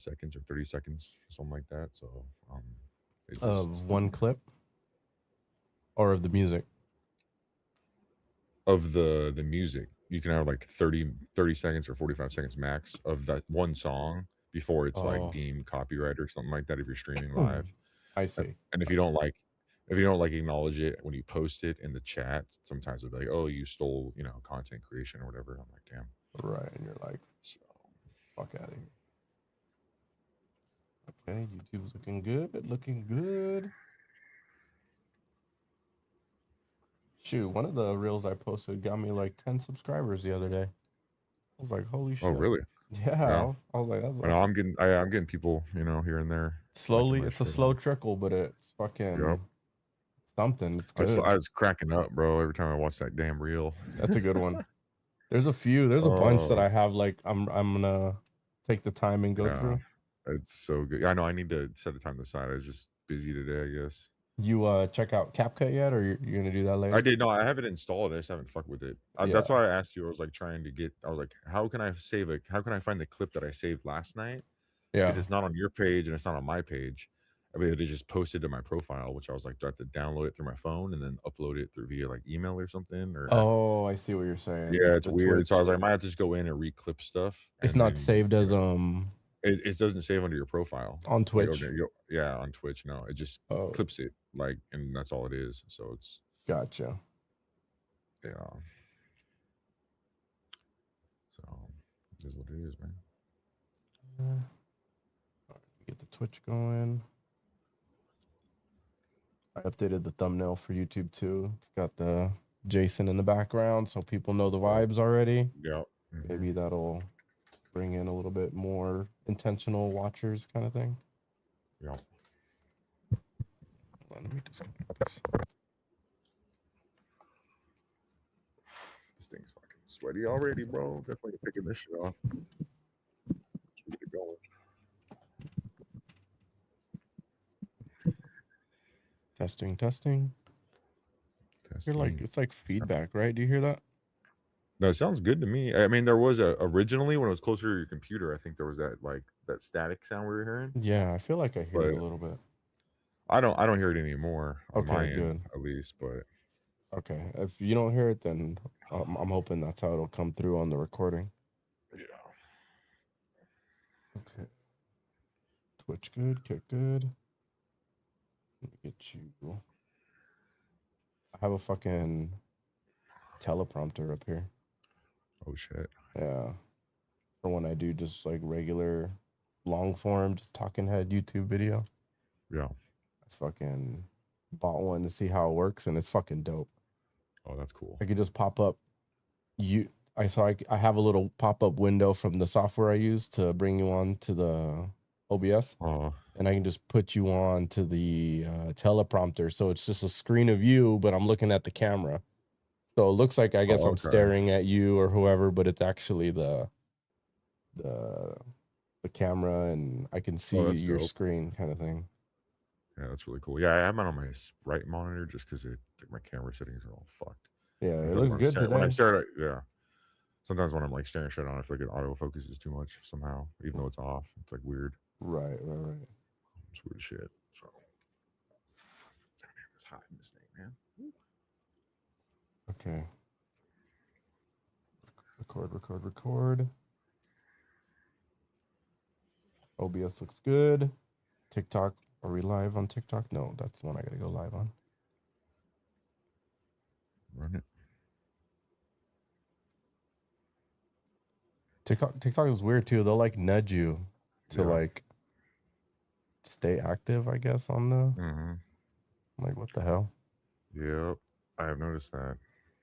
seconds or 30 seconds, something like that. So it just Of one clip or of the music? of the music. You can have like 30 seconds or 45 seconds max of that one song before it's like Oh, deemed copyright or something like that if you're streaming live. I And see. and if you don't like acknowledge it when you post it in the chat, sometimes it'll be like, oh, you stole, content creation or whatever. I'm like, damn. Right, and you're like, So fuck out of here. Okay, YouTube's looking good. Looking good. Shoot, one of the reels I posted got me like 10 subscribers the other day. I was like, holy oh shit. really? Yeah. Yeah, I was like, I know that's I'm getting people, here and there liking slowly. my It's a shit. slow trickle, but it's Yep. fucking something. It's I good. was cracking up, bro, every time I watched that damn reel. That's a good one. There's a few. There's a bunch that Oh, I have. Like I'm gonna take the time and go yeah. through. It's so good. Yeah, I know I need to set a time to the side. I was just busy today, I guess. You check out CapCut yet, or you're gonna do that I later? did. No, I have it installed. I just haven't fucked with it. That's Yeah, why I asked you. I was like trying to get. I was like, how can I find the clip that I saved last night? Because yeah. it's not on your page and it's not on my page. I mean, it just posted to my profile, which I was like, do I have to download it through my phone and then upload it through via like email or something? Or Oh, I see what you're saying. yeah, it's The weird. So I Twitch. was like, I might have to just go in and reclip stuff, It's and not then saved as it doesn't save under your profile. on Like, Twitch. yeah, on Twitch, no, it just Oh, clips it, like, and that's all it is. So it's gotcha. yeah. So it is what it is, man. Get the Twitch going. I updated the thumbnail for YouTube too. It's got the Jason in the background, so people know the Oh, vibes already. yeah. Hmm. Maybe that'll bring in a little bit more intentional watchers, kind of thing. Yeah. Let me disconnect this. This thing's fucking sweaty already, bro. Definitely taking this shit off. Let's get it going. Testing, testing. You're like, Testing. it's like feedback, right? Do you hear that? No, it sounds good to me. I mean, there was originally when it was closer to your computer, I think there was that static sound we were hearing, Yeah, I feel like I hear it but a little bit. I don't hear it anymore on my Okay, end good. at least. But Okay, if you don't hear it, then I'm hoping that's how it'll come through on the recording. yeah, Okay, Twitch good, kick good. Let me get you. I have a fucking teleprompter up here. oh shit, Yeah, for when I do just like regular long form, just talking head YouTube video. yeah. I fucking bought one to see how it works, and it's fucking dope. Oh, that's cool. I could just pop up you. I have a little pop up window from the software I use to bring you on to the OBS, Oh, and I can just put you on to the teleprompter. So it's just a screen of you, but I'm looking at the camera. So it looks like I guess I'm okay. staring at you or whoever, but it's actually the the camera, and I can see Oh, that's your dope. screen kind of thing. Yeah, that's really cool. Yeah, I have it on my right monitor just because my camera settings are all fucked. Yeah, I it feel like looks good when I today. stare at yeah. Sometimes when I'm like staring shit on, I feel like it autofocuses too much somehow, even though it's off. It's like weird. Right, right, right. It's weird shit. So, damn, it's hot in this thing, man. Okay. Record, record, record. OBS looks good. TikTok. Are we live on TikTok? No, that's the one I gotta go live on. Run it. TikTok is weird too. They'll like nudge you to Yeah. like stay active, I guess, on the Mm-hmm. like what the hell? Yep. I have noticed that.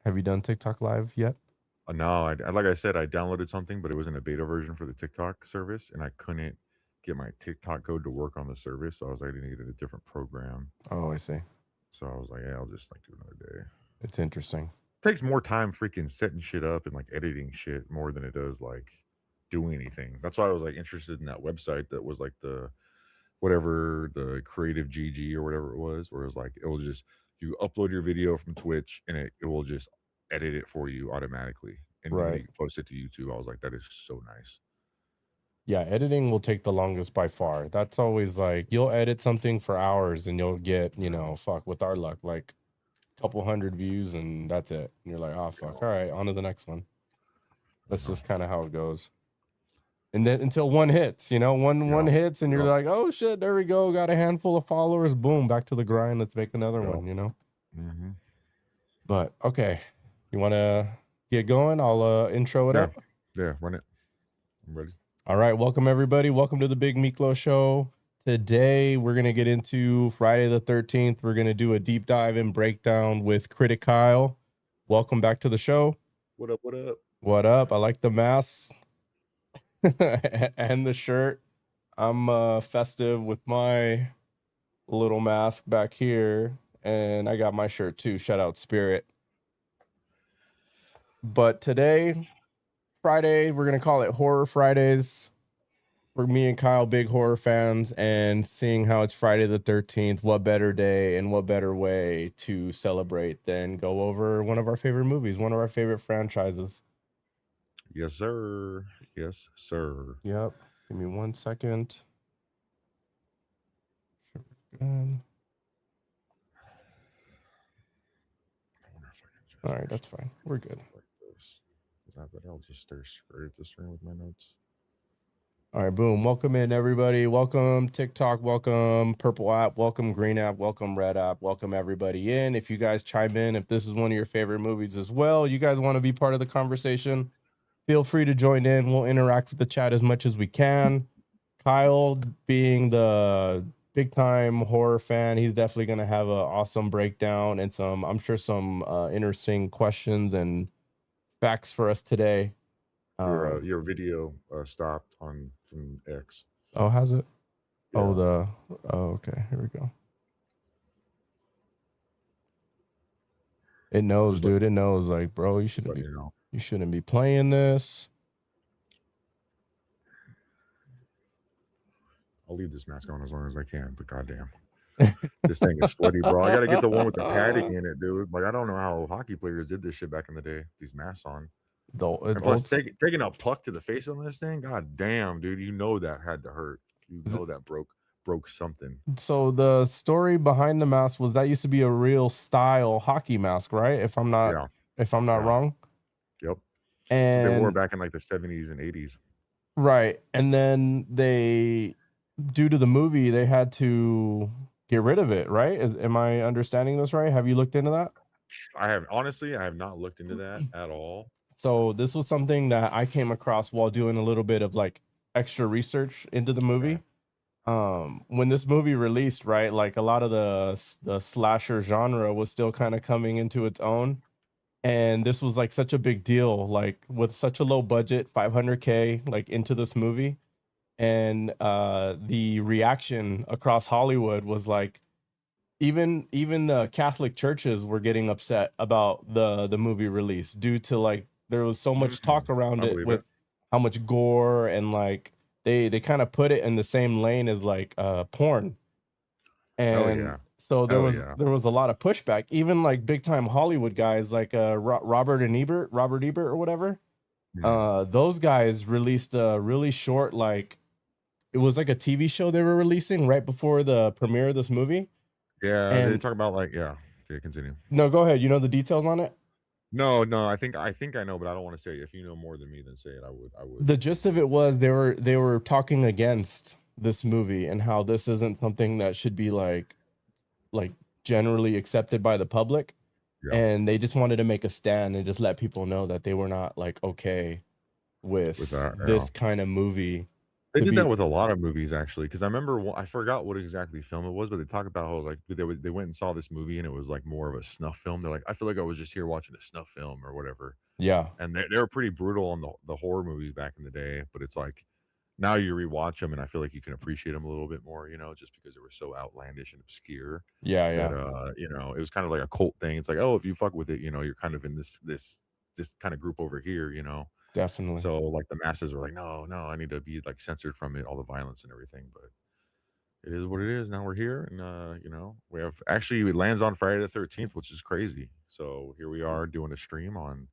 Have you done TikTok live yet? No, like I said, I downloaded something, but it was in a beta version for the TikTok service, and I couldn't get my TikTok code to work on the service. So I was like, I needed a different program. Oh, I see. So I was like, yeah, I'll just like do another day. It's interesting. Takes more time freaking setting shit up and like editing shit more than it does like doing anything. That's why I was like interested in that website that was like the whatever the creative GG or whatever it was, where it was like it will just you upload your video from Twitch and it will just edit it for you automatically. And then Right. you can post it to YouTube. I was like, that is so nice. Yeah, editing will take the longest by far. That's always like you'll edit something for hours and you'll get, fuck, with our luck, like a couple hundred views and that's it. And you're like, oh fuck. All right, on to the next one. That's Yeah. just kind of how it goes. And then until one hits, one Yeah. hits and you're Yeah. like, oh shit, there we go. Got a handful of followers. Boom, back to the grind. Let's make another Yeah. one. Mm-hmm. But okay. You wanna get going? I'll intro it Yeah. up. Yeah. Run it. I'm ready. All right, welcome everybody. Welcome to the Big Miklo show. Today we're gonna get into Friday the 13th. We're gonna do a deep dive and breakdown with Critic Kyle. Welcome back to the show. What up? What up? What up? I like the mask and the shirt. I'm festive with my little mask back here, and I got my shirt too. Shout out Spirit. But today, Friday, we're gonna call it Horror Fridays. For me and Kyle, big horror fans, and seeing how it's Friday the 13th, what better day and what better way to celebrate than go over one of our favorite movies, one of our favorite franchises. Yes, sir. Yes, sir. Yep. Give me 1 second. Good. I wonder if I can just All right, that's fine. We're good. like this. But I'll just stare straight at the screen with my notes. All right, boom. Welcome in, everybody. Welcome, TikTok. Welcome, Purple app. Welcome, Green app. Welcome, Red app. Welcome, everybody in. If you guys chime in, if this is one of your favorite movies as well, you guys want to be part of the conversation, feel free to join in. We'll interact with the chat as much as we can. Kyle, being the big time horror fan, he's definitely going to have an awesome breakdown and I'm sure some interesting questions and facts for us today. Your video stopped on from X. Oh, has it? Yeah. Okay, here we go. It knows, Just dude. It knows, like, bro, you shouldn't be playing this. I'll leave this mask on as long as I can, but goddamn. This thing is sweaty, bro. I gotta get the one with the padding in it, dude. Like I don't know how hockey players did this shit back in the day. These masks on. And plus taking a puck to the face on this thing, god damn, dude. You know that had to hurt. You know that broke something. So the story behind the mask was that used to be a real style hockey mask, right? If I'm not wrong. Yep. And they wore back in like the 70s and 80s. Right. And then due to the movie, they had to get rid of it, right? Am I understanding this right? Have you looked into that? I have not looked into that at all. So this was something that I came across while doing a little bit of like extra research into the movie. Okay. When this movie released, right, like a lot of the slasher genre was still kind of coming into its own, and this was like such a big deal, like with such a low budget, 500K, like into this movie, and the reaction across Hollywood was like even the Catholic churches were getting upset about the movie release due to like there was so much talk around it with how much gore and like they kind of put it in the same lane as like porn. And so there was a lot of pushback, even like big time Hollywood guys like Robert Ebert or whatever. Those guys released a really short, like it was like a TV show they were releasing right before the premiere of this movie. Yeah, and they talk about like okay, continue. No, go ahead. You know the details on it? No, I think I know, but I don't want to say it. If you know more than me, then say it. I would. The gist of it was they were talking against this movie and how this isn't something that should be like generally accepted by the public. Yeah. And they just wanted to make a stand and just let people know that they were not like okay with this kind of movie. They did that with a lot of movies actually, because I remember I forgot what exactly film it was, but they talk about how like they went and saw this movie and it was like more of a snuff film. They're like, I feel like I was just here watching a snuff film or whatever. Yeah, and they were pretty brutal on the horror movies back in the day, but it's like now you rewatch them and I feel like you can appreciate them a little bit more, just because they were so outlandish and obscure. Yeah, that, it was kind of like a cult thing. It's like, oh, if you fuck with it, you're kind of in this kind of group over here. Definitely. So like the masses are like, no, I need to be like censored from it, all the violence and everything. But it is what it is. Now we're here, and we have it lands on Friday the 13th, which is crazy. So here we are doing a stream on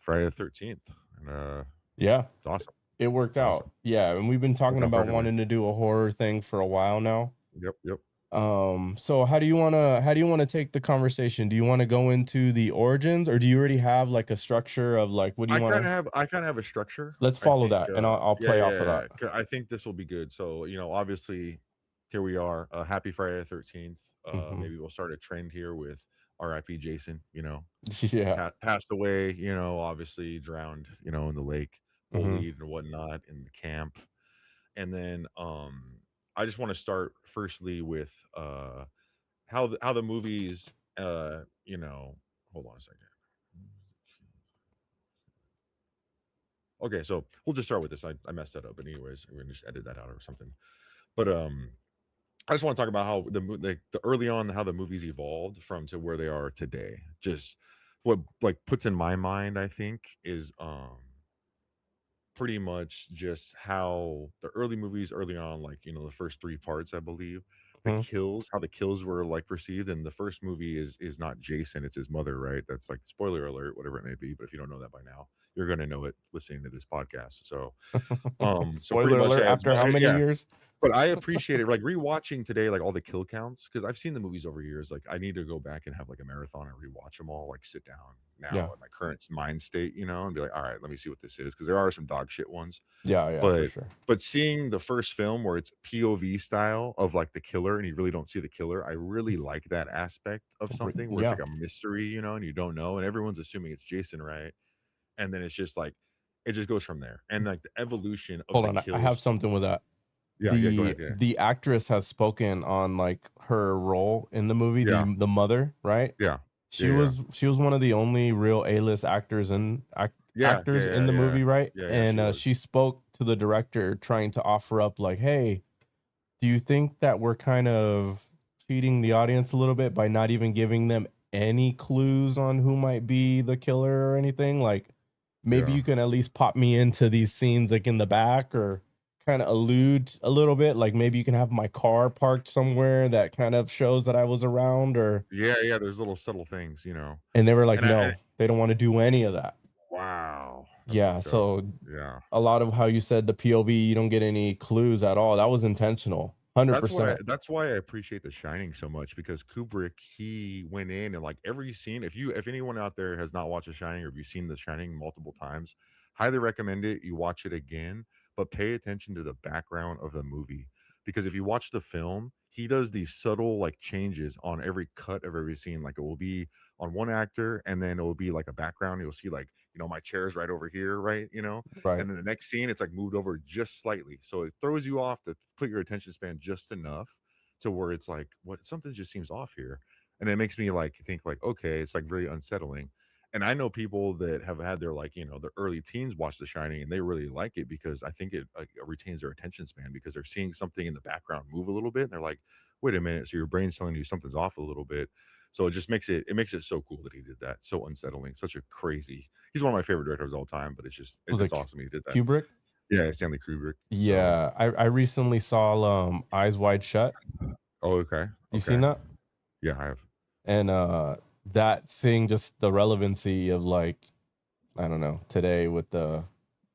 Friday the 13th, and yeah, it's awesome. It worked Awesome. out. Yeah, and we've been Worked talking out for about everybody. wanting to do a horror thing for a while now. Yep, yep. So how do you wanna take the conversation? Do you wanna go into the origins, or do you already have, like, a structure of, like, what do you wanna I kinda have a structure. let's I follow think, that, and I'll yeah, play yeah, off of yeah, that. yeah, 'ca I think this will be good. So, obviously, here we are, happy Friday the 13th. Mhm. Maybe we'll start a trend here with RIP Jason, Yeah. passed away, obviously drowned, in the lake, Mhm. bullied and whatnot in the camp. And then, I just wanna start firstly with, how the movies, hold on a second. Okay, so we'll just start with this. I messed that up, but anyways, we're gonna just edit that out or something. But I just want to talk about how the early on how the movies evolved from to where they are today. Just what like puts in my mind, I think, is pretty much just how the early movies early on, like the first three parts, I believe, Mhm. how the kills were like perceived. And the first movie is not Jason, it's his mother, right? That's like spoiler alert, whatever it may be. But if you don't know that by now, you're gonna know it listening to this podcast. So pretty Spoiler much, alert, yeah, after how many yeah. years? But I appreciate it, like, rewatching today, like, all the kill counts because 'cause I've seen the movies over years, like, I need to go back and have, like, a marathon and rewatch them all, like, sit down Yeah. now in my current mind state, and be like, "Alright, let me see what this is because there are some dog shit ones, Yeah, yeah, for but sure. seeing the first film where it's POV style of, like, the killer and you really don't see the killer, I really like that aspect of something where it's Yeah. like a mystery, and you don't know, and everyone's assuming it's Jason, right? And then it's just like it just goes from there, and, like, the evolution of Hold the on, I have kills. something with that. Yeah, yeah, go The ahead, yeah. the actress has spoken on, like, her role in the movie, Yeah, the mother, right? yeah. She Yeah, yeah. was she was one of the only real A-list Yeah, yeah, actors in yeah, the yeah. movie, right? Yeah, yeah, And, she was. she spoke to the director trying to offer up, like, "Hey, do you think that we're kind of cheating the audience a little bit by not even giving them any clues on who might be the killer or anything? Like, maybe Yeah. you can at least pop me into these scenes, like, in the back, or kinda allude a little bit, like, maybe you can have my car parked somewhere that kind of shows that I was around," or Yeah, yeah, there's little subtle things. and they were like, And "No, they don't wanna do any of that." wow, that's Yeah, fucked up. so Yeah. a lot of how you said the POV, you don't get any clues at all, that was intentional, That's why 100%. that's why I appreciate The Shining so much because Kubrick, he went in and, like, every scene if anyone out there has not watched The Shining or if you've seen The Shining multiple times, highly recommend it, you watch it again, but pay attention to the background of the movie, because if you watch the film, he does these subtle, like, changes on every cut of every scene, like, it will be on one actor, and then it will be, like, a background, you'll see, like, my chair's right over here, right, Right. and then the next scene, it's like moved over just slightly. So it throws you off to put your attention span just enough to where it's like, what something just seems off here. And it makes me like think like, okay, it's like very unsettling. And I know people that have had their like, their early teens watch The Shining and they really like it because I think it like, retains their attention span because they're seeing something in the background move a little bit and they're like, wait a minute, so your brain's telling you something's off a little bit. So it makes it so cool that he did that. So unsettling, such a crazy. He's one of my favorite directors of all time, but it's Was just it awesome he did that. Kubrick? Yeah, Stanley Kubrick. So, Yeah, I recently saw, Eyes Wide Shut. oh, okay, You seen okay, that? yeah, I have. And, that seeing just the relevancy of, like, I don't know, today with the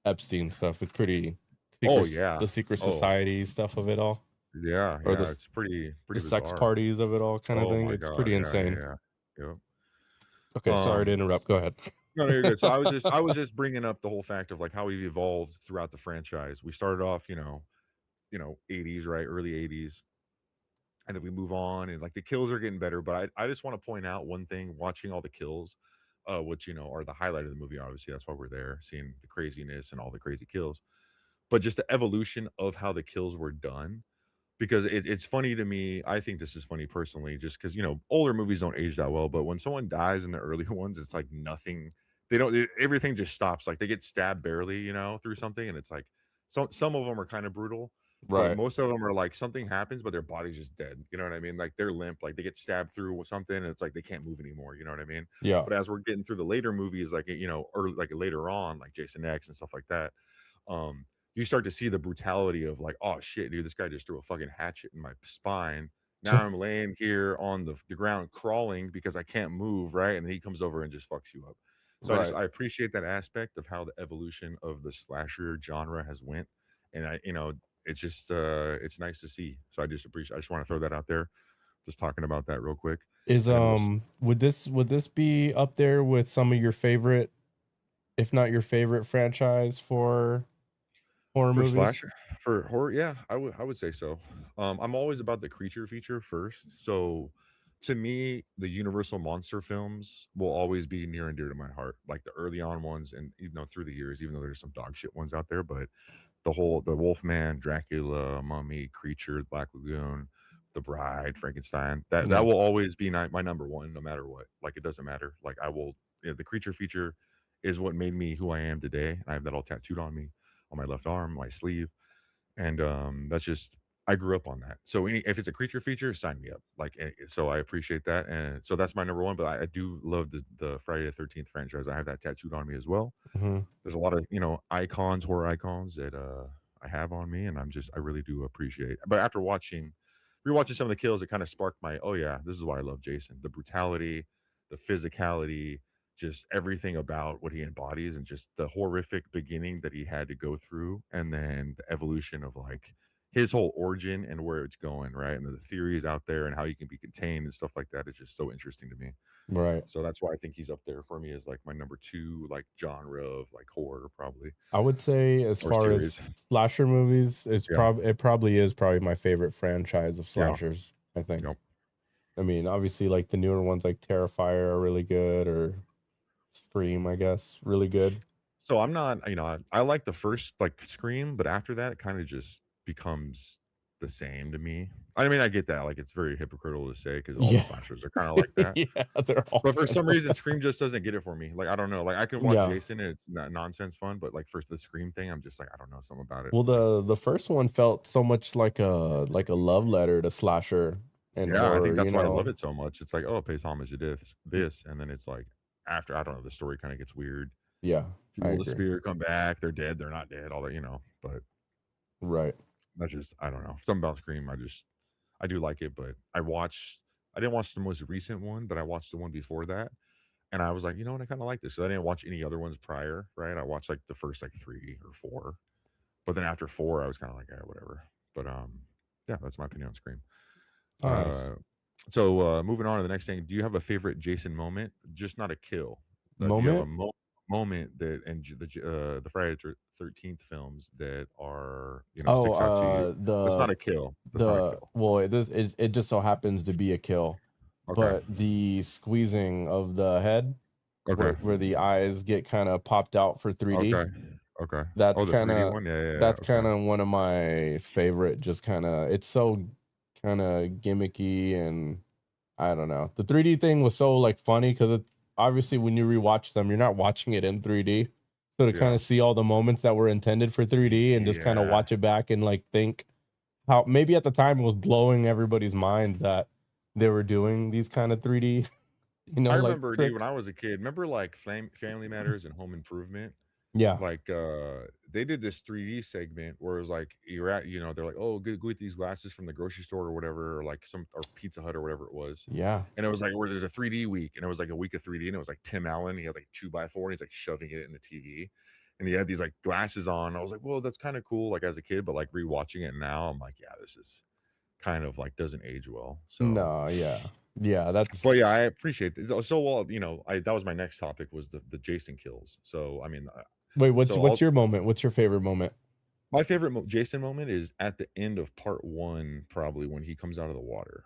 Epstein stuff, it's pretty Oh secret yeah, the secret oh society stuff of it all, yeah, or yeah. It's pretty the sex bizarre. parties of it all kinda Oh thing, my it's god, pretty yeah, yeah, insane. yeah. Yep. Okay, sorry to interrupt, go ahead. No, no, you're good. So I was just bringing up the whole fact of like how we've evolved throughout the franchise. We started off, 80s, right, early 80s, and then we move on, and like the kills are getting better. But I just want to point out one thing: watching all the kills, which are the highlight of the movie. Obviously, that's why we're there, seeing the craziness and all the crazy kills. But just the evolution of how the kills were done, because it's funny to me. I think this is funny personally, just because older movies don't age that well. But when someone dies in the early ones, it's like nothing. They don't. Everything just stops. Like they get stabbed barely, through something, and it's like some of them are kind of brutal, but Right. most of them are like something happens, but their body's just dead. You know what I mean? Like they're limp. Like they get stabbed through with something, and it's like they can't move anymore. You know what I mean? Yeah. But as we're getting through the later movies, like or like later on, like Jason X and stuff like that, you start to see the brutality of like, oh shit, dude, this guy just threw a fucking hatchet in my spine. Now I'm laying here on the ground crawling because I can't move, right? And he comes over and just fucks you up. So Right. I appreciate that aspect of how the evolution of the slasher genre has went, and it's just it's nice to see. So I just want to throw that out there. Just talking about that real quick, Is and then would this be up there with some of your favorite, if not your favorite franchise for horror for movies? slasher, for horror, yeah, I would say so. I'm always about the creature feature first. So to me, the Universal monster films will always be near and dear to my heart. Like the early on ones, and through the years, even though there's some dog shit ones out there, but the Wolfman, Dracula, Mummy, Creature, Black Lagoon, The Bride, Frankenstein. That Yeah. will always be my number one, no matter what. Like it doesn't matter. Like I will. The creature feature is what made me who I am today. I have that all tattooed on me, on my left arm, my sleeve, and that's just I grew up on that. So if it's a creature feature, sign me up. Like so, I appreciate that, and so that's my number one. But I do love the Friday the 13th franchise. I have that tattooed on me as well. Mhm. There's a lot of, icons, horror icons that, I have on me, and I really do appreciate. But after rewatching some of the kills, it kinda sparked my, "Oh, yeah, this is why I love Jason." The brutality, the physicality, just everything about what he embodies, and just the horrific beginning that he had to go through, and then the evolution of, like, his whole origin and where it's going, right? And the theories out there and how he can be contained and stuff like that is just so interesting to me. Right. So that's why I think he's up there for me as like my number 2, like, genre of, like, horror probably, I would say as or far as series. slasher movies, Yeah, it probably is probably my favorite franchise of yeah, slashers, I think. yep. I mean, obviously like the newer ones like Terrifier are really good, or Scream, I guess, really good. So I'm not, I like the first, like, Scream, but after that, it kinda just becomes the same to me. I mean, I get that, like, it's very hypocritical to say because all the Yeah. slashers are kinda like that, Yeah, they're all but for kind some of reason, Scream just doesn't get it for me. Like, I don't know, like, I can watch yeah. Jason and it's not nonsense fun, but, like, for the Scream thing, I'm just like, I don't know, something about it, Well, like, the first one felt so much like a love letter to slasher and yeah, I horror, think you that's why I love know? it so much. It's like, oh, it pays homage to this, and then it's like after I don't know, the story kinda gets weird. Yeah, I People with the agree. spear come back, they're dead, they're not dead, all that, but Right. that's just I don't know. Something about Scream, I do like it, but I didn't watch the most recent one, but I watched the one before that, and I was like, "You know what? I kinda like this." So I didn't watch any other ones prior, right? I watched, like, the first, like, 3 or 4, but then after 4, I was kinda like, "Yeah, whatever." But, yeah, that's my opinion on Scream. Nice. Uh, moving on to the next thing, do you have a favorite Jason moment? Just not a kill. Do you have a Moment? moment that in the Friday the 13th films that are, Oh, sticks out to you? That's not the a kill. That's not a the kill. well, it just so happens to be a kill, Okay. but the squeezing of the head Okay. where the eyes get kinda popped out for 3D, Okay. Okay. that's Oh, the 3D kinda one? Yeah, yeah, yeah. that's Okay. kinda one of my favorite, just kinda it's so kinda gimmicky, and I don't know. The 3D thing was so, like, funny 'cause it's obviously, when you rewatch them, you're not watching it in 3D. So to kinda Yeah. see all the moments that were intended for 3D and just kinda Yeah. watch it back and, like, think how maybe at the time it was blowing everybody's mind that they were doing these kinda 3D, I like, remember, dude, when tricks. I was a kid, remember, like, Family Matters and Home Improvement? Yeah. Like, they did this 3D segment where it was like you're at, they're like, "Oh, go get these glasses from the grocery store," or whatever, or like or Pizza Hut or whatever it was. Yeah. And it was like where there's a 3D week, and it was like a week of 3D, and it was like Tim Allen. He had like 2x4, and he's like shoving it in the TV. And he had these like glasses on. I was like, well, that's kind of cool, like as a kid, but like rewatching it now, I'm like, yeah, this is kind of like doesn't age well. So No, yeah. Yeah, but that's yeah, I appreciate it. So well, I that was my next topic was the Jason kills. So I mean, wait, so what's your moment? What's your favorite moment? my favorite Jason moment is at the end of part 1, probably when he comes out of the water.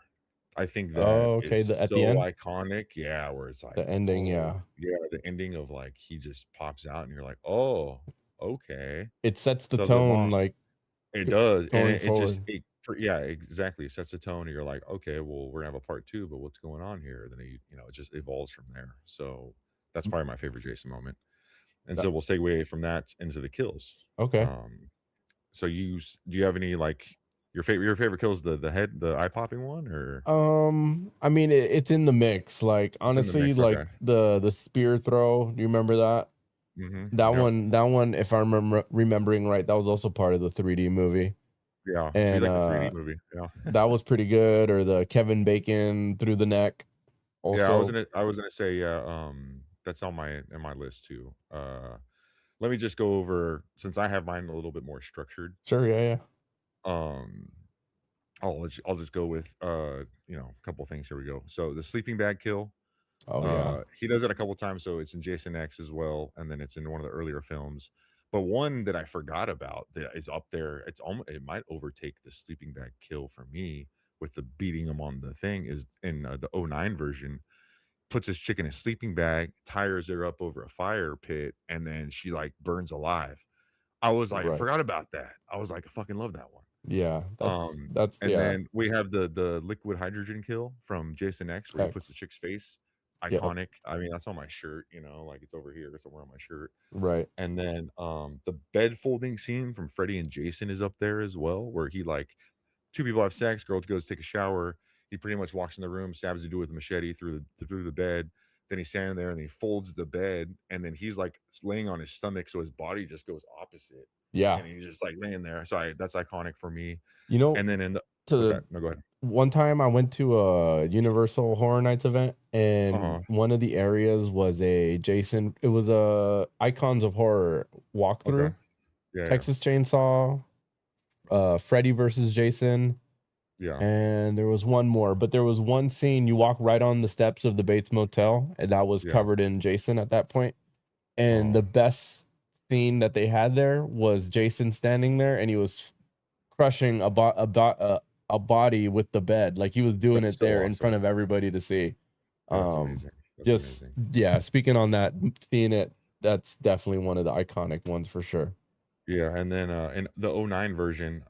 I think that Oh, okay, is the at the so end? iconic, yeah, where it's like, The ending, "Oh" yeah. yeah, the ending of, like, he just pops out and you're like, "Oh, okay." It sets the So the tone, mom like, it g does, and going it just forward. yeah, exactly, it sets the tone and you're like, "Okay, well, we're gonna have a part 2, but what's going on here?" Then it just evolves from there. So, that's probably my favorite Jason moment. And That so we'll segue from that into the kills. okay. Um so do you have any, like your favorite kill is the head the eye popping one, or I mean, it's in the mix. Like, it's in the honestly, mix? Okay. like the spear throw. Do you remember that? Mhm. That Yep. one, that one, if I'm remembering right, that was also part of the 3D movie, Yeah. So you and like the 3D movie. Yeah. that was pretty good. Or the Kevin Bacon through the neck, Yeah, also. I was gonna say, yeah, that's on my in my list too. Let me just go over, since I have mine a little bit more structured. Sure. Yeah. Yeah. Um, I'll just go with a couple things. Here we go. So the sleeping bag kill. Oh yeah. He does it a couple times, so it's in Jason X as well, and then it's in one of the earlier films. But one that I forgot about that is up there, it's almost, it might overtake the sleeping bag kill for me with the beating him on the thing, is in the '09 version. Puts his chick in a sleeping bag, tires her up over a fire pit, and then she like burns alive. I was like, I Right. forgot about that. I was like, I fucking love that one. Yeah. That's And yeah. then we have the liquid hydrogen kill from Jason X, where he puts X. the chick's face. Yep. Iconic. I mean, that's on my shirt, like it's over here somewhere on my shirt. Right. And then the bed folding scene from Freddy and Jason is up there as well, where he like two people have sex, girl goes to take a shower. He pretty much walks in the room, stabs the dude with a machete through the bed. Then he's standing there and he folds the bed, and then he's like laying on his stomach, so his body just goes opposite, Yeah. and he's just like laying there. So that's iconic for me. You know, And then in the what's to that? No, go ahead. one time I went to a Universal Horror Nights event, Uh and huh. one of the areas was a Jason. It was a Icons of Horror Okay. walkthrough. Yeah. Yeah. Texas Chainsaw, Freddy versus Jason, Yeah. and there was one more. But there was one scene you walk right on the steps of the Bates Motel, and that was Yeah. covered in Jason at that point. And Oh, the best scene that they had there was Jason standing there, and he was crushing a body with the bed. Like he was doing that's it so there in front awesome. of everybody to see. That's Um, amazing. That's just amazing. yeah, speaking on that, seeing it, that's definitely one of the iconic ones for sure. Yeah, and then in the '09 version,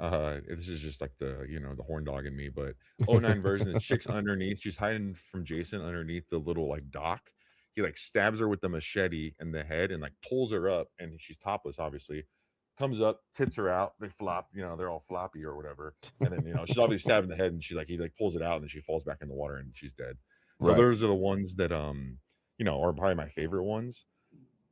this is just like the horn dog in me, but '09 version, the chick's underneath, she's hiding from Jason underneath the little like dock. He like stabs her with the machete in the head and like pulls her up, and she's topless, obviously. Comes up, tits her out, they flop, they're all floppy or whatever. And then she's obviously stabbed in the head, and he like pulls it out, and then she falls back in the water and she's dead. So Right. those are the ones that are probably my favorite ones.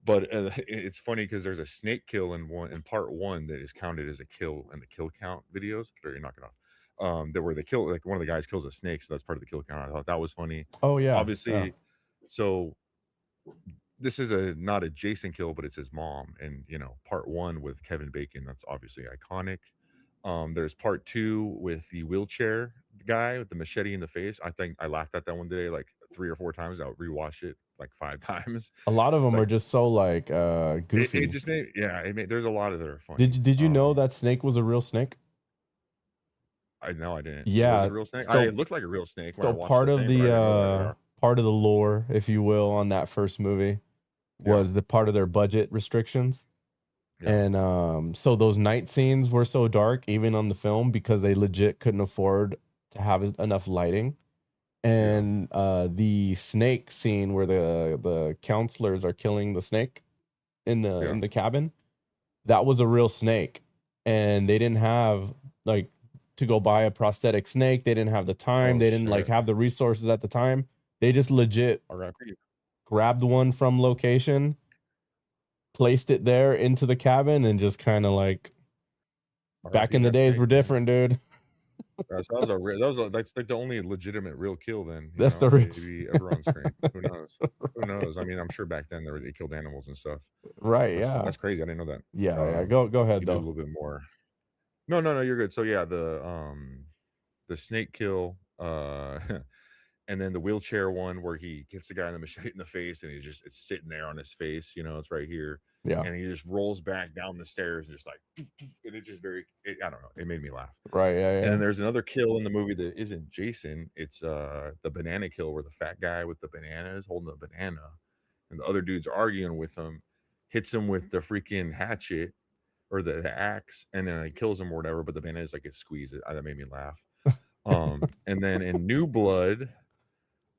But it's funny because there's a snake kill in part one that is counted as a kill in the kill count videos. There, knock it off. That where they kill, like, one of the guys kills a snake, so that's part of the kill count. I thought that was funny. Oh yeah, yeah. Obviously, so this is a not a Jason kill, but it's his mom. And part one with Kevin Bacon, that's obviously iconic. There's part two with the wheelchair guy with the machete in the face. I think I laughed at that one today like 3 or 4 times. I'll rewatch it like 5 times. A lot of It's them are like just so like it goofy. just made, yeah, there's a lot of that are Did funny. you, did you know that snake was a real snake? I know I didn't. Was it Yeah. a real snake? It So looked like a real snake when I so watched part the of thing, but I the didn't know that they are. part of the lore, if you will, on that first movie Yeah, was the part of their budget restrictions. yeah, And so those night scenes were so dark, even on the film, because they legit couldn't afford to have enough lighting. yeah, And the snake scene where the counselors are killing the snake yeah. in the cabin, that was a real snake. And they didn't have like to go buy a prosthetic snake. They didn't have the time. Oh They didn't like shit. have the resources at the time. They just legit R.I.P. grabbed one from location, placed it there into the cabin, and just kind of like back R.I.P. in the that days snake, were man. different, dude. That's like the only legitimate real kill. Then That's the real maybe everyone's screen. Who knows? Who knows? I mean, I'm sure back then they killed animals and stuff. right, That's fun. yeah. That's crazy. I didn't know that. Yeah, yeah. Go ahead You do a though. little bit more. No, no, no. You're good. So yeah, the snake kill, and then the wheelchair one where he gets the guy in the machete in the face, and it's sitting there on his face. It's right here, Yeah. and he just rolls back down the stairs and just like, and it's just I don't know. It made me laugh. Right, yeah, And then yeah. there's another kill in the movie that isn't Jason. It's the banana kill where the fat guy with the banana is holding the banana, and the other dude's arguing with him, hits him with the freaking hatchet or the axe, and then he kills him or whatever. But the banana is like it squeezes. That made me laugh. And then in New Blood,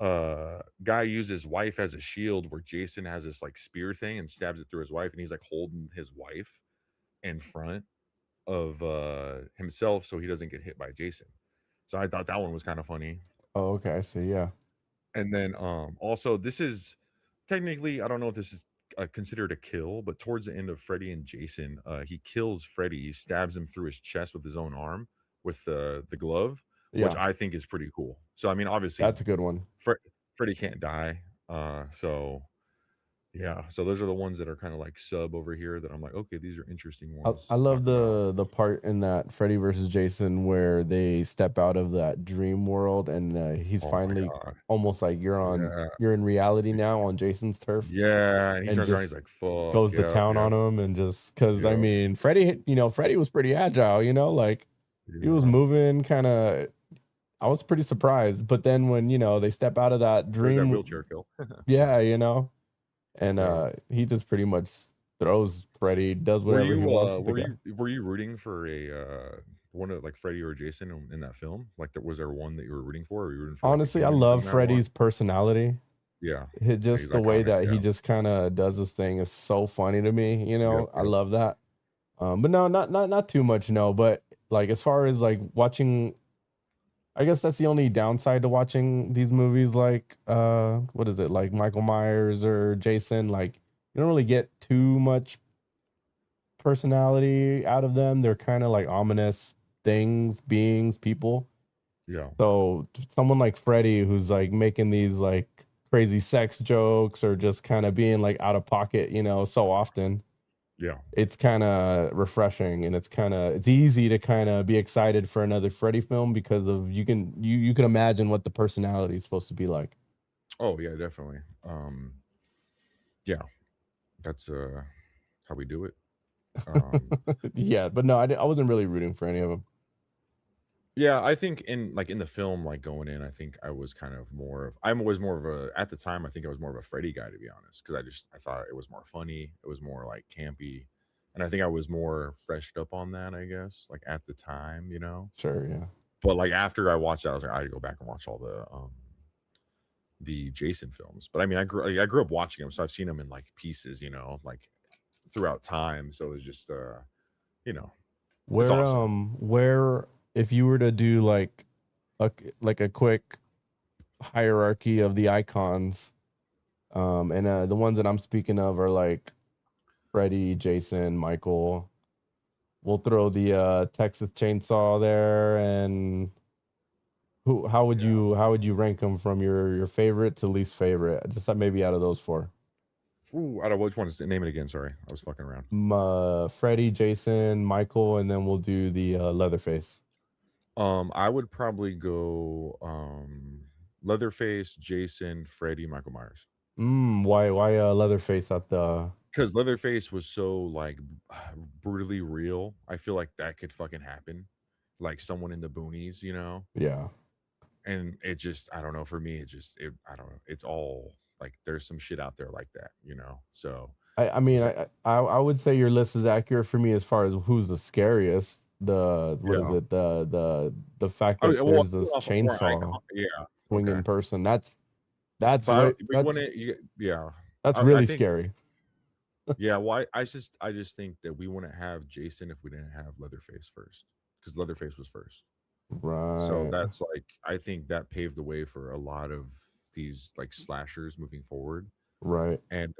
guy uses his wife as a shield where Jason has this like spear thing and stabs it through his wife, and he's like holding his wife in front of himself so he doesn't get hit by Jason. So I thought that one was kind of funny. Oh, okay, I see, yeah. And then also this is technically, I don't know if this is considered a kill, but towards the end of Freddy and Jason, he kills Freddy. He stabs him through his chest with his own arm with the glove, which Yeah, I think is pretty cool. So I mean, obviously, that's a good one. Freddy can't die. So Yeah, so those are the ones that are kinda like sub over here that I'm like, "Okay, these are interesting I ones to talk love about." the part in that Freddy versus Jason where they step out of that dream world and he's Oh my finally god. almost like Yeah. you're in reality now on Jason's turf Yeah, and he and turns around, he's just like, "Fuck, goes to yep, town yep, on him and just because I yep, mean Freddy was pretty agile, like he was yeah." moving kind of. I was pretty surprised, but then when they step out of that There's that dream, wheelchair kill. yeah, and Yeah. he just pretty much throws Freddy, does whatever he wants with the guy. Were you rooting for one of, like, Freddy or Jason in that film? Like, was there one that you were rooting for? Or were you rooting for, like, the Honestly, I humans in love that one? Freddy's personality. Yeah. Yeah, he's Just the way iconic, that he yeah. just kind of does this thing is so funny to me. Yep, I yep. love that. But no, not too much. No, but like as far as like watching, I guess that's the only downside to watching these movies. Like, what is it? Like Michael Myers or Jason. Like, you don't really get too much personality out of them. They're kind of like ominous things, beings, people. Yeah, So someone like Freddie who's like making these like crazy sex jokes or just kind of being like out of pocket, so often. yeah. It's kind of refreshing and it's easy to kind of be excited for another Freddy film because of you can imagine what the personality is supposed to be like. Oh, yeah, definitely. Yeah, that's, how we do it. Um Yeah, but no, I wasn't really rooting for any of them. Yeah, I think in the film, like, going in, I think I was kind of more of I'm always more of a at the time, I think I was more of a Freddy guy, to be honest, because I thought it was more funny, it was more, like, campy, and I think I was more freshed up on that, I guess, like, at the time, you know? Sure, yeah. But, like, after I watched that, I was like, "I gotta go back and watch all the Jason films." But, I mean, I grew up watching them, so I've seen them in, like, pieces, like, throughout time, so it's just, you know, it's awesome. Where if you were to do like a quick hierarchy of the icons, and the ones that I'm speaking of are like Freddy, Jason, Michael. We'll throw the Texas Chainsaw there, and who? Yeah. How would you rank them from your favorite to least favorite? Just maybe out of those four. Ooh, I don't which one is name it again, sorry, I was fucking around. Freddy, Jason, Michael, and then we'll do the Leatherface. I would probably go, Leatherface, Jason, Freddy, Michael Myers. Why Leatherface at the? Because Leatherface was so, like, brutally real, I feel like that could fucking happen, like someone in the boonies, you know? Yeah. And it just I don't know, for me, I don't know, it's all like, there's some shit out there like that, you know? So, I mean, yeah. I would say your list is accurate for me as far as who's the scariest. The what is Yeah. it? The fact Oh, that yeah, well, there's this off of more chainsaw yeah, okay. swinging person. That's But I way don't we wouldn't yeah. that's I really think scary. yeah, well, I just think that we wouldn't have Jason if we didn't have Leatherface first, because Leatherface was first. So Right. that's like I think that paved the way for a lot of these like slashers moving forward. Right. And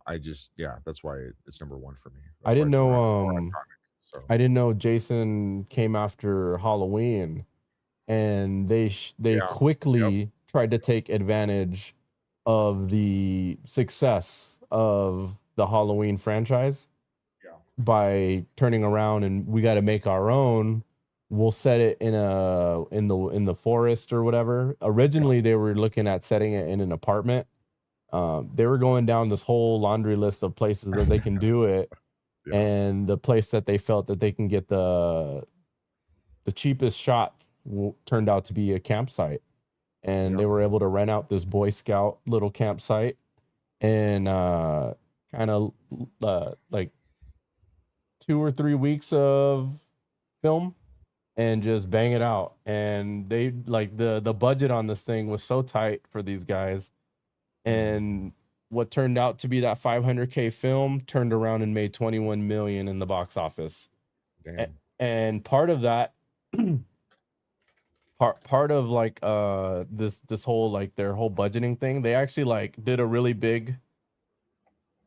I just yeah, that's why it's number one for me. I That's why didn't it's know more iconic. So I didn't know Jason came after Halloween and they yeah, yep, quickly tried to take advantage of the success of the Halloween franchise yeah, by turning around and we got to make our own. We'll set it in the forest or whatever. yeah, Originally they were looking at setting it in an apartment. They were going down this whole laundry list of places that they can do it, yeah, and the place that they felt that they can get the cheapest shot turned out to be a campsite, and yeah, they were able to rent out this Boy Scout little campsite and kind of like 2 or 3 weeks of film and just bang it out. And they like the budget on this thing was so tight for these guys, mhm, and what turned out to be that 500K film turned around and made 21 million in the box office. damn, And part of that part of like this whole like their whole budgeting thing, they actually like did a really big,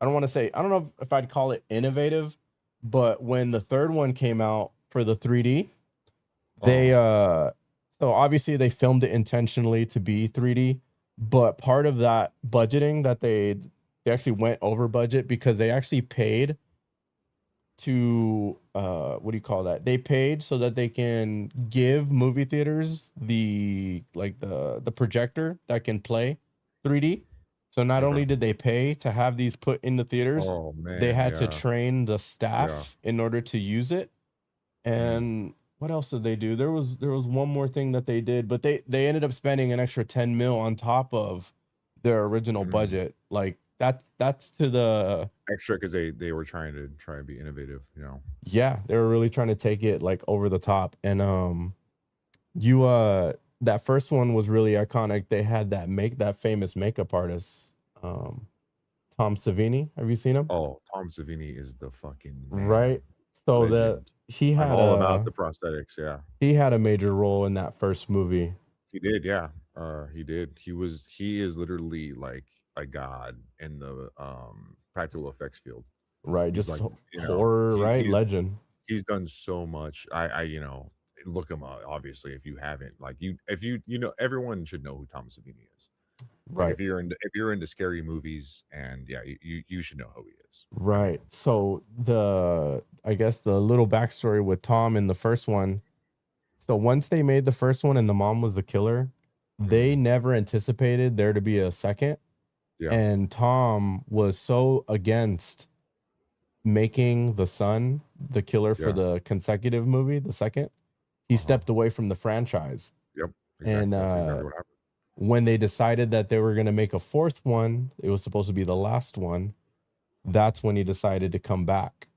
I don't know if I'd call it innovative, but when the third one came out for the 3D, they uh-huh, so obviously they filmed it intentionally to be 3D, but part of that budgeting that they they actually went over budget because they actually paid to what do you call that? They paid so that they can give movie theaters the projector that can play 3D. So not Okay. only did they pay to have these put in the theaters, Oh they man, had to yeah, train the yeah. staff in order to use it. Mm, And what else did they do? There was one more thing that they did, but they ended up spending an extra 10 mil on top of their original mm. budget. Like that's to the Extra because they were trying to be innovative, you know. yeah, they were really trying to take it like over the top. And you that first one was really iconic. They had that famous makeup artist, um, Tom Savini. Have you seen him? Oh, Tom Savini is the fucking man, Right. So the legend. he I'm had all about a the prosthetics. Yeah, he had a major role in that first movie. he did. Yeah, he did. He is literally like a god in the practical effects field. Right, He's just like, you know, horror, right? Legend. he's done so much. You know, look him up. Obviously, if you haven't, like if you know, everyone should know who Tom Savini is. Like Right. if you're into scary movies, and yeah, you should know who he is. I mean, Right. So the I guess the little backstory with Tom in the first one. So once they made the first one and the mom was the killer, they mhm, never anticipated there to be a second. yeah, And Tom was so against making the son the killer for yeah, the consecutive movie, the second, he uh-huh. stepped away from the franchise. Yep, And exactly. That's exactly what happened. when they decided that they were going to make a fourth one, it was supposed to be the last one. That's when he decided to come back.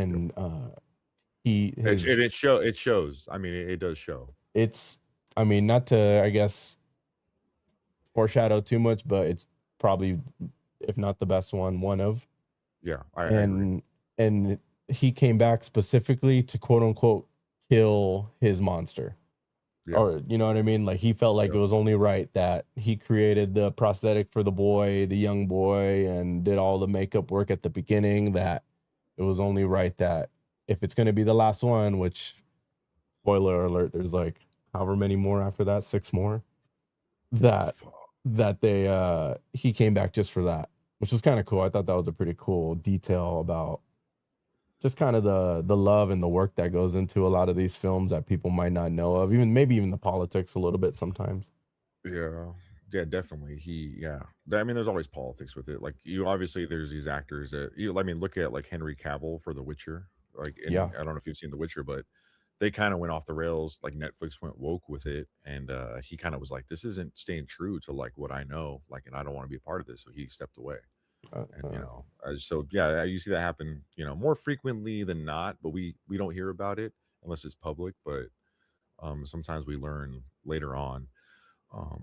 Yep. And he his It shows. I mean, it does show. it's I mean, not to I guess foreshadow too much, but it's probably if not the best one of. Yeah, I agree. And and he came back specifically to quote unquote kill his monster. Yeah, Or you know what I mean? Like he felt like yeah, it was only right that he created the prosthetic for the boy, the young boy, and did all the makeup work at the beginning, that it was only right that if it's gonna be the last one, which spoiler alert, there's like however many more after that, 6 more, that fuck. they he came back just for that, which was kind of cool. I thought that was a pretty cool detail about just kind of the love and the work that goes into a lot of these films that people might not know of, even maybe even the politics a little bit sometimes. Yeah. Yeah, definitely. I mean, there's always politics with it. Like, you obviously there's these actors that I mean, look at like Henry Cavill for The Witcher. Like, and Yeah. I don't know if you've seen The Witcher, but they kind of went off the rails. Like Netflix went woke with it, and he kind of was like, "This isn't staying true to like what I know, like, and I don't want to be a part of this." So he stepped away. Uh, And uh, so yeah, you see that happen, you know, more frequently than not, but we don't hear about it unless it's public. But sometimes we learn later on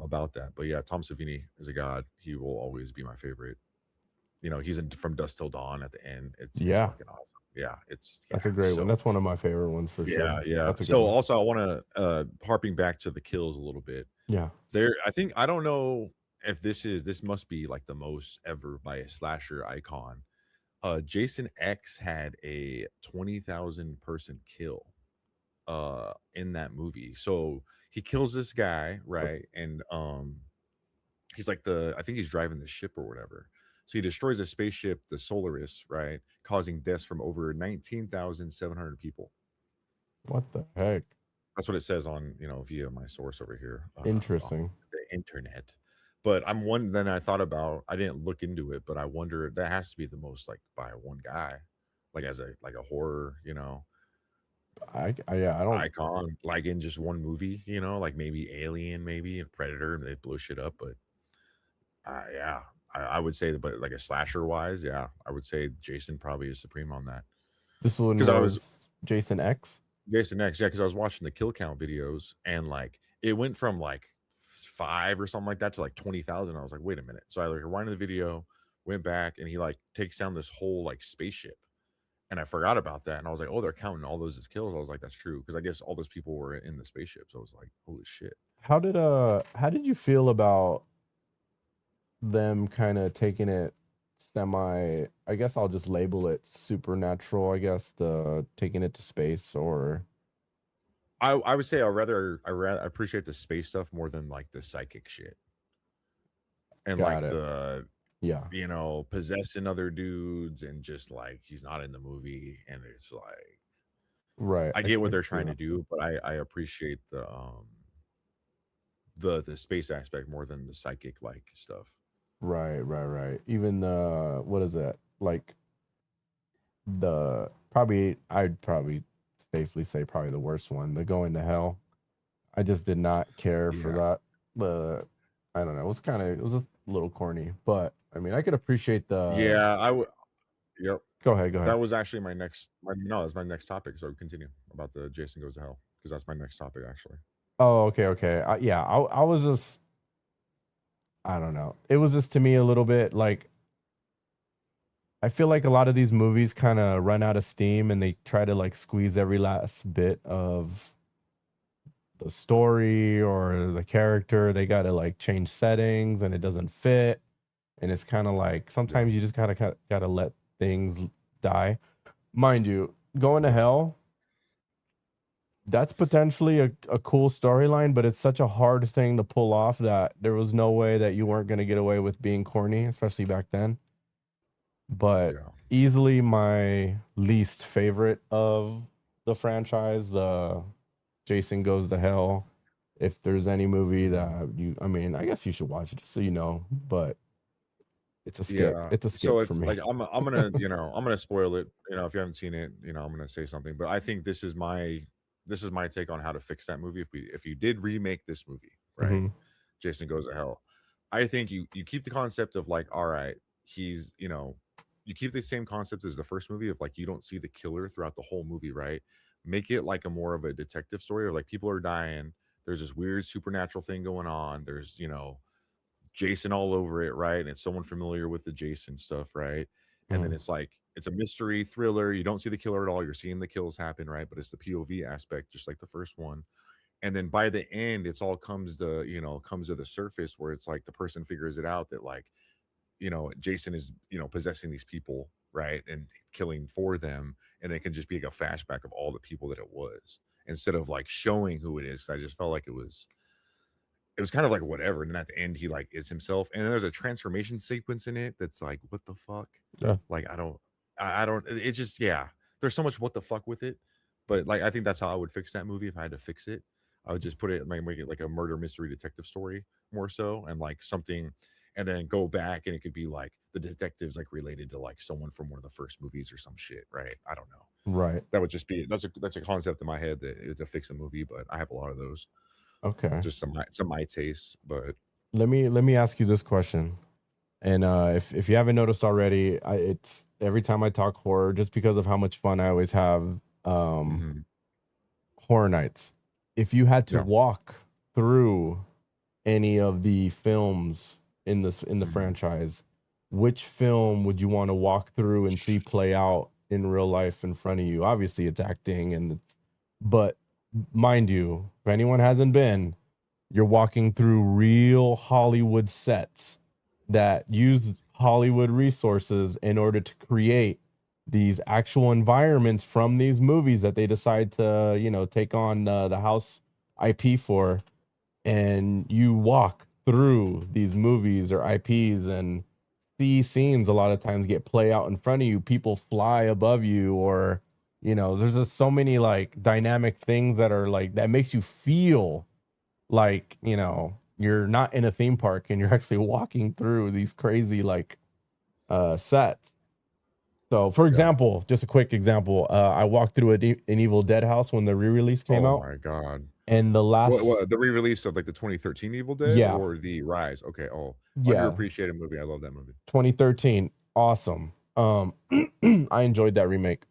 about that. But yeah, Tom Savini is a god. He will always be my favorite. You know, he's in From Dusk Till Dawn at the end. It's yeah, fucking awesome. Yeah, it's that's a yeah, great one. so That's one of my favorite ones for yeah, sure. yeah. That's a good So one. also I want to harping back to the kills a little bit. Yeah. I think I don't know if this must be like the most ever by a slasher icon. Jason X had a 20,000 person kill in that movie. So he kills this guy, What right? And he's like the I think he's driving the ship or whatever. So he destroys a spaceship, the Solaris, right? Causing deaths from over 19,700 people. what the heck? That's what it says on, you know, via my source over here on Interesting. the internet. But I'm one. Then I thought about. I didn't look into it, but I wonder that has to be the most like by one guy, like as a like a horror, you know, Yeah, I don't icon, like in just one movie, you know, like maybe Alien, maybe and Predator, and they blew shit up. But yeah, I would say, that, but like a slasher wise, yeah, I would say Jason probably is supreme on that this one because I was was Jason X? Jason X, yeah, because I was watching the kill count videos and like it went from like five or something like that to like 20,000. I was like, wait a minute. So I like rewinded the video, went back, and he like takes down this whole like spaceship. And I forgot about that. And I was like, oh, they're counting all those as kills. I was like, that's true. Because I guess all those people were in the spaceship. So I was like, holy shit. How did you feel about them kind of taking it semi, I guess I'll just label it supernatural, I guess, the taking it to space or I would say I rather appreciate the space stuff more than like the psychic shit. And got like it. Yeah. possessing other dudes and just like he's not in the movie, and it's like Right. I I get what can they're see trying to that. do, but I appreciate the space aspect more than the psychic like stuff. Right, right, right. Even the what is that? Like the probably I'd probably safely say probably the worst one, the going to hell. I just did not care for Yeah. that. The I don't know. It was a little corny, but I mean, I could appreciate the. Yeah, I would. Yep. Go ahead, go ahead. That was actually no, that's my next topic. So continue about the Jason Goes to Hell because that's my next topic actually. Oh, okay, okay. Yeah, I was just I don't know. It was just to me a little bit like I feel like a lot of these movies kind of run out of steam and they try to like squeeze every last bit of the story or the character. They got to like change settings and it doesn't fit. And it's kind of like Yeah. sometimes you just gotta let things die. Mind you, going to Yeah. hell, that's potentially a cool storyline, but it's such a hard thing to pull off that there was no way that you weren't gonna get away with being corny, especially back then. But Yeah. easily my least favorite of the franchise, the Jason Goes to Hell. If there's any movie Mhm. that I mean, I guess you should watch it just so you know, but it's a skip. Yeah. It's a So skip for if me. like I'm gonna I'm gonna spoil it. If you haven't seen it, I'm gonna say something. But I think this is my take on how to fix that movie. If you did remake this movie, right? Hmm. Jason Goes to Hell. I think you keep the concept of like, all right, he's you keep the same concept as the first movie of like you don't see the killer throughout the whole movie, right? Make it like a more of a detective story, or like people are dying. There's this weird supernatural thing going on. There's Jason all over it, right? And it's someone familiar with the Jason stuff, right? And then Mm, it's like it's a mystery thriller. You don't see the killer at all. You're seeing the kills happen, right? But it's the POV aspect, just like the first one. And then by the end, it's all comes to the surface where it's like the person figures it out that like Jason is possessing these people, right, and killing for them, and it can just be like a flashback of all the people that it was instead of like showing who it is. I just felt like it was kind of like whatever. And then at the end, he like is himself. And then there's a transformation sequence in it that's like, what the fuck? yeah. Like, I don't, it just, yeah. There's so much what the fuck with it. But like, I think that's how I would fix that movie if I had to fix it. I would just make it like a murder mystery detective story more so, and like something, and then go back and it could be like the detectives like related to like someone from one of the first movies or some shit, right? I don't know. Right. That would just be that's a concept in my head to fix a movie, but I have a lot of those Okay. just to my taste, but Let me ask you this question. And if you haven't noticed already, it's every time I talk horror, just because of how much fun I always have, um, mhm, horror nights. If you had to yeah, walk through any of the films in the mhm. franchise, which film would you want to walk through and see play out in real life in front of you? Obviously, it's acting, but mind you, if anyone hasn't been, you're walking through real Hollywood sets that use Hollywood resources in order to create these actual environments from these movies that they decide to, take on the house IP for. And you walk through these movies or IPs and see scenes a lot of times get play out in front of you. People fly above you, or, there's just so many like dynamic things that are like that makes you feel like you're not in a theme park and you're actually walking through these crazy like sets. So for Yeah. example, just a quick example, I walked through an Evil Dead house when the re-release came Oh out, my god. and the last What the re-release of like the 2013 Evil Dead yeah, or the Rise? Okay. Oh, yeah, underappreciated movie. I love that movie. 2013, awesome. I enjoyed that remake.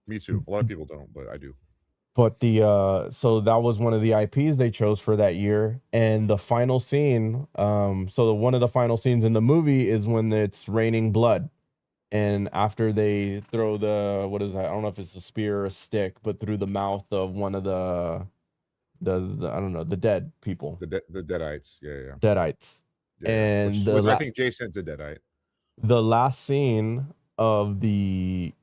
Me too. A lot of people don't, but I do. But so that was one of the IPs they chose for that year. And the final scene, one of the final scenes in the movie is when it's raining blood. And after they throw what is that? I don't know if it's a spear or a stick, but through the mouth of one of the I don't know, the dead people, The Deadites. Yeah, yeah, deadites. yeah, yeah. And Which I think Jason's a Deadite. the last scene of the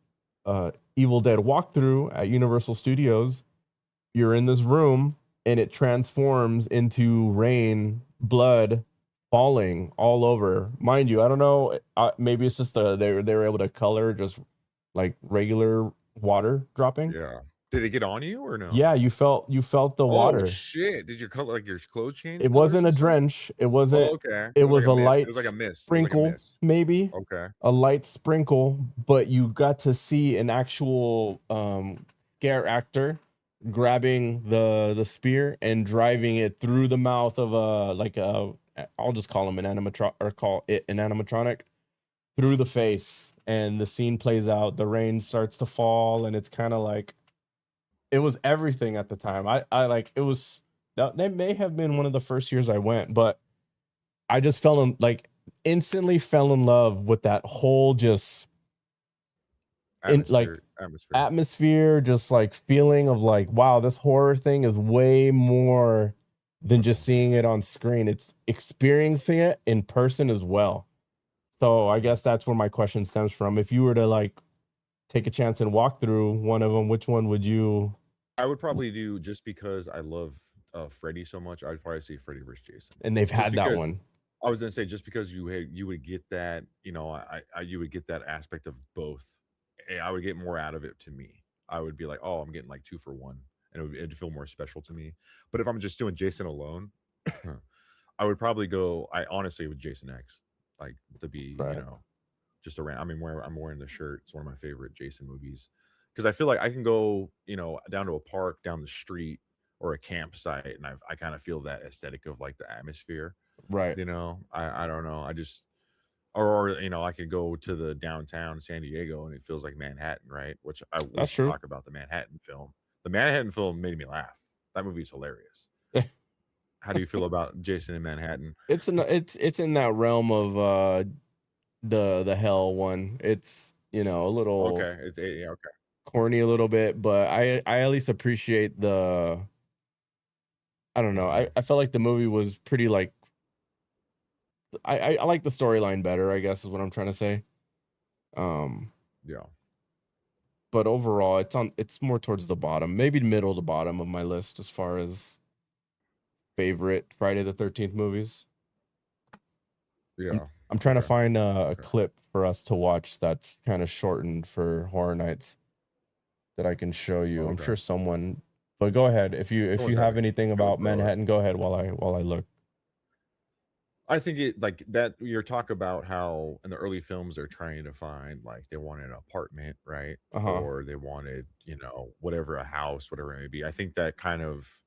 Evil Dead walkthrough at Universal Studios, you're in this room and it transforms into rain, blood falling all over. Mind you, I don't know. Maybe it's just they were able to color just like regular water dropping. Yeah. Did it get on you or no? Yeah, you felt the Oh water. shit! Did your color like your clothes change It colors wasn't a and stuff? drench. It wasn't. Oh, okay. It It was like was a a mist. It light was like a mist. It was like a sprinkle, mist. maybe Okay. a light sprinkle, but you got to see an actual scare actor grabbing the spear and driving it through the mouth of a like a I'll just call him an animatronic or call it an animatronic through the face, and the scene plays out. The rain starts to fall, and it's kind of like it was everything at the time. I like it was that may have been one of the first years I went, but I just fell in like instantly fell in love with that whole just in like Atmosphere. atmosphere, just like feeling of like, wow, this horror thing is way more than That's just awesome. seeing it on screen. It's experiencing it in person as well. So I guess that's where my question stems from. If you were to like take a chance and walk through one of them, which one would you? I would probably do just because I love Freddy so much. I'd probably say Freddy versus Jason. And they've Just had that because one. I was gonna say, just because you would get that, you would get that aspect of both. I would get more out of it to me. I would be like, oh, I'm getting like 2 for 1, and it'd feel more special to me. But if I'm just doing Jason alone, I would probably go. I honestly would Jason X, like to be, Right. just around. I mean, where I'm wearing the shirt. It's one of my favorite Jason movies because I feel like I can go, down to a park, down the street, or a campsite, and I kind of feel that aesthetic of like the atmosphere. Right. I don't know. I just or I could go to the downtown San Diego and it feels like Manhattan, right? Which we That's should true. talk about the Manhattan film. The Manhattan film made me laugh. That movie is hilarious. How do you feel about Jason in Manhattan? It's in that realm of the hell one. It's a little Okay, yeah, okay. corny a little bit, but I at least appreciate the I don't know. Mhm. I felt like the movie was pretty like I like the storyline better, I guess is what I'm trying to say. Um Yeah, but overall it's more towards the bottom, maybe middle to bottom of my list as far as favorite Friday the 13th movies. I'm yeah. I'm trying to Okay, find a okay. clip for us to watch that's kind of shortened for Horror Nights that I can show you. I'm Okay. sure someone, but go ahead. If Someone's you had have a anything about GoPro. Manhattan, go ahead while I look. I think it like that. You're talk about how in the early films they're trying to find like they wanted an apartment, right? Uh-huh. Or they wanted, whatever, a house, whatever it may be. I think that kind of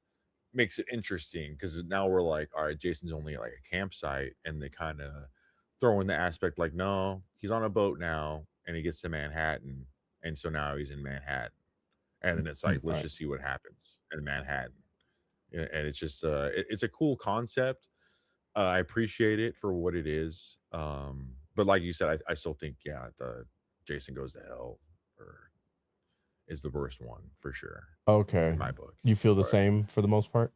makes it interesting because now we're like, all right, Jason's only at like a campsite, and they kind of throw in the aspect like, no, he's on a boat now, and he gets to Manhattan, and so now he's in Manhattan, and then it's like, let's Right. just see what happens in Manhattan. And it's just it's a cool concept. I appreciate it for what it is. But like you said, I still think, yeah, the Jason Goes to Hell or is the worst one for sure Okay. in my book. You feel the But same for the most part?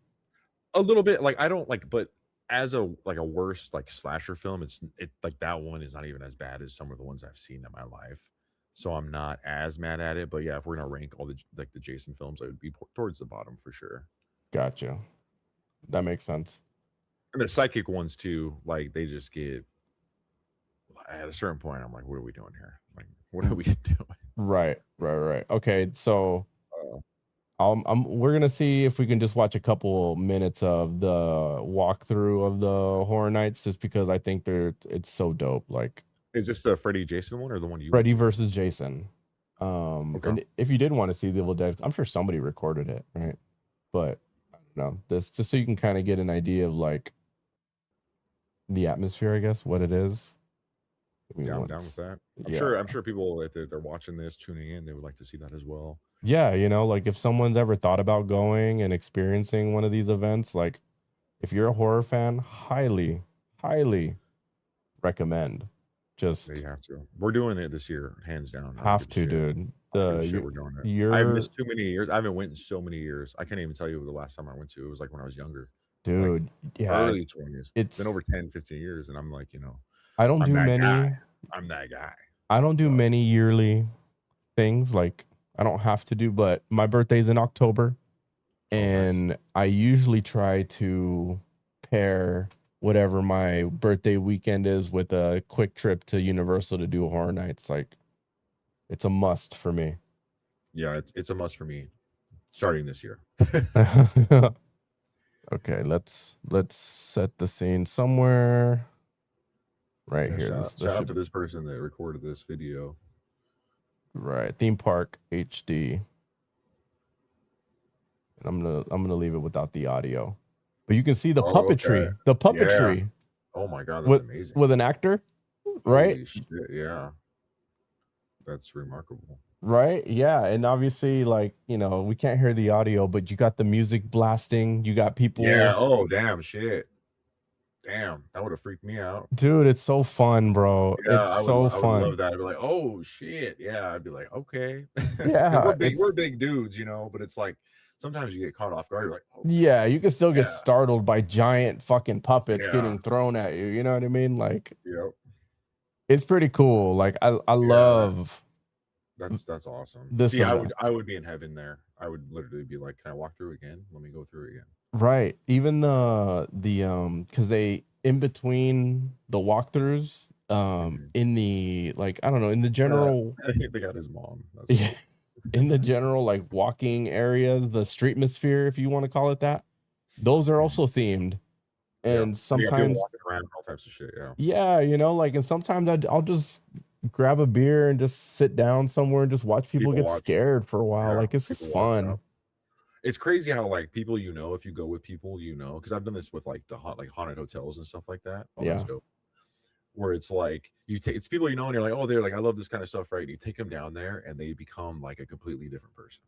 a little bit like I don't like, but as a worst like slasher film, it like that one is not even as bad as some of the ones I've seen in my life. So I'm not as mad at it. But yeah, if we're gonna rank all the Jason films, I would be towards the bottom for sure. Gotcha. That makes sense. And the psychic ones too, like they just get at a certain point, I'm like, what are we doing here? Like, what are we doing? Right. Okay, so Uh, we're gonna see if we can just watch a couple minutes of the walkthrough of the Horror Nights, just because I think it's so dope. Like is this the Freddy Jason one or the one you went Freddy to? versus Jason. Okay. And if you did want to see the Evil Dead, I'm sure somebody recorded it, right? But I don't know, this just so you can kind of get an idea of like the atmosphere, I guess, what it is. Give me Yeah, I'm down with once. that. Yeah. I'm sure people, if they're watching this, tuning in, they would like to see that as well. Yeah, like if someone's ever thought about going and experiencing one of these events, like if you're a horror fan, highly recommend. They Just have to. We're doing it this year, hands down. I don't have give a to, shit. dude. I don't give a The shit. We're doing it. I've you're missed too many years. I haven't went in so many years. I can't even tell you the last time I went to. It was like when I was younger, like dude, yeah, early 20s. It's been it's over 10, 15 years. And I'm like, I don't I'm do that guy. many I'm that guy. I don't do But many yearly things, like I don't have to do, but my birthday's in October oh, nice. and I usually try to pair whatever my birthday weekend is with a quick trip to Universal to do Horror Nights. Like, it's a must for me. Yeah, it's a must for me starting this year. Okay, let's set the scene somewhere right Yeah, here. This shout out should to this person that recorded this video. right. Theme park HD. And I'm gonna leave it without the audio. But you can see the Oh, okay. puppetry. The Yeah. puppetry Oh my god, that's with amazing. an actor, right? Holy shit, yeah. That's remarkable. Right? Yeah. And obviously, like, you know, we can't hear the audio, but you got the music blasting. You got Yeah. people. Oh, damn shit. Damn, that would have freaked me out. Dude, it's so fun, bro. Yeah, It's so I would love fun. that. I'd be like, "Oh shit." Yeah, I'd be like, "Okay." Because Yeah, we're it's big dudes, you know, but it's like sometimes you get caught off guard. You're like, "Oh my yeah, god." you can still get Yeah. startled by giant fucking puppets Yeah. getting thrown at you. You know what I mean? Like, Yep. it's pretty cool. Like, I Yeah, love that's awesome. this See, event. I would be in heaven there. I would literally be like, "Can I walk through again? Let me go through again." Right. Even because they in between the walkthroughs, Mhm. in the like I don't know, in the Yeah. general They got his mom. That's yeah, dope. in the general like walking areas, the street atmosphere, if you want to call it that, those are Mhm. also themed. Yeah. And And you got people sometimes, walking around, all types of shit, yeah. yeah, you know, like and sometimes I'll just grab a beer and just sit down somewhere and just watch people People get watch. scared for a while. Yeah, Like it's just people watch fun. out. It's crazy how, like, people if you go with people, because I've done this with, like, haunted hotels and stuff like that. Oh, that's Yeah. dope. Where it's like, it's people and you're like, "Oh, they're like, I love this kind of stuff," right? And you take them down there, and they become, like, a completely different person.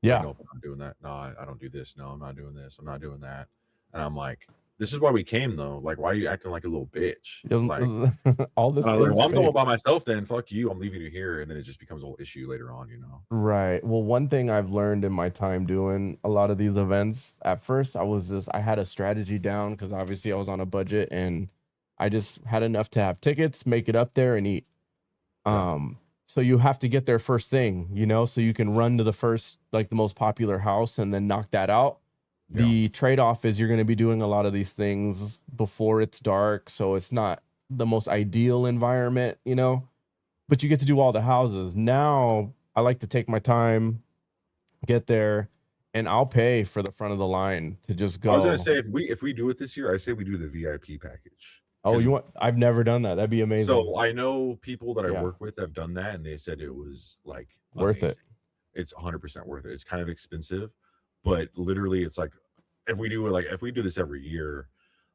It's like, Yeah. "Nope, I'm not doing that. No, I don't do this. No, I'm not doing this. I'm not doing that." And I'm like, "This is why we came, though. Like, why are you acting like a little bitch?" Like, All and this I was like, is "Well, I'm going fake. by myself then. Fuck you. I'm leaving you here." And then it just becomes a whole issue later on, you know? Right. Well, one thing I've learned in my time doing a lot of these events, at first I had a strategy down because obviously I was on a budget and I just had enough to have tickets, make it up there and eat. Yeah. So you have to get there first thing, you know, so you can run to the first, like the most popular house and then knock that out. Yeah. The trade-off is you're going to be doing a lot of these things before it's dark, so it's not the most ideal environment, you know, but you get to do all the houses. Now I like to take my time, get there, and I'll pay for the front of the line to just I was gonna go. say if we do it this year, I say we do the VIP package Oh, because you want? I've never done that. That'd be amazing. so I know people that I Yeah, work with have done that, and they said it was like worth it. amazing. It's 100% worth it. It's kind of expensive, but literally, it's like if we do this every year,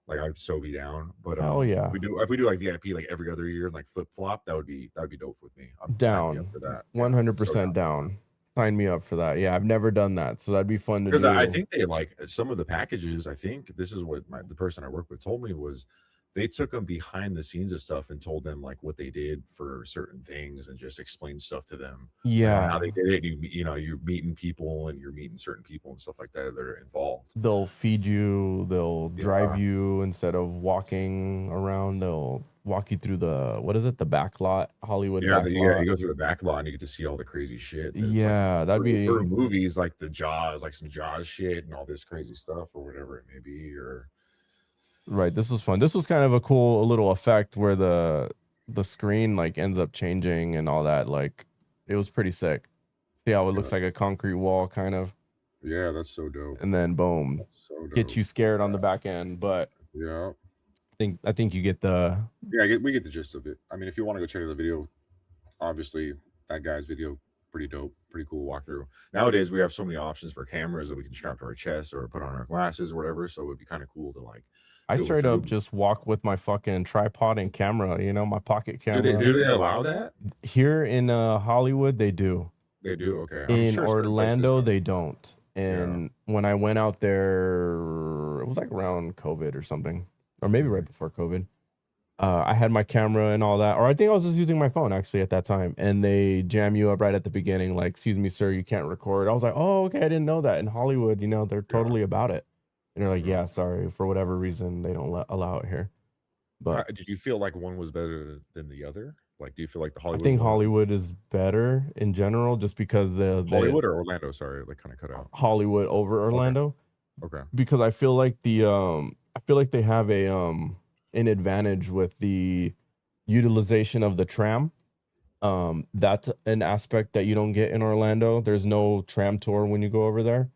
like I'd so be down. But Hell yeah, if we do like VIP like every other year and like flip flop, that would be dope with me. Sign me up down, for that. Yeah, so 100% down for that. down. Sign me up for that. Yeah, I've never done that, so that'd be fun to Because I do. think they like some of the packages. I think this is what the person I work with told me was they took them behind the scenes of stuff and told them like what they did for certain things and just explained stuff to them like on how Yeah, they did it. You're meeting people and you're meeting certain people and stuff like that that are involved. they'll feed you, they'll drive Yeah, you instead of walking around. They'll walk you through the what is it? The back lot, Hollywood yeah, back you lot. go through the back lot and you get to see all the crazy shit that like Yeah, that'd through be movies like the Jaws, like some Jaws shit and all this crazy stuff or whatever it may be. Or right. This was fun. This was kind of a cool little effect where the screen like ends up changing and all that. Like it was pretty sick. See how it yeah, looks like a concrete wall kind of, yeah, that's so dope. and then boom, That's so get dope. you scared on the back end. But Yeah. I think you get the Yeah, we get the gist of it. I mean, if you want to go check out the video, obviously that guy's video pretty dope, pretty cool walkthrough. Nowadays we have so many options for cameras that we can strap to our chest or put on our glasses or whatever. So it'd be kind of cool to like I go straight up through. just walk with my fucking tripod and camera, you know, my pocket Do camera. they allow that? Here in Hollywood, they do. They do. Okay, I'm In sure certain places Orlando, don't. they don't. Yeah. And when I went out there, it was like around COVID or something, or maybe right Mhm. before COVID. I had my camera and all that, or I think I was just using my phone actually at that time. And they jam you up right at the beginning, like, "Excuse me, sir, you can't record." I was like, "Oh, okay, I didn't know that." In Hollywood, you know, they're Yeah. totally about it. And they're like, Yeah. "Yeah, sorry, for whatever reason, they don't allow it here." But Did you feel like one was better than the other? Like, do you feel like the I Hollywood think one, Hollywood is better in general, just because the Hollywood or Orlando? Sorry, like kind of cut out. Hollywood over Okay. Orlando. Okay. Because I feel like I feel like they have a an advantage with the utilization of the tram. That's an aspect that you don't get in Orlando. There's no tram tour when you go over there.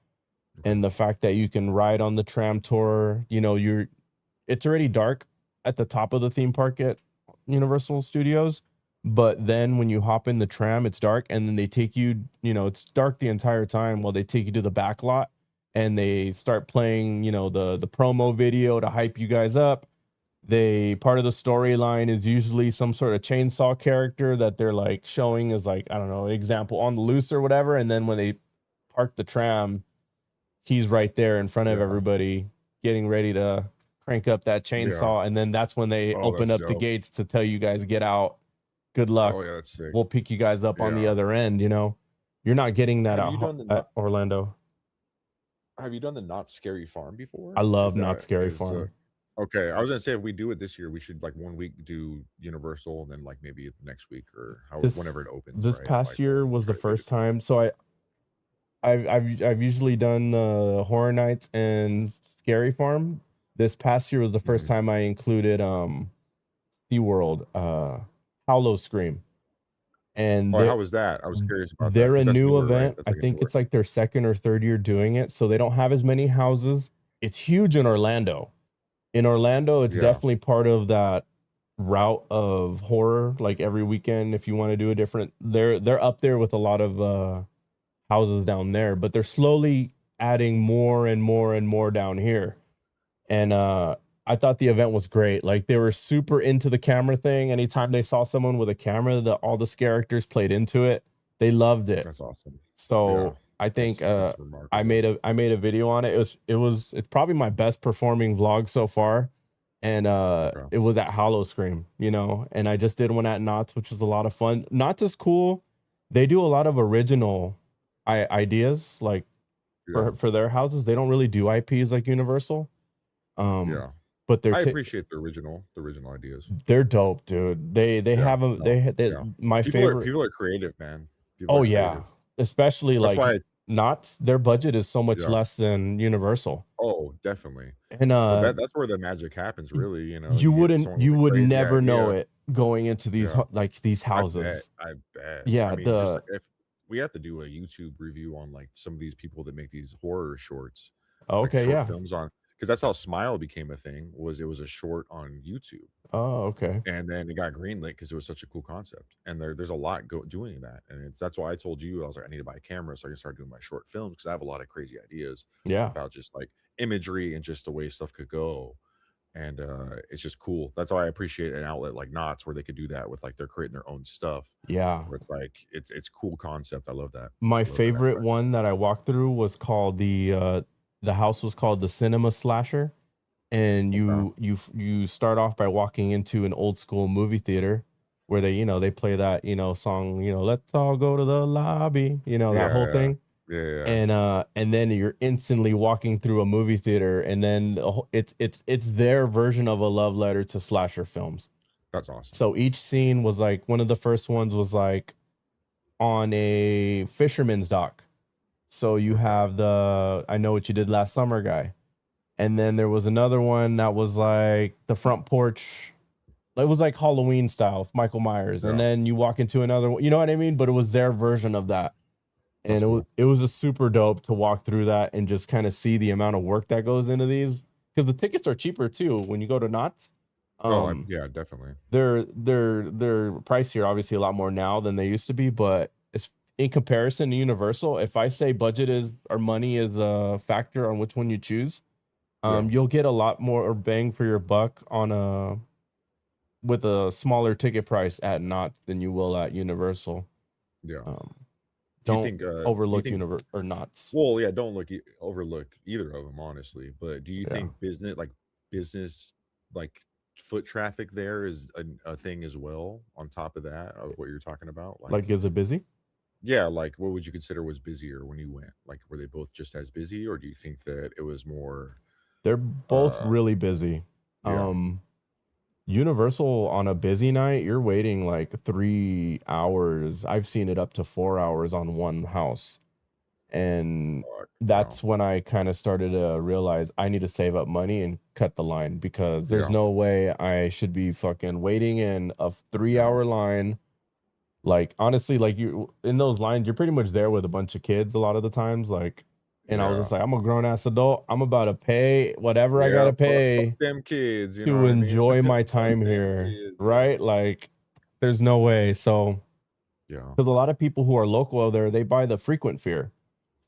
Okay. And the fact that you can ride on the tram tour, you know, it's already dark at the top of the theme park at Universal Studios, but then when you hop in the tram, it's dark, and then they take you, you know, it's dark the entire time while they take you to the back lot and they start playing, you know, the promo video to hype you guys up. They part of the storyline is usually some sort of chainsaw character that they're like showing as like, I don't know, example on the loose or whatever. And then when they park the tram, he's right there in front of Yeah. everybody getting ready to crank up that Yeah. chainsaw, and then that's when they Oh, open that's up the dope. gates to tell you guys get out, good Oh luck, yeah, that's sick. we'll pick you guys up on the Yeah. other end. You know, you're not getting that Have at, you done the at not Orlando. have you done the Not Scary Farm I before? love Is Not that Scary is Farm. okay? I was gonna say if we do it this year, we should like 1 week do Universal, and then like maybe the next week or how whenever it opens, This right? past Like year we'll was the try to do it. first time. So I've usually done Horror Nights and Scary Farm. This past year was the first Mhm. time I included SeaWorld, Hollow Scream. And Oh, how was that? I was curious about that they're a because that's new newer, right? event. That's I like a think newer. it's like their second or third year doing it, so they don't have as many houses. It's huge in Orlando. In Orlando, it's Yeah. definitely part of that route of horror. Like every weekend, if you want to do a different, they're up there with a lot of houses down there, but they're slowly adding more and more and more down here. And I thought the event was great. Like they were super into the camera thing. Anytime they saw someone with a camera, all the characters played into it. They loved it. That's awesome. Yeah. So I think That's remarkable. I made a video on it. It's probably my best performing vlog so far. And Okay. it was at Hollow Scream, you know, and I just did one at Knott's, which was a lot of fun. Knott's is cool. They do a lot of original ideas like Yeah. for their houses. They don't really do IPs like Universal. Um, Yeah. but I appreciate the original ideas. they're dope, dude. They Yeah. have a No. they Yeah. my favorite. People are creative, man. People Oh are yeah, creative. especially That's like why Knott's. Their budget is so much yeah. less than Universal, Oh, definitely. and But that's where the magic happens, really. You know, you you get wouldn't someone with you a would crazy never know idea. it going into these Yeah. like these I bet. houses. I bet. I Yeah, mean, just the if we have to do a YouTube review on like some of these people that make these horror shorts, like okay, short yeah. films on, because that's how Smile became a thing. Was it was a short on YouTube, Oh, okay. and then it got greenlit because it was such a cool concept. And there's a lot doing that, and that's why I told you I was like I need to buy a camera so I can start doing my short films because I have a lot of crazy ideas Yeah, about just like imagery and just the way stuff could go. And it's just cool. That's why I appreciate an outlet like Knott's where they could do that with like they're creating their own stuff. yeah. Where it's like it's cool concept. I love that. My I love that favorite aspect. one that I walked through was called the house was called the Cinema Slasher, and Okay. you start off by walking into an old school movie theater where they, you know, they play that, you know, song, you know, let's all go to the lobby, you know, that whole Yeah, thing. yeah, yeah, yeah. And then you're instantly walking through a movie theater, and then it's their version of a love letter to slasher films. That's awesome. So each scene was like, one of the first ones was like on a fisherman's dock. So you Okay. have the I know what you did last summer guy. And then there was another one that was like the front porch. It was like Halloween style, Michael Myers. And Yeah, then you walk into another one, you know what I mean? But it was their version of that. And that's cool. it was a super dope to walk through that and just kind of see the amount of work that goes into these. Because the tickets are cheaper too when you go to Knott's. Oh, Um, yeah, definitely. they're pricier, obviously a lot more now than they used to be, but it's in comparison to Universal. If I say budget is or money is a factor on which one you choose, Yeah, you'll get a lot more bang for your buck on a with a smaller ticket price at Knott's than you will at Universal. yeah. Um, Do you don't think? Do you overlook think? Universal or Knott's. Well, yeah. Don't overlook either of them, honestly. But do you Yeah, think business like foot traffic there is a thing as well? On top of that, of what you're talking about, like like is it busy? yeah, like what would you consider was busier when you went? Like were they both just as busy, or do you think that it was more? They're both Uh, really busy. yeah, Universal on a busy night, you're waiting like 3 hours. I've seen it up to 4 hours on one house. and Fuck, yeah, that's when I kind of started to realize I need to save up money and cut the line because there's yeah, no way I should be fucking waiting in a yeah, 3 hour line. Like, honestly, like, you in those lines, you're pretty much there with a bunch of kids a lot of the times, like, and I was yeah, just like, "I'm a grown ass adult. I'm about to pay whatever I yeah. gotta Fuck pay them kids. You know to what I mean? enjoy my Fuck time them here," kids. Yeah, right? Like, there's no way. So, yeah, because a lot of people who are local out there, they buy the frequent fare.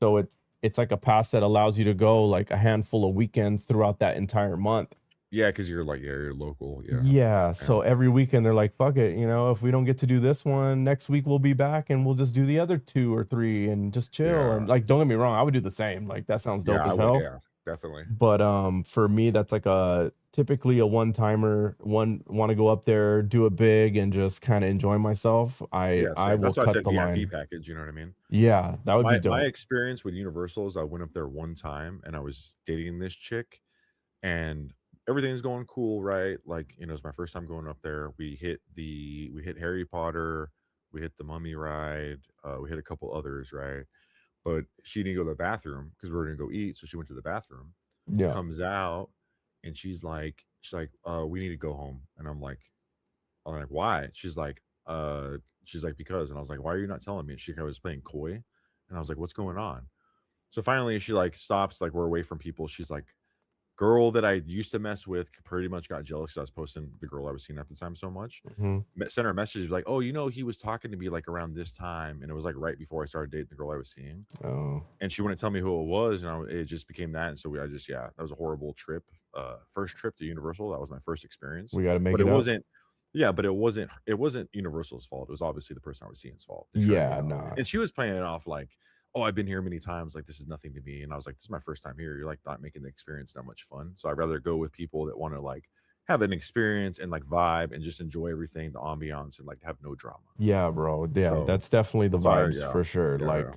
So it's like a pass that allows you to go like a handful of weekends throughout that entire month. yeah. Because you're like, yeah, you're local. Yeah, Yeah, yeah, so every weekend they're like, "Fuck it, if we don't get to do this one, next week we'll be back and we'll just do the other 2 or 3 and just chill." yeah, And, like, don't get me wrong, I would do the same, like, that sounds yeah. dope I as would. hell. Yeah, definitely. But, for me, that's like a typically a one-timer, wanna go up there, do it big, and just kinda enjoy myself. I Yeah, I same. will That's why I cut said the VIP line. package. You know what I mean? Yeah, that would be My dope. experience with Universal is I went up there one time and I was dating this chick and everything's going cool, right? Like, it's my first time going up there. We hit Harry Potter, we hit the Mummy ride, we hit a couple others, right? But she didn't go to the bathroom because we were gonna go eat, so she went to the bathroom, Yeah. comes out, and we need to go home. And I'm like, why? She's like, because. And I was like, why are you not telling me? And she kind of was playing coy. And I was like, what's going on? So finally she like stops, like we're away from people. She's like, girl that I used to mess with pretty much got jealous 'cause I was posting the girl I was seeing at the time so much. Mhm. Sent her a message like, "Oh, he was talking to me like around this time," and it was like right before I started dating the girl I was seeing. Oh, And she wouldn't tell me who it was, and it just became that. And so that was a horrible trip. First trip to Universal. That was my first experience, we gotta make but it up. it wasn't Universal's fault. It was obviously the person I was seeing's fault. To try, Yeah, nah. and she was playing it off like, "Oh, I've been here many times. Like this is nothing to me." And I was like, "This is my first time here. You're like not making the experience that much fun." So I'd rather go with people that want to like have an experience and like vibe and just enjoy everything, the ambiance, and like have no drama. Yeah, bro. Yeah, So, that's definitely the vibes yeah, for sure. yeah, yeah, Like,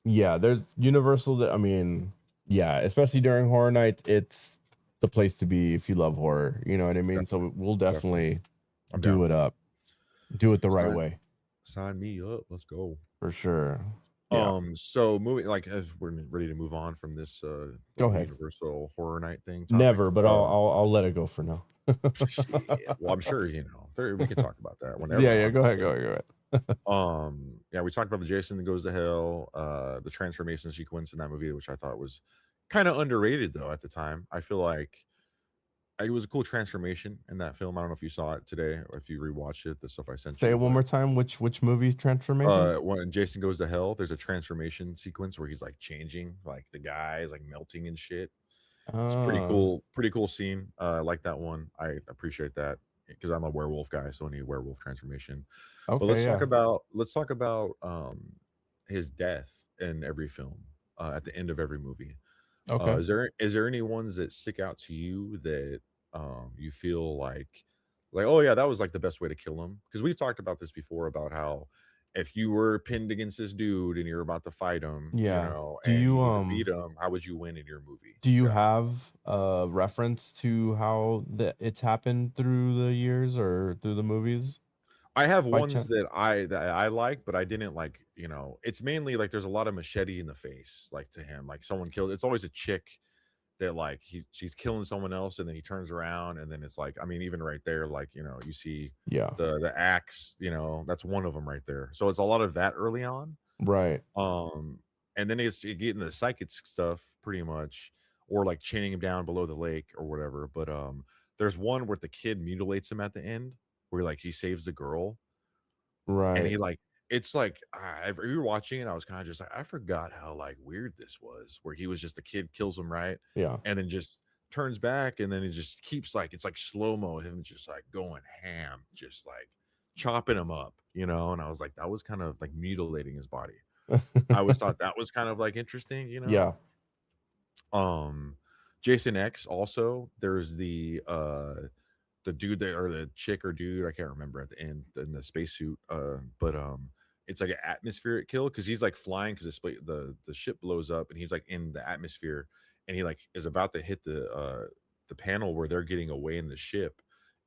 yeah, there's Universal that I mean, yeah, especially during horror nights, it's the place to be if you love horror. You know what I mean? definitely, So we'll definitely. definitely I'm do down. it up. Do it the right Sign, way sign me up. Let's go. for sure. Yeah. So moving like as we're ready to move on from this Go little ahead. Universal horror night thing topic. Never, but I'll let it go for now. Shit. Well, I'm sure we can talk about that Yeah, whenever, yeah, go ahead, honestly. go ahead, go ahead. Yeah, we talked about the Jason that goes to hell, the transformation sequence in that movie, which I thought was kind of underrated though at the time. I feel like it was a cool transformation in that film. I don't know if you saw it today or if you rewatched it, the stuff I sent Say it you, one but more time. Which movie transformation? when Jason goes to hell, there's a transformation sequence where he's like changing, like the guy is like melting and shit. It's Oh, pretty cool scene. I like that one. I appreciate that because I'm a werewolf guy, so any werewolf transformation. But okay, yeah. let's talk about his death in every film, at the end of every movie. Okay. Is there any ones that stick out to you that you feel like, oh yeah, that was like the best way to kill him? Because we've talked about this before about how if you were pinned against this dude and you're about to fight him, Yeah. and you would defeat him, how would you win in your movie? Do you Yeah. have a reference to how it's happened through the years or through the movies I have by ones chance? that I like, but I didn't like, it's mainly like there's a lot of machete in the face, like to him, like someone killed. It's always a chick that like she's killing someone else, and then he turns around, and then it's like, I mean, even right there, like you see Yeah. the axe, that's one of them right there. So it's a lot of that early on, Right. um, and then you get into the psychic stuff pretty much, or like chaining him down below the lake or whatever. But there's one where the kid mutilates him at the end, where like he saves the girl, and Right. he like it's like we were watching it, I was kind of just like, I forgot how like weird this was, where he was just the kid kills him, right? Yeah. And then just turns back, and then he just keeps like it's like slow-mo, him just like going ham, just like chopping him up, and I was like, that was kind of like mutilating his body. I always thought that was kind of like interesting. Yeah. Um Jason X also, there's the dude that or the chick or dude, I can't remember at the end in the spacesuit. But it's like an atmospheric kill because he's like flying because the ship blows up and he's like in the atmosphere, and he like is about to hit the panel where they're getting away in the ship,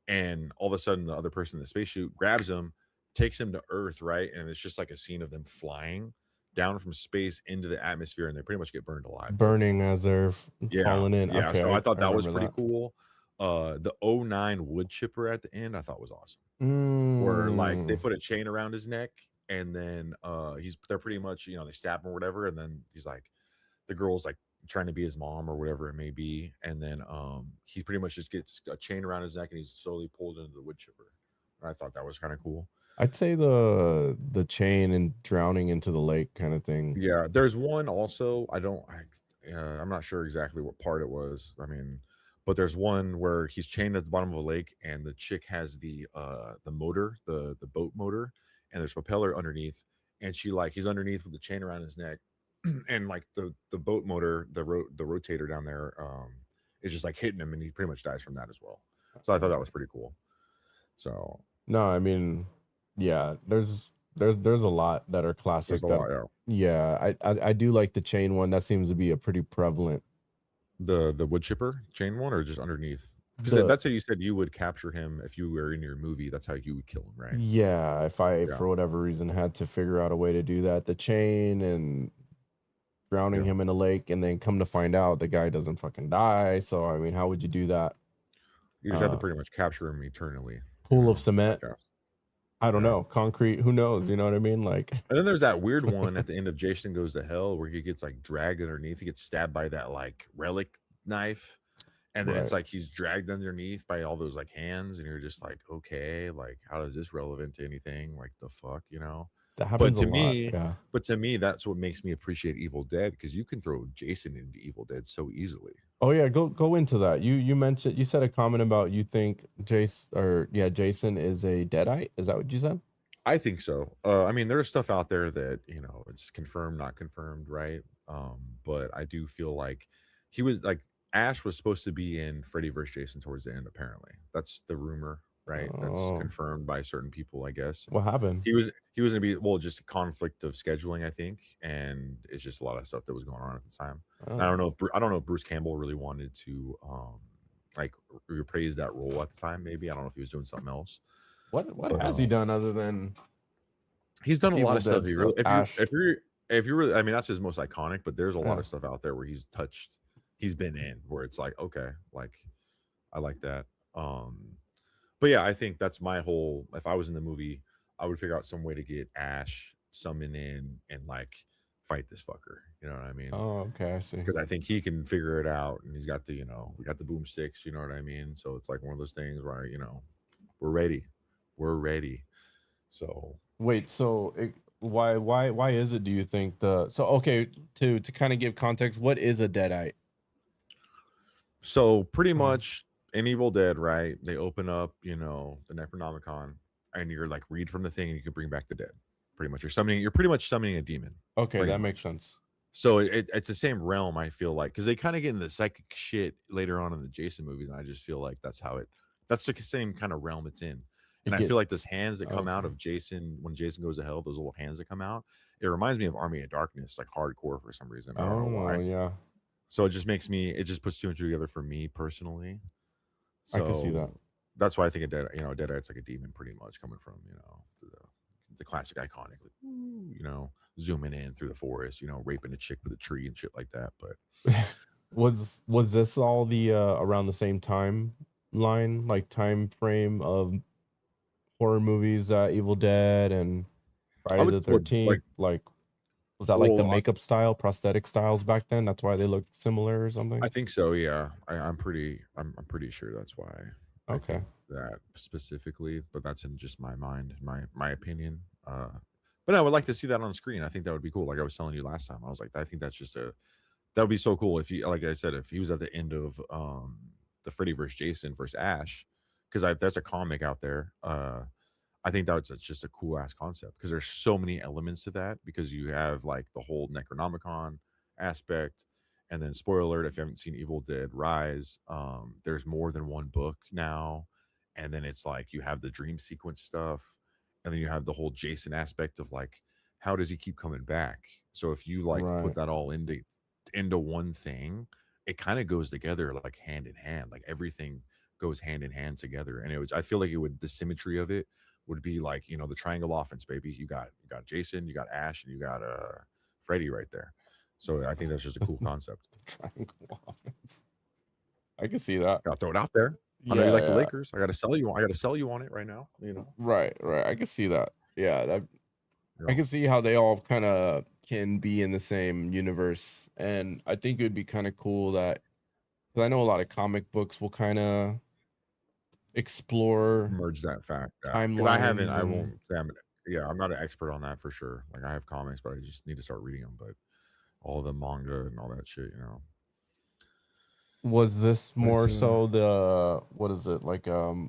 and all of a sudden the other person in the spacesuit grabs him, takes him to Earth, right? And it's just like a scene of them flying. down from space into the atmosphere, and they pretty much get burned alive, both of them. Burning as they're Yeah, falling in. yeah, Okay, so I thought I that was remember pretty that. cool. The '09 wood chipper at the end, I thought was awesome. Where, like, they Mm. put a chain around his neck, and then, they're pretty much, they stab him or whatever, and then he's like the girl's, like, trying to be his mom or whatever it may be, and then, he pretty much just gets a chain around his neck, and he's slowly pulled into the wood chipper. And I thought that was kinda cool. I'd say the chain and drowning into the lake kind of thing. Yeah, there's one also, I'm not sure exactly what part it was, but there's one where he's chained at the bottom of a lake, and the chick has the motor, the boat motor, and there's propeller underneath, and he's underneath with the chain around his neck, and, like, the boat motor, the rotator down there, is just, like, hitting him, and he pretty much dies from that as well. So I thought that was pretty cool. So, No, I mean, yeah, there's a lot that are there's classic a that lot, yeah. yeah, I do like the chain one. That seems to be a pretty prevalent. The wood chipper chain one or just underneath? Because The that's how you said you would capture him if you were in your movie, that's how you would kill him, right? yeah, if I Yeah, for whatever reason had to figure out a way to do that, the chain and drowning yeah. him in a lake, and then come to find out the guy doesn't fucking die. So I mean, how would you do that? You just have to Uh, pretty much capture him eternally, Pool of I cement. guess. I don't Yeah. know. Concrete. Who knows? You know what I mean? Like, And then there's that weird one at the end of Jason Goes to Hell where he gets, like, dragged underneath, he gets stabbed by that, like, relic knife, and then it's right. like he's dragged underneath by all those, like, hands, and you're just like, "Okay, like, how is this relevant to anything? Like, the fuck?" You know? That But happens a to lot. me Yeah. but to me, that's what makes me appreciate Evil Dead because you can throw Jason into Evil Dead so easily. Oh yeah, go into that. You mentioned you said a comment about you think Jason is a deadite. Is that what you said? I think so. There's stuff out there that, it's confirmed, not confirmed, right? But I do feel like he was like Ash was supposed to be in Freddy vs. Jason towards the end, apparently. That's the rumor, right? That's Oh, confirmed by certain people, I guess. what happened? He was gonna be, well, just a conflict of scheduling, I think, and it's just a lot of stuff that was going on at the time. And Oh, I don't know if Bruce Campbell really wanted to like reprise that role at the time, maybe. I don't know if he was doing something else. what But has he done other than he's done a lot Evil of stuff. Dead He really stuff? Ash. if you really, that's his most iconic, but there's a lot Yeah. of stuff out there where he's been in where it's like, okay, like I like that. But yeah, I think that's my whole if I was in the movie, I would figure out some way to get Ash summoned in and like fight this fucker. You know what I mean? Oh, okay, I see. Because I think he can figure it out and he's got we got the boomsticks, you know what I mean? So it's like one of those things where, we're ready. We're ready. So Wait, so why is it do you think the so okay, to kind of give context, what is a deadite? So pretty Mhm. much in Evil Dead, right? They open up, the Necronomicon, and you're like read from the thing, and you can bring back the dead. Pretty much, you're pretty much summoning a demon. Okay, Pretty that makes much. sense. So it's the same realm. I feel like because they kind of get into the psychic shit later on in the Jason movies, and I just feel like that's the same kind of realm it's in. And It I feel like those gets hands that come out okay. of Jason when Jason goes to hell, those little hands that come out, it reminds me of Army of Darkness, like hardcore for some reason. I don't know Oh, why. yeah. So it just puts two and two together for me personally. I can see that. So that's why I think a Deadite's like a demon pretty much coming from, the classic iconic, like, zooming in through the forest, raping a chick with a tree and shit like that. But Was this all the around the same timeline, like time frame of horror movies, Evil Dead and I Friday would the look like 13th? Like, was that like the well, makeup style, prosthetic styles back then? That's why they looked similar or I something? think so, yeah. I'm pretty sure that's why I Okay. think that specifically, but that's in just my mind, my opinion. But I would like to see that on screen. I think that would be cool. Like I was telling you last time, I was like, I think that's just that would be so cool if he, like I said, if he was at the end of the Freddy versus Jason versus Ash, because that's a comic out there. I think that's just a cool ass concept because there's so many elements to that because you have like the whole Necronomicon aspect, and then spoiler alert if you haven't seen Evil Dead Rise, there's more than one book now, and then it's like you have the dream sequence stuff, and then you have the whole Jason aspect of like how does he keep coming back? So if you like put Right. that all into one thing, it kind of goes together like hand in hand, like everything goes hand in hand together, and I feel like it would the symmetry of it would be like the triangle offense, baby. You got Jason, you got Ash, and you got Freddy right there. So I think that's just a cool concept. Triangle offense. I can see that. Gotta throw it out there. I know you Yeah, like the yeah. Lakers. I gotta sell you. I gotta sell you on it right now. Right, right. I can see that. Yeah, that You I know, can see how they all kind of can be in the same universe, and I think it would be kind of cool that because I know a lot of comic books will kind of explore merge that fact. Yeah, because I haven't. timelines I and won't. Say yeah, I'm not an expert on that for sure. Like I have comics, but I just need to start reading them. But all the manga and all that shit. was this But it's more so the what is it like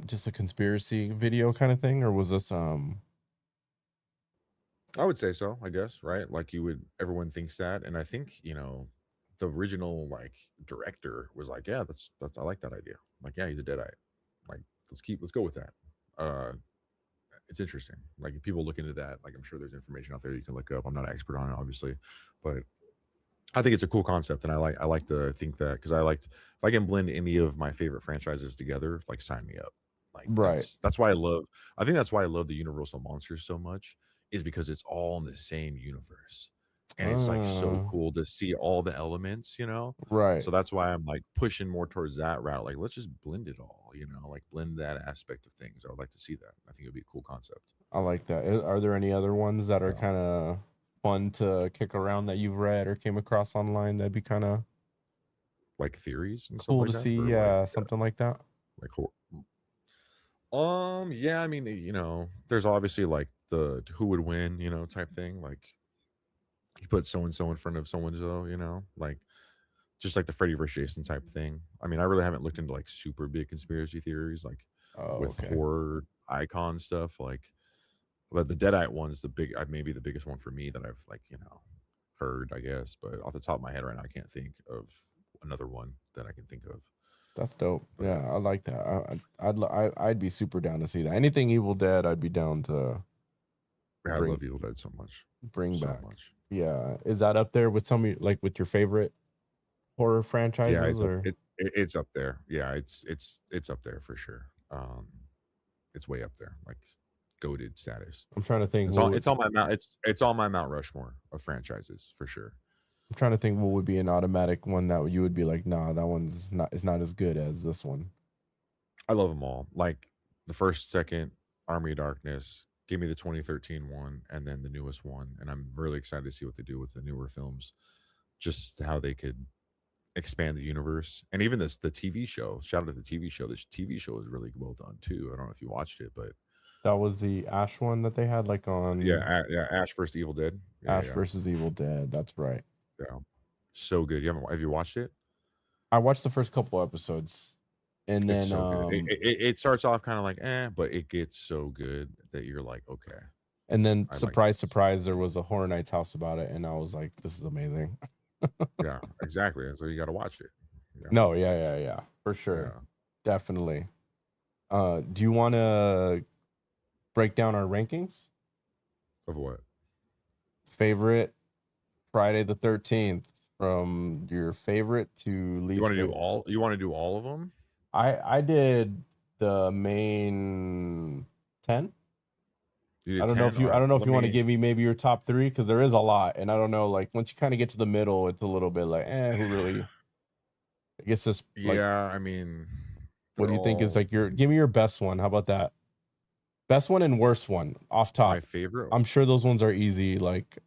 just a conspiracy video kind of thing or was this I would say so, I guess, right? Like everyone thinks that. And I think, the original like director was like, yeah, that's I like that idea. Like, yeah, he's a deadite. Like, let's go with that. Uh it's interesting. Like if people look into that, like I'm sure there's information out there you can look up. I'm not an expert on it, obviously, but I think it's a cool concept, and I like to think that because if I can blend any of my favorite franchises together, like sign me up. Like right. that's why I love. I think that's why I love the Universal monsters so much, is because it's all in the same universe, and it's like so uh cool to see all the elements. right. So that's why I'm like pushing more towards that route. Like let's just blend it all. Like blend that aspect of things. I would like to see that. I think it'd be a cool concept. I like that. Are there any other ones that are Yeah, kind of fun to kick around that you've read or came across online that'd be kind of like theories and stuff cool like to that see? for Yeah, something like that. like yeah, I mean, there's obviously like the who would win, type thing. Like you put so and so in front of so and so, like just like the Freddy versus Jason type thing. I mean, I really haven't looked into like super big conspiracy theories, like Oh, with okay. horror icon stuff. Like, but the Deadite one's maybe the biggest one for me that I've like, heard, I guess. But off the top of my head right now, I can't think of another one that I can think of. That's dope. But Yeah, I like that. I'd be super down to see that. Anything Evil Dead, I'd be down to I bring love Evil Dead so much, bring so back. much. Yeah, is that up there with some like with your favorite horror Yeah, franchises it's up or? it's up there. Yeah, it's up there for sure. It's way up there, like goated status. I'm trying to think It's what on would it's on my mount it's on my Mount Rushmore of franchises for sure. I'm trying to think what would be an automatic one that you would be like, nah, that one's not it's not as good as this one. I love them all. Like the first, second, Army of Darkness, give me the 2013 one, and then the newest one. And I'm really excited to see what they do with the newer films, just how they could expand the universe. And even the TV show. Shout out to the TV show. This TV show is really well done too. I don't know if you watched it, but That was the Ash one that they had like on yeah, Ash versus Evil Dead. Yeah, Ash yeah, versus Evil Dead. That's right. yeah. So good. Have you watched it? I watched the first couple episodes and It's then so good. It starts off kind of like but it gets so good that you're like, okay, I like surprise this. surprise there was a Horror Nights house about it and I was like this is amazing. Yeah, exactly. So you got to watch it. You got to No, watch yeah, that yeah, shit. yeah. For sure. Yeah. Definitely. Do you want to break down our rankings? Of what? Favorite Friday the 13th from your favorite to You least want to do favorite. all? You want to do all of them? I did the main 10. You I did don't know if 10. All you I right. don't know if Let you want to me. give me maybe your top 3 cuz there is a lot and I don't know like once you kind of get to the middle it's a little bit like who really I guess just like Yeah, I mean, what they're do you think is all like your give me your best one. How about that? Best one and worst one off my top. favorite. I'm sure those ones are easy like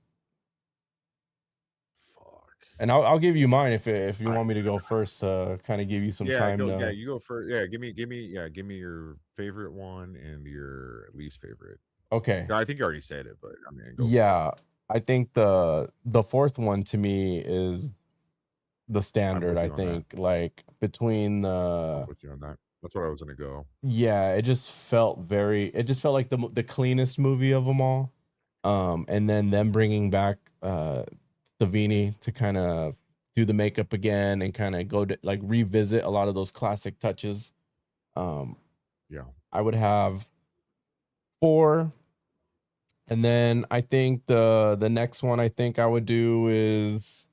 Fuck. and I'll give you mine if you I want me to go first kind of give you some yeah, time go. Yeah, to you go first. Yeah, give me your favorite one and your least favorite. okay. Yeah, I think you already said it, but I mean, go for it. Yeah, I think the fourth one to me is the I'm standard. with I you on that. think like between I'm the with you on that. That's what I was gonna go. yeah, it just felt like the cleanest movie of them all. And then them bringing back Savini to kind of do the makeup again and kind of go to like revisit a lot of those classic touches. Um, Yeah. I would have 4. And then I think the next one I think I would do is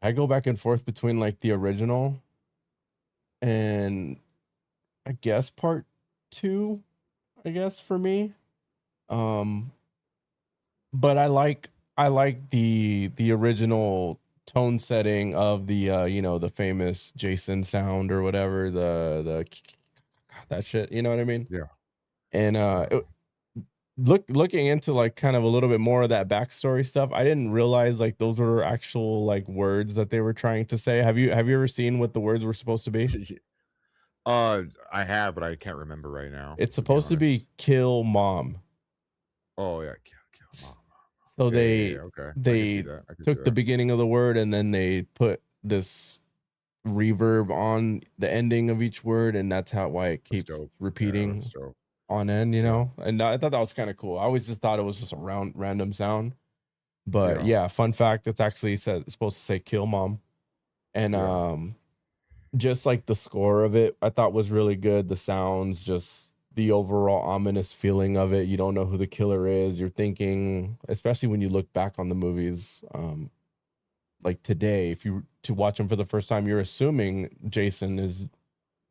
I go back and forth between like the original and I guess part 2, I guess for me. Um but I like I like the original tone setting of the you know, the famous Jason sound or whatever, the that shit, you know what I mean? Yeah, And yeah. looking into like kind of a little bit more of that backstory stuff, I didn't realize like those were actual like words that they were trying to say. Have you ever seen what the words were supposed to be? Uh, I have, but I can't remember right now, It's to be supposed to honest. be kill mom. Oh, yeah, kill S- mom. So Yeah, yeah, yeah, they okay. I could see they that, I could see took the that. beginning of the word and then they put this reverb on the ending of each word, and that's how why it That's keeps dope. Yeah, that's repeating dope. on end, you Yeah, know? And I thought that was kind of cool. I always just thought it was just a random sound. But yeah, yeah, fun fact, it's actually said it's supposed to say kill mom. And yeah, just like the score of it, I thought was really good. The sounds, just the overall ominous feeling of it. You don't know who the killer is. You're thinking, especially when you look back on the movies, like today, if you to watch them for the first time, you're assuming Jason is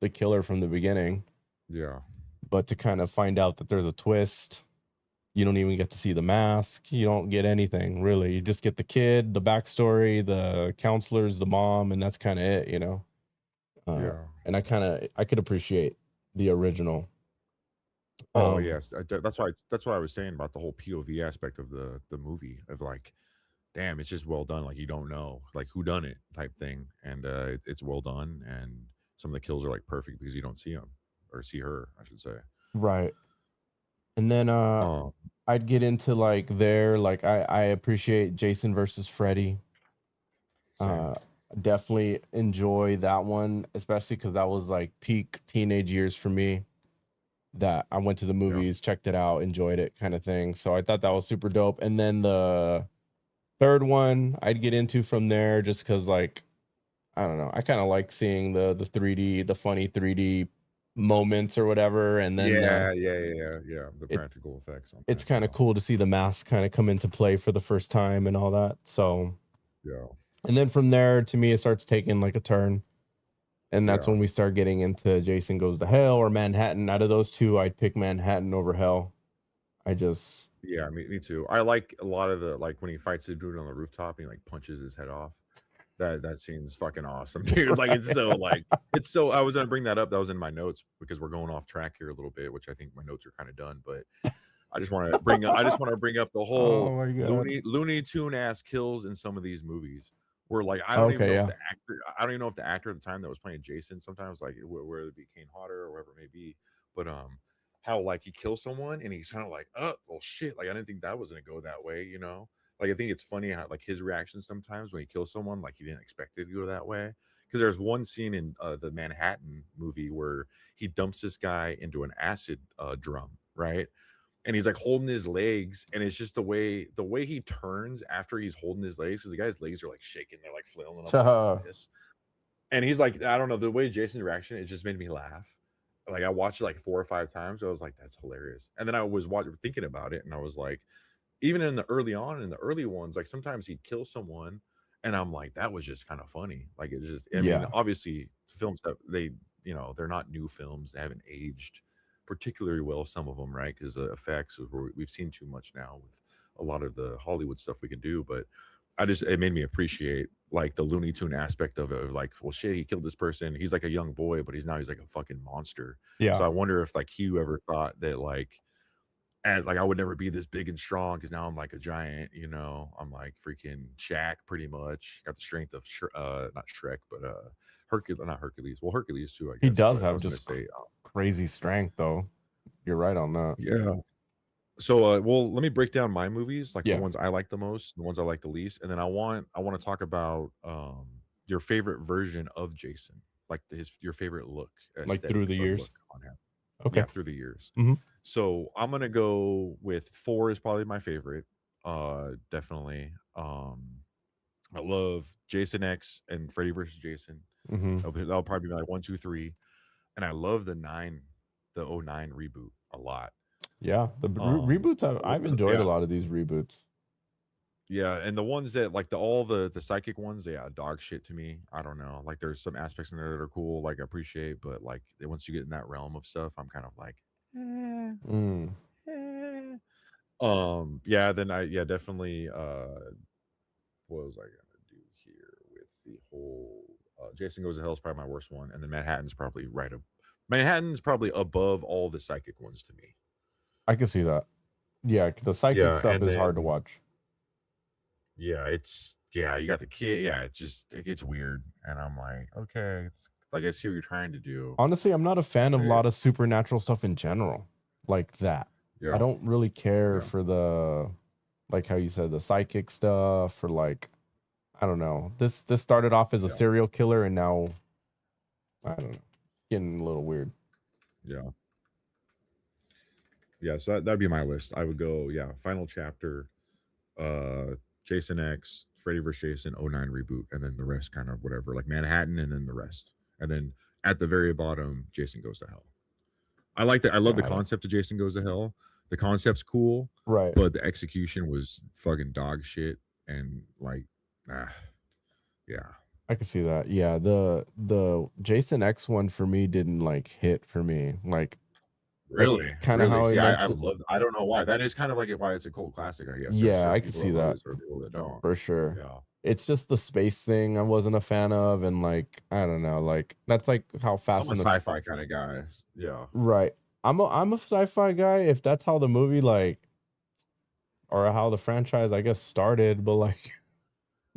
the killer from the beginning. yeah, But to kind of find out that there's a twist, you don't even get to see the mask. You don't get anything really. You just get the kid, the backstory, the counselors, the mom, and that's kind of it, you know. Uh, yeah. and I could appreciate the original. Oh, Um, yes, that's why I was saying about the whole POV aspect of the movie of, like, damn, it's just well done, like, you don't know, like, who done it type thing, and, it's well done, and some of the kills are, like, perfect because you don't see them or see her, I should say. right. And then Um, I'd get into like like I appreciate Jason versus Freddy. Same. Uh Definitely enjoy that one, especially because that was like peak teenage years for me. That I went to the Yeah. movies, checked it out, enjoyed it kind of thing. So I thought that was super dope. And then the third one I'd get into from there just because like I don't know, I kind of like seeing the 3D, the funny 3D moments or whatever. And then Yeah, yeah, yeah, yeah, yeah, the it practical effects on it's that, kind of yeah. cool to see the mask kind of come into play for the first time and all that. So Yeah, and then from there to me it starts taking like a turn. And that's yeah. when we start getting into Jason Goes to Hell or Manhattan. Out of those two, I'd pick Manhattan over Hell. I just Yeah, me too. I like a lot of the like, when he fights the dude on the rooftop and he, like, punches his head off. That scene's fucking awesome, dude. Like, it's so, like it's so I was gonna bring that up, that was in my notes because we're going off track here a little bit, which I think my notes are kinda done, but I just wanna bring up the whole oh my god. Looney Tune ass kills in some of these movies where, like, I don't even Okay, know if yeah. the actor I don't even know if the actor at the time that was playing Jason sometimes, like, whether it be Kane Hodder or whoever it may be, but, how, like, he kills someone and he's kinda like, "Oh, well, shit, like, I didn't think that was gonna go that way," you know? Like, I think it's funny how, like, his reaction sometimes when he kills someone, like, he didn't expect it to go that way. Because there's one scene in, the Manhattan movie where he dumps this guy into an acid, drum, right? And he's like holding his legs, and it's just the way he turns after he's holding his legs, because the guy's legs are like shaking, they're like flailing up like this. And he's like, I don't know, the way Jason's reaction, it just made me laugh. Like, I watched it like 4 or 5 times. I was like, that's hilarious. And then I was thinking about it, and I was like, even in the early on, in the early ones, like sometimes he'd kill someone, and I'm like, that was just kind of funny. Like, it's just, I mean, Yeah. obviously, films that they're not new films, they haven't aged particularly well, some of them, right? Because the effects we've seen too much now with a lot of the Hollywood stuff we can do, but it made me appreciate like the Looney Tune aspect of it. Of like, well, shit, he killed this person. He's like a young boy, but he's like a fucking monster. So Yeah. I wonder if like he ever thought that like as like I would never be this big and strong because now I'm like a giant, you know. I'm like freaking Shaq pretty much. Got the strength of not Shrek, but Hercules, not Hercules. Well, Hercules too, I He guess. does But I have was gonna just say, crazy strength though. You're right on that. yeah. So, well, let me break down my movies, like the Yeah. ones I like the most, the ones I like the least, and then I want to talk about your favorite version of Jason, like your favorite look, Like aesthetic through the or look years. on him. Okay. Yeah, through the years. Mhm. So I'm gonna go with 4 is probably my favorite. Definitely. I love Jason X and Freddy versus Jason. Mhm. That'll probably be like 1, 2, 3. And I love the '09 reboot a lot. Yeah, the reboots With I've enjoyed a yeah, lot of these reboots. yeah, and the ones that like all the psychic ones, yeah, dog shit to me. I don't know. Like there's some aspects in there that are cool, like I appreciate, but like once you get in that realm of stuff, I'm kind of like, eh, Mm. eh. Yeah, then definitely, what was I gonna do here with the whole, Jason Goes to Hell is probably my worst one, and then Manhattan's probably above all the psychic ones to me. I can see that. Yeah, the psychic Yeah, stuff and is hard to then watch. you got the kid, yeah, it gets weird, and I'm like, "Okay, it's like, I see what you're trying to do." Honestly, I'm not a fan of a Eh, lot of supernatural stuff in general, like that. I yeah, don't really care yeah, for the, like how you said, the psychic stuff, or like, I don't know. This started off as a yeah, serial killer, and now I don't know, getting a little weird. yeah. Yeah, so that'd be my list. I would go, yeah, final chapter, Jason X, Freddy vs. Jason, '09 reboot, and then the rest kind of whatever, like Manhattan, and then the rest. And then at the very bottom, Jason Goes to Hell. I like that. I love the Got it. concept of Jason Goes to Hell. The concept's cool, Right. but the execution was fucking dog shit. And like, ah, yeah. I can see that. Yeah, the Jason X one for me didn't like hit for me. Like Really, kind of really. how I See, I mentioned. love. I don't know why. That is kind of like why it's a cult classic. I guess there's Yeah, I certain can people see that love that it, certain people that don't. for sure. Yeah. It's just the space thing I wasn't a fan of, and like I don't know, like that's like how I'm Fast a and the sci-fi kind of guy. Yeah. right. I'm a sci-fi guy if that's how the movie like or how the franchise I guess started, but like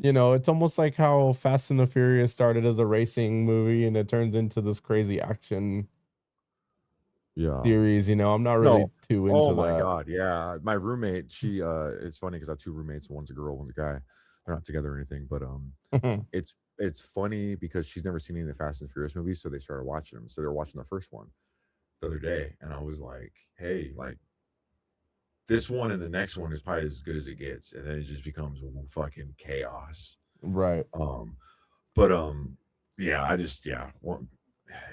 it's almost like how Fast and the Furious started as a racing movie and it turns into this crazy action Yeah. series. I'm not No. really too Oh into my that. god, yeah. My roommate, it's funny because I have two roommates, one's a girl, one's a guy. They're not together or anything, but it's funny because she's never seen any of the Fast and Furious movies, so they started watching them. So they were watching the first one the other day, and I was like, "Hey, like this one and the next one is probably as good as it gets," and then it just becomes fucking chaos. Right. Um, but yeah, well,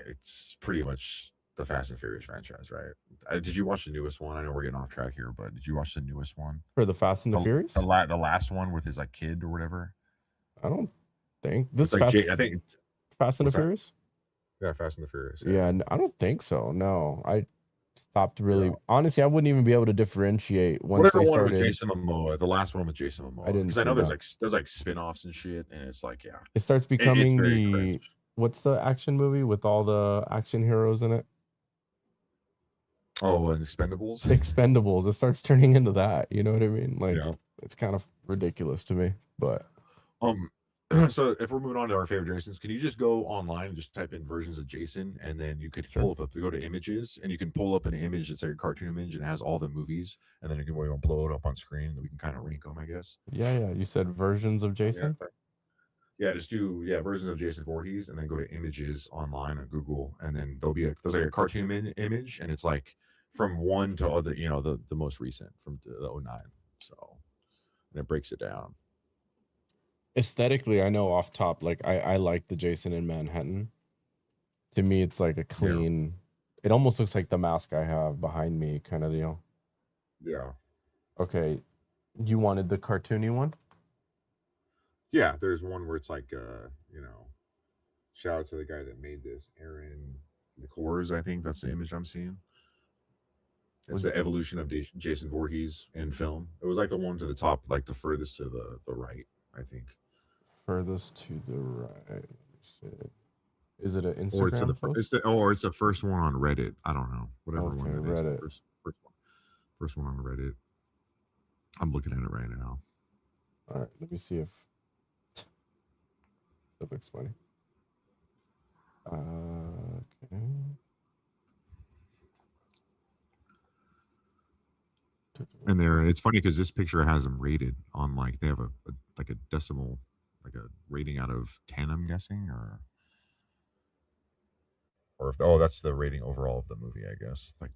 it's pretty much the Fast and Furious franchise, right? Did you watch the newest one? I know we're getting off track here, but did you watch the newest one? For the Fast and the Furious? The last one with his like kid or whatever. I don't think It's this like I think Fast and the what's that? Furious? Yeah, Fast and the Furious. Yeah, Yeah, I don't think so. No, I stopped yeah. really. Honestly, I wouldn't even be able to differentiate once Whatever they one with started. Jason Momoa, the last one with Jason I Momoa, didn't because I see know that. there's like spin-offs and shit, and it's like yeah, It starts it's becoming very cringe. the what's the action movie with all the action heroes in it? Oh, and Expendables. Expendables. It starts turning into that. You know what I mean? Like Yeah. it's kind of ridiculous to me, but Um. So if we're moving on to our favorite Jasons, can you just go online and just type in versions of Jason, and then you could sure. go to images, and you can pull up an image that's like a cartoon image and it has all the movies, and then you can blow it up on screen, and we can kind of rank them, I guess. Yeah, yeah. You said versions of Yeah. Jason? Yeah, just do versions of Jason Voorhees, and then go to images online on Google, and then there's like a cartoon image, and it's like from one to other, the most recent from the '09. So, and it breaks it down. Aesthetically, I know off top, like I like the Jason in Manhattan. To me, it's like a Yeah, clean. It almost looks like the mask I have behind me, kind of deal. yeah, Okay, you wanted the cartoony one? yeah. There's one where it's like, shout out to the guy that made this, Aaron McClures. I think that's the image I'm seeing. It's Was the evolution of Jason Voorhees in film. It was like the one to the top, like the furthest to the right, I think. furthest to the right? Let me see. Is it an Or it's Instagram post? it's the first one on Reddit. I don't know, whatever Okay, one that is. The Reddit. first one on Reddit. I'm looking at it right now. All right, let me see if that looks funny. Okay. And it's funny because this picture has them rated on like they have like a decimal, like a rating out of 10. I'm guessing, or if that's the rating overall of the movie. I guess like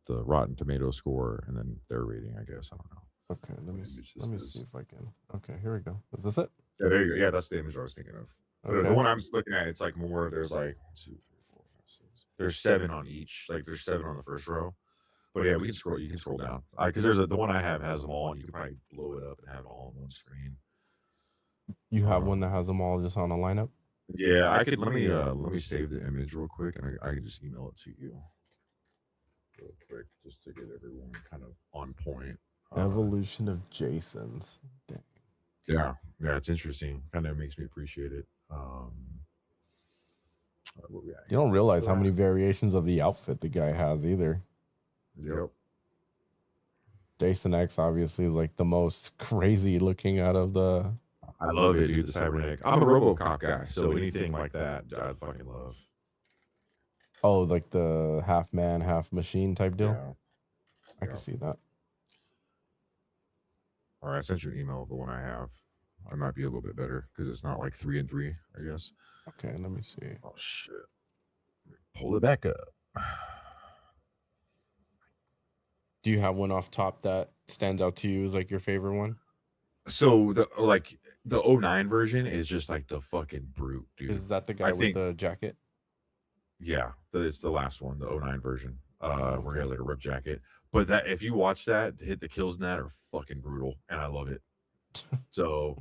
the Rotten Tomato score and then their rating. I guess I don't know. Okay, let What me image see this is. if I can. Okay, here we go. Is this it? Yeah, there you go. Yeah, that's the image I was thinking of. The Okay. one I'm looking at, it's like more. There's like 1, 2, 3, 4, 5, 6. There's 7 on each. Like there's 7 on the first row. But yeah, we can scroll. You can scroll down because there's the one I have has them all, and you can probably blow it up and have it all on one screen. You have one that has them all just on a lineup? Yeah, I could let me save the image real quick, and I can just email it to you real quick just to get everyone kind of on point. Evolution of Jasons. Dang. Yeah, it's interesting. Kind of makes me appreciate it. What we got You don't here? realize how many variations of the outfit the guy has either. Yep. Jason X obviously is like the most crazy looking out of the. I love it, dude. The cybernetic. I'm a RoboCop guy, so anything like that, I fucking love. Oh, like the half man, half machine type deal. Yeah. I can see that. All right, I sent you an email of the one I have. I might be a little bit better because it's not like 3 and 3, I guess. Okay, let me see. Oh shit! Pull it back up. Do you have one off top that stands out to you as like your favorite one? So the 09 version is just like the fucking brute, dude. Is that the guy with the jacket? Yeah, it's the last one, the 09 version. Where he has like a rip jacket. But that if you watch that, hit the kills in that are fucking brutal, and I love it. So,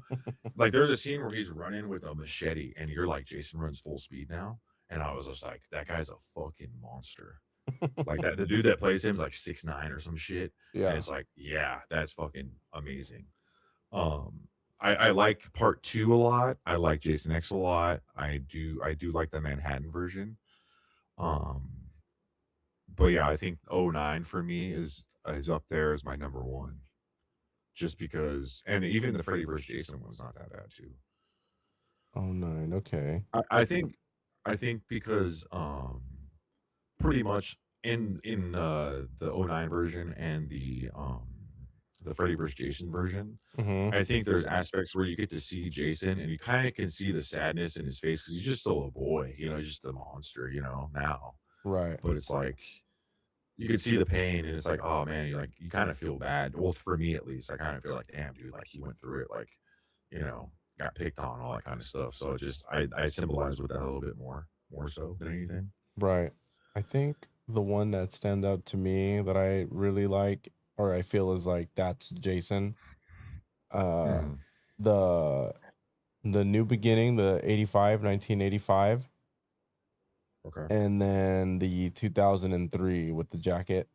like, there's a scene where he's running with a machete, and you're like, Jason runs full speed now, and I was just like, that guy's a fucking monster. Like that, the dude that plays him is like 6'9" or some shit. Yeah, and it's like, yeah, that's fucking amazing. I like part 2 a lot. I like Jason X a lot. I do like the Manhattan version. But yeah, I think 09 for me is up there as my number one. Just because, and even the Freddy vs. Jason one's not that bad too. 09, okay. I think because pretty much in the 09 version and the Freddy vs. Jason version, I think there's aspects where you get to see Jason and you kind of can see the sadness in his face because he's just still a boy, he's just a monster, now. Right. But it's like you can see the pain and it's like, oh man, you kind of feel bad. Well, for me at least, I kind of feel like, damn, dude, like he went through it, like, got picked on, all that kind of stuff. So just I sympathize with that a little bit more so than anything. Right. I think the one that stands out to me that I really like, or I feel is like that's Jason. The New Beginning, the 1985. Okay. And then the 2003 with the jacket.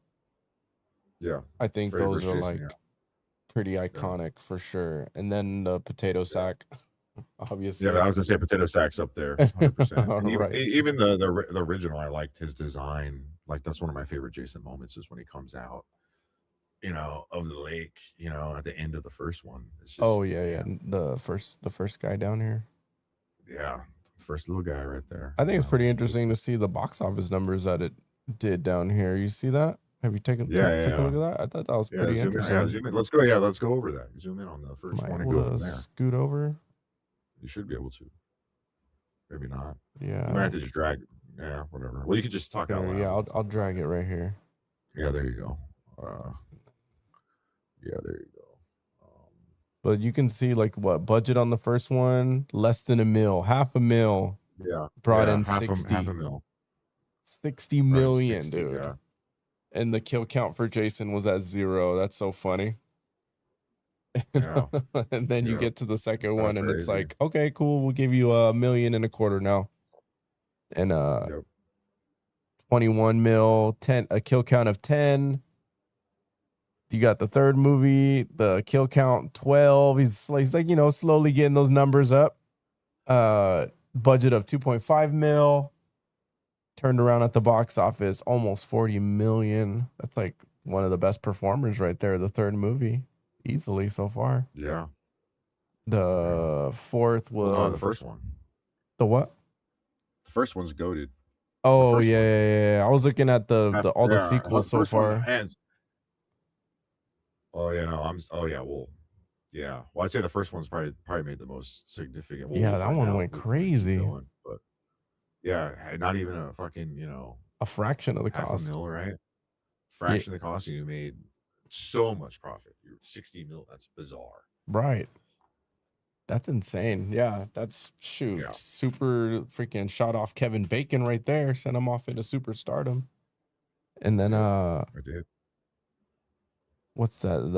Yeah. I think Freddy those vs. are Jason, like pretty iconic for sure. And then the potato sack, obviously. Yeah, I was gonna say potato sack's up there, 100%. Right. Even the original, I liked his design. Like that's one of my favorite Jason moments is when he comes out, of the lake, at the end of the first one. It's just, oh yeah. The first guy down here. Yeah, first little guy right there. I think it's pretty interesting to see the box office numbers that it did down here. You see that? Have you taken take a look at that? I thought that was pretty interesting. Zoom in. Let's go. Yeah, let's go over that. Zoom in on the first one and go from there. Scoot over. You should be able to. Maybe not. Yeah. You might have to just drag. Yeah, whatever. Well, you could just talk out loud. Yeah, I'll drag it right here. Yeah, there you go. Yeah, there you go. But you can see like what budget on the first one, less than $1 million, $500,000. Yeah, brought in half 60 a mil. 60 million, 60, dude. yeah. And the kill count for Jason was at 0. That's so funny. Yeah. And then you get to the second one, and crazy. it's like, okay, cool, we'll give you $1.25 million now. And 21 mil, 10, a kill count of 10. You got the third movie, the kill count 12. He's like, slowly getting those numbers up. Budget of 2.5 mil. Turned around at the box office, almost 40 million. That's like one of the best performers right there. The third movie, easily so far. Yeah. The fourth was the first one. The what? The first one's goated. Oh yeah. I was looking at all the sequels so far. Oh yeah, no, well, yeah. Well, I'd say the first one's probably made the most significant. Yeah, that one went crazy. But yeah, not even a fucking, a fraction of the half cost. $1 million, right? Fraction of the cost, and you made so much profit. You're 60 mil. That's bizarre. Right. That's insane. Yeah, that's super freaking shot off Kevin Bacon right there. Sent him off into superstardom. And then I did. What's that?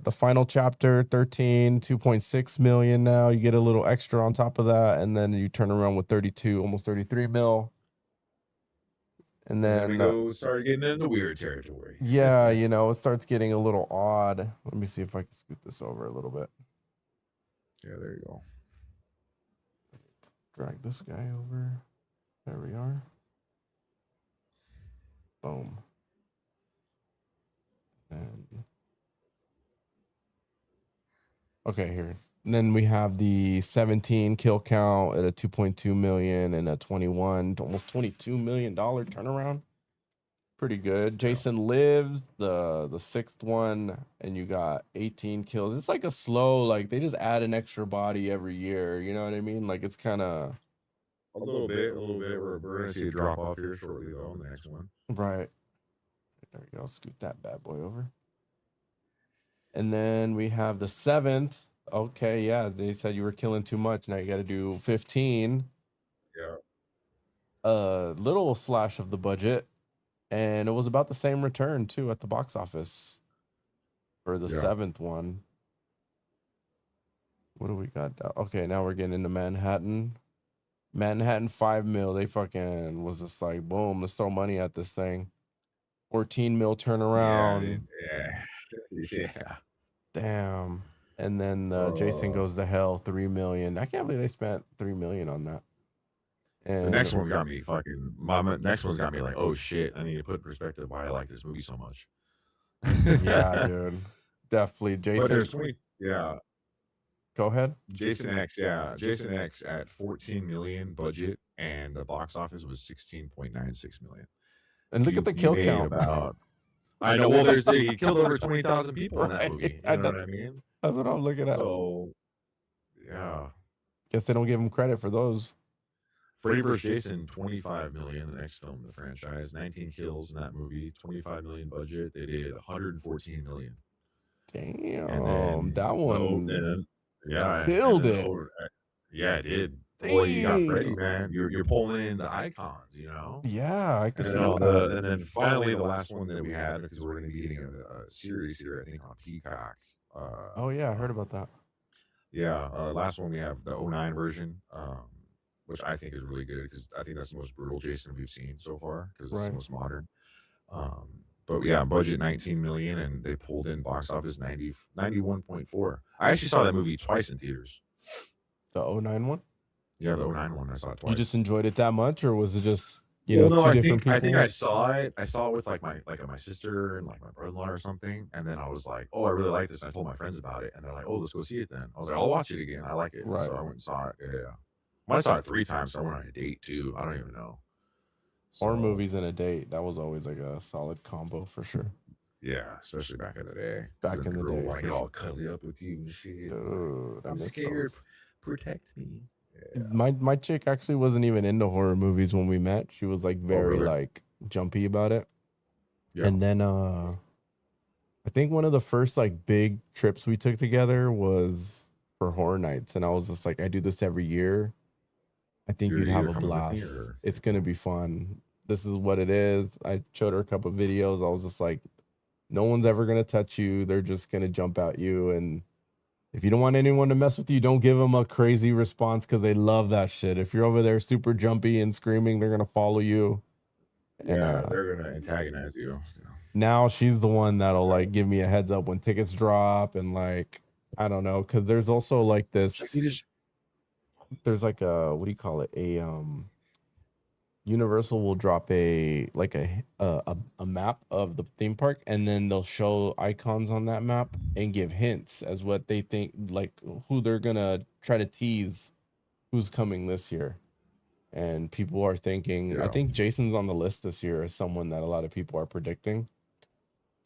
The final chapter, 13, 2.6 million now. You get a little extra on top of that, and then you turn around with 32, almost 33 mil. And And then we then started getting into weird territory. yeah, you know, it starts getting a little odd. Let me see if I can scoot this over a little bit. Yeah, there you go. Drag this guy over. There we are. Boom. And okay, here. And then we have the 17 kill count at a 2.2 million and a 21, almost $22 million turnaround. Pretty good. Jason Lives, the sixth one, and you got 18 kills. It's like a slow, like they just add an extra body every year. You know what I mean? Like it's kind of A little bit. We're gonna see a drop off here shortly though in the next one. right. There we go. Scoot that bad boy over. And then we have the 7th. Okay, yeah, they said you were killing too much. Now you got to do 15. Yeah. A little slash of the budget, and it was about the same return too at the box office for the 7th one. What do we got? Okay, now we're getting into Manhattan. Manhattan 5 mil. They fucking was just like, boom, let's throw money at this thing. 14 mil turnaround. Yeah. Yeah. Damn. And then Jason Goes to Hell, 3 million. I can't believe they spent 3 million on that. And the next one's got me fucking. Next one's got me like, oh shit! I need to put in perspective why I like this movie so much. yeah, dude, definitely. Jason. But there's 20. Yeah. Go ahead. Jason X. Yeah, Jason X at 14 million budget, and the box office was 16.96 million. And look at the kill count. About. I know. Well, he killed over 20,000 people in that movie. You know what I mean? That's what I'm looking at. So, yeah. Guess they don't give him credit for those. Freddy vs. Jason, 25 million. The next film in the franchise, 19 kills in that movie, 25 million budget. They did 114 million. Damn, that one. Killed it. Yeah, it did. Boy, you got Freddy, man. You're pulling in the icons, you know. Yeah, I can see that. And then finally, the last one that we had, because we're going to be getting a series here, I think on Peacock. Oh yeah, I heard about that. Yeah, last one we have the 09 version, which I think is really good because I think that's the most brutal Jason we've seen so far because it's the most modern. But yeah, budget 19 million, and they pulled in box office 91.4. I actually saw that movie twice in theaters. The 09 one? Yeah, the 09 one. I saw it twice. You just enjoyed it that much, or was it just two different people? I think I saw it. I saw it with like my sister and like my brother-in-law or something, and then I was like, "Oh, I really like this." And I told my friends about it, and they're like, "Oh, let's go see it then." I was like, "I'll watch it again. I like it." Right. So I went and saw it. Yeah. I might have saw it 3 times. So I went on a date too. I don't even know. Horror movies and a date. That was always like a solid combo for sure. Yeah, especially back in the day. Back in the day, want to get all cuddly up with you and shit. Dude, I'm scared. Protect me. Yeah. My chick actually wasn't even into horror movies when we met. She was like very like jumpy about it. Yeah. And then I think one of the first like big trips we took together was for horror nights, and I was just like, I do this every year. I think you'd have a blast. It's gonna be fun. This is what it is. I showed her a couple of videos. I was just like, no one's ever gonna touch you. They're just gonna jump at you, and if you don't want anyone to mess with you, don't give them a crazy response because they love that shit. If you're over there super jumpy and screaming, they're gonna follow you. And they're gonna antagonize you. Now she's the one that'll like give me a heads up when tickets drop, and like I don't know, because there's also like this. There's like a what do you call it? A Universal will drop a map of the theme park, and then they'll show icons on that map and give hints as what they think, like who they're gonna try to tease, who's coming this year. And people are thinking, I think Jason's on the list this year as someone that a lot of people are predicting.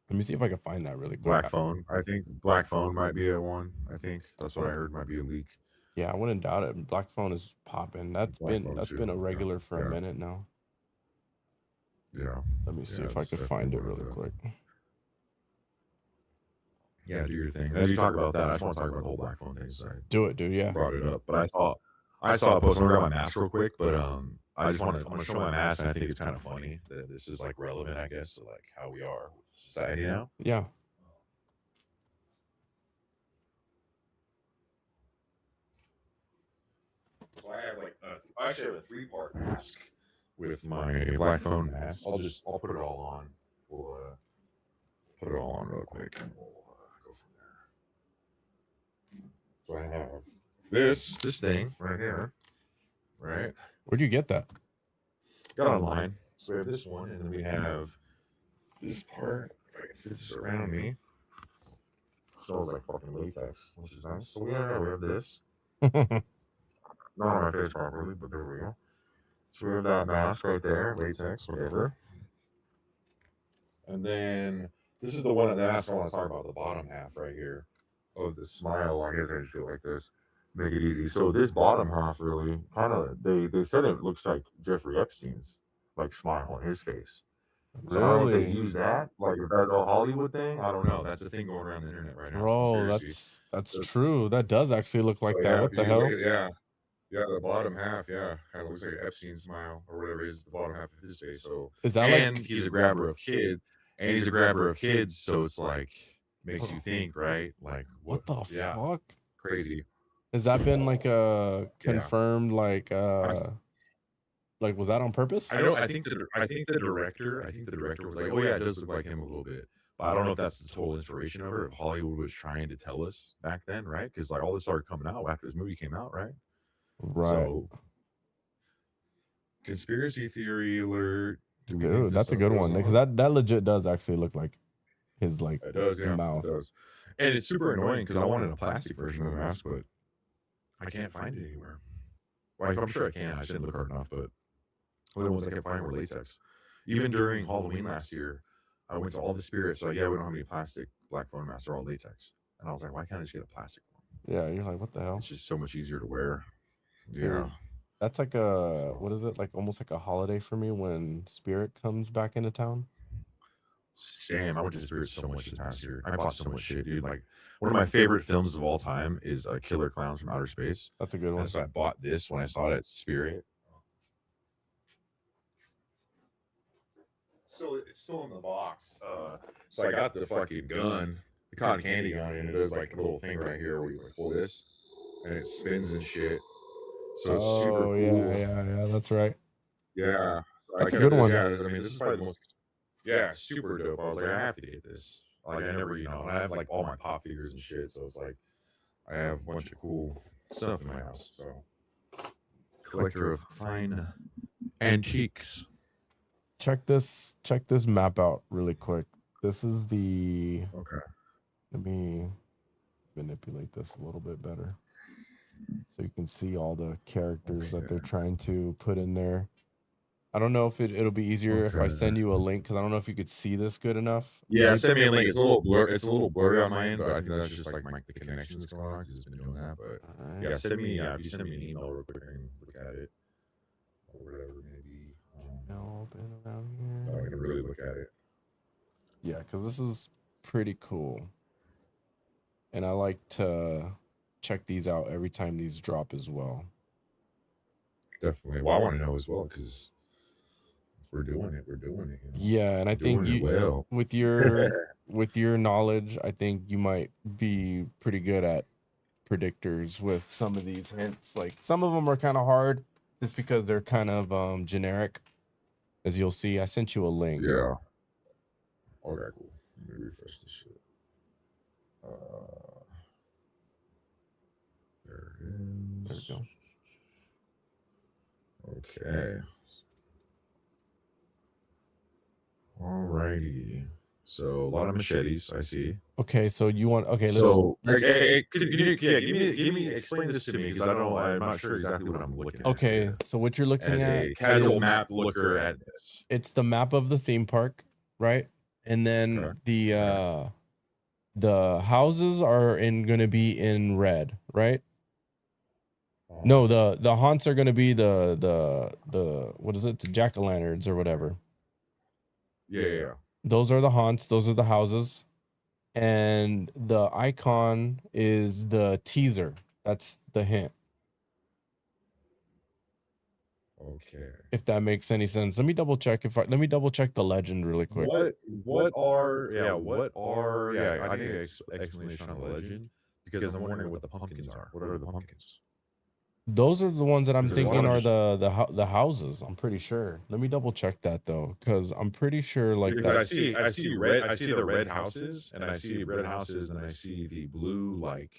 Let me see if I can find that really quick. Black Phone. I think Black Phone might be a one. I think that's what I heard might be a leak. Yeah, I wouldn't doubt it. Black Phone is popping. That's been a regular for a minute now. Yeah. Let me see if I can find it really quick. Yeah, do your thing. As you talk about that, I just want to talk about the whole Black Phone thing. So do it, dude. Yeah. Brought it up, but I saw a post. I'm gonna grab my mask real quick, but I just want to show my mask, and I think it's kind of funny that this is like relevant, I guess, to like how we are with society now. Yeah. So I have like I actually have a 3-part mask with my black phone mask. I'll put it all on. We'll put it all on real quick, and we'll go from there. So I have this thing right here, right? Where'd you get that? Got online. So we have this one, and then we have this part. If I can fit this around me, smells like fucking latex, which is nice. So we have this. Not on my face properly, but there we go. So we have that mask right there, latex, whatever. And then this is the one, the mask I want to talk about, the bottom half right here of the smile. I guess I just do it like this, make it easy. So this bottom half really kind of, they said it looks like Jeffrey Epstein's like smile on his face. So I don't know if they use that, like if that's a Hollywood thing. I don't know. That's the thing going around the internet right now. Bro, that's true. That does actually look like that. What the hell? Yeah, the bottom half, kind of looks like an Epstein smile or whatever is the bottom half of his face. So is that and he's a grabber of kids, so it's like makes you think, right? Like what the fuck? Crazy. Has that been like a confirmed like was that on purpose? I think the director was like, oh yeah, it does look like him a little bit. But I don't know if that's the total inspiration of it, or if Hollywood was trying to tell us back then, right? Because like all this started coming out after this movie came out, right? Right. So, conspiracy theory alert. Dude, that's a good one because that legit does actually look like his like it does, mouth. It does. And it's super annoying because I wanted a plastic version of the mask, but I can't find it anywhere. Like I'm sure I can. I just didn't look hard enough, but the only ones I can find were latex. Even during Halloween last year, I went to all the spirits. So yeah, we don't have any plastic black phone masks. They're all latex. And I was like, why can't I just get a plastic one? Yeah, you're like, what the hell? It's just so much easier to wear. Yeah. That's like a, what is it? Like almost like a holiday for me when Spirit comes back into town. Same. I went to Spirit so much this past year. I bought so much shit, dude. Like one of my favorite films of all time is Killer Clowns from Outer Space. That's a good one. And so I bought this when I saw it at Spirit. So it's still in the box. So I got the fucking gun, the cotton candy gun, and it does like a little thing right here where you like pull this, and it spins and shit. So it's super cool. Yeah, that's right. Yeah, so that's a good one. Yeah, I mean, this is probably the most. Yeah, super dope. I was like, I have to get this. Like, I never, I have like all my pop figures and shit. So it's like, I have a bunch of cool stuff in my house. So, collector of fine antiques. Check this map out really quick. This is the. Okay. Let me manipulate this a little bit better, so you can see all the characters that they're trying to put in there. I don't know if it'll be easier if I send you a link, because I don't know if you could see this good enough. Yeah, send me a link. It's a little blurry on my end, but I think that's just like the connection that's going on. Because it's been doing that, but yeah, send me. If you send me an email real quick, I can look at it or whatever, maybe. Open around here. I can really look at it. Yeah, because this is pretty cool, and I like to check these out every time these drop as well. Definitely. Well, I want to know as well because we're doing it. Yeah, and I think you, with your knowledge, I think you might be pretty good at predictors with some of these hints. Like some of them are kind of hard just because they're kind of generic. As you'll see, I sent you a link. Yeah. Okay, cool. Let me refresh this shit. There it is. There we go. Okay. Alrighty. So a lot of machetes, I see. Okay, so you want let's give me explain this to me because I'm not sure exactly what I'm looking at. Okay, so what you're looking as at a casual map looker at this. It's the map of the theme park, right? And then the houses are gonna be in red, right? No, the haunts are gonna be the what is it? The jack-o'-lanterns or whatever. Yeah. Those are the haunts, those are the houses. And the icon is the teaser. That's the hint. Okay. If that makes any sense. Let me double check the legend really quick. I need an explanation on the legend because I'm wondering what the pumpkins are. What are the pumpkins? Those are the ones that I'm Because there's a lot thinking of are just the houses. I'm pretty sure. Let me double check that though, because I'm pretty sure like because that. I see the red houses, and I see red houses, and I see the blue like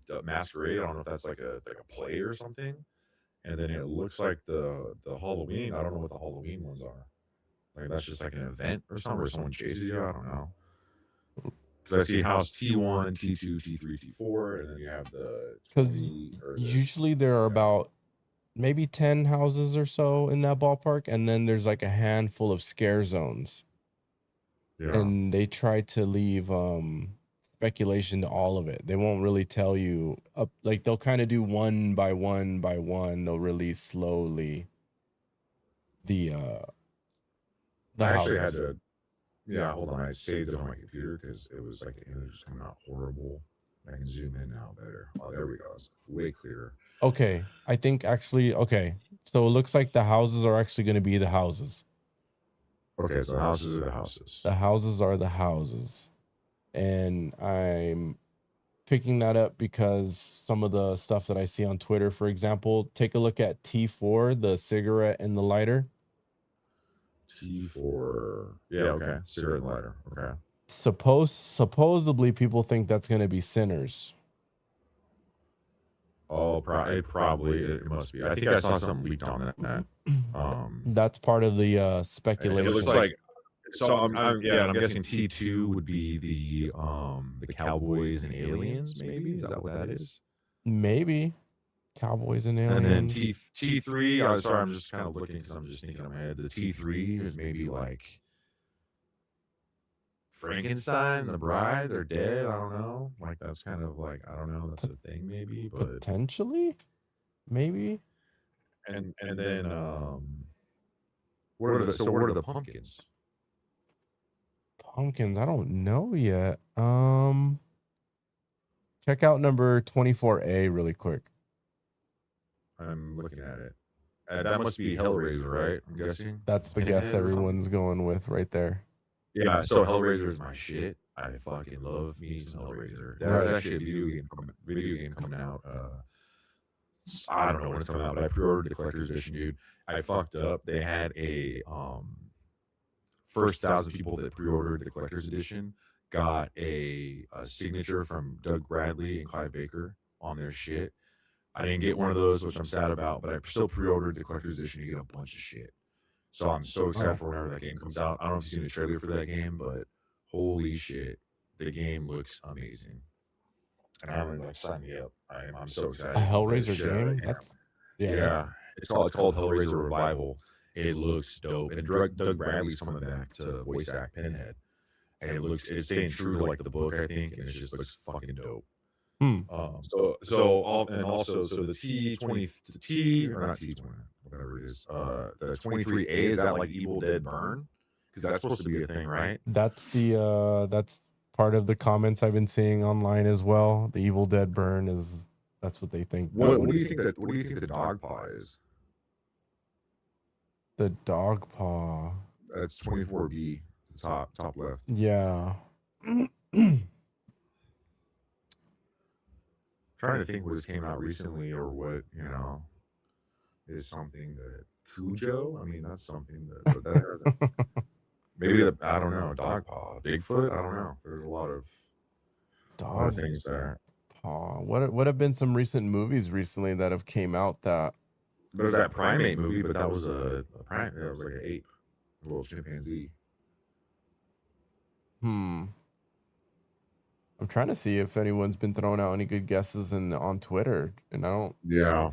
the masquerade. I don't know if that's like a play or something. And then it looks like the Halloween. I don't know what the Halloween ones are. Like that's just like an event or something where someone chases you. I don't know. Because I see house T1, T2, T3, T4, and then you have the Because 20 or the usually there are yeah. about maybe 10 houses or so in that ballpark, and then there's like a handful of scare zones, Yeah. and they try to leave speculation to all of it. They won't really tell you up, like they'll kind of do one by one by one. They'll release slowly the I actually had houses. to yeah, hold on. I saved it on my computer because it was like the image was coming out horrible. I can zoom in now better. Oh, there we go. It's way clearer. Okay, I think actually okay. So it looks like the houses are actually going to be the houses. Okay, so the houses are the houses. The houses are the houses. And I'm picking that up because some of the stuff that I see on Twitter, for example, take a look at T4, the cigarette and the lighter. T4. Yeah, okay. Cigarette and lighter. Okay. Supposedly people think that's going to be Sinners. Oh, it must be. I think I saw something leaked on that. That's part of the It speculation. looks like so. Yeah, and I'm guessing T2 would be the Cowboys and Aliens. Maybe is that what that is? Maybe Cowboys and And then Aliens. T3. I'm sorry, I'm just kind of looking because I'm just thinking in my head. The T3 is maybe like Frankenstein, the Bride, they're dead. I don't know. Like that's kind of like I don't know. That's a thing maybe, but Potentially, maybe. and then what are the pumpkins? Pumpkins, I don't know yet. Check out number 24A really quick. I'm looking at it. That must be Hellraiser, right? I'm guessing. That's the guess everyone's going with right there. Yeah, so Hellraiser is my shit. I fucking love me some Hellraiser. There's actually a video game coming out. I don't know when it's coming out, but I pre-ordered the collector's edition, dude. I fucked up. They had a first 1,000 people that pre-ordered the collector's edition got a signature from Doug Bradley and Clive Baker on their shit. I didn't get one of those, which I'm sad about, but I still pre-ordered the collector's edition. You get a bunch of shit. So I'm so excited for whenever that game comes out. I don't know if you've seen the trailer for that game, but holy shit, the game looks amazing. And I'm like, sign me up. I'm so excited. A Hellraiser game? That's yeah. It's called Hellraiser Revival. It looks dope. And Doug Bradley's coming back to voice act Pinhead. And it's staying true to like the book, I think, and it just looks fucking dope. So the T20 or not T20, whatever it is, the 23A is that like Evil Dead Burn? Because that's supposed to be a thing, right? That's part of the comments I've been seeing online as well. The Evil Dead Burn that's what they think. What do you think the dog paw is? The dog paw. That's 24B, the top left. Yeah. Trying to think what came out recently or what, is something that Cujo. I mean, that's something that maybe I don't know, dog paw, Bigfoot. I don't know. There's a lot of dog things there. Paw. What have been some recent movies recently that have came out that? There's that primate movie, but that was a primate. That was like an ape, a little chimpanzee. I'm trying to see if anyone's been throwing out any good guesses on Twitter, and I don't. Yeah.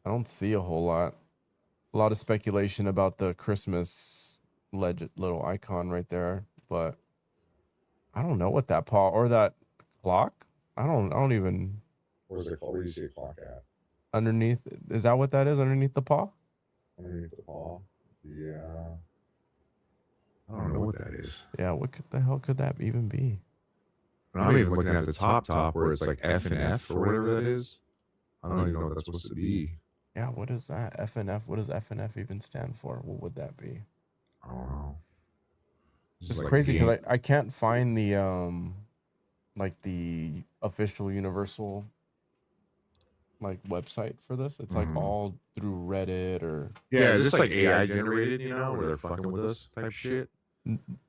I don't see a whole lot. A lot of speculation about the Christmas little icon right there, but I don't know what that paw or that clock. I don't even. Where's the clock? Where do you see a clock at? Underneath, is that what that is? Underneath the paw? Underneath the paw. Yeah. I don't know what that is. Yeah, the hell could that even be? I'm even looking at the top where it's like F and F or whatever that is. I don't even know what that's supposed to be. Yeah, what is that? F and F? What does F and F even stand for? What would that be? I don't know. It's like crazy because I can't find the like the official Universal like website for this? It's like Mhm. all through Reddit or Yeah, is this like AI generated, where they're fucking with us type shit?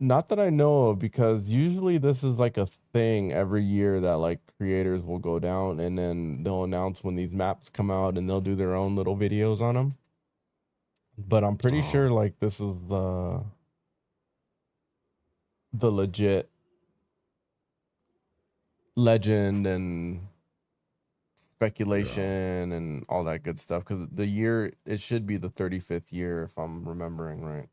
not that I know of, because usually this is like a thing every year that like creators will go down and then they'll announce when these maps come out and they'll do their own little videos on them. But I'm pretty sure like this is the legit legend and speculation and all that good stuff, because the year, it should be the 35th year if I'm remembering right.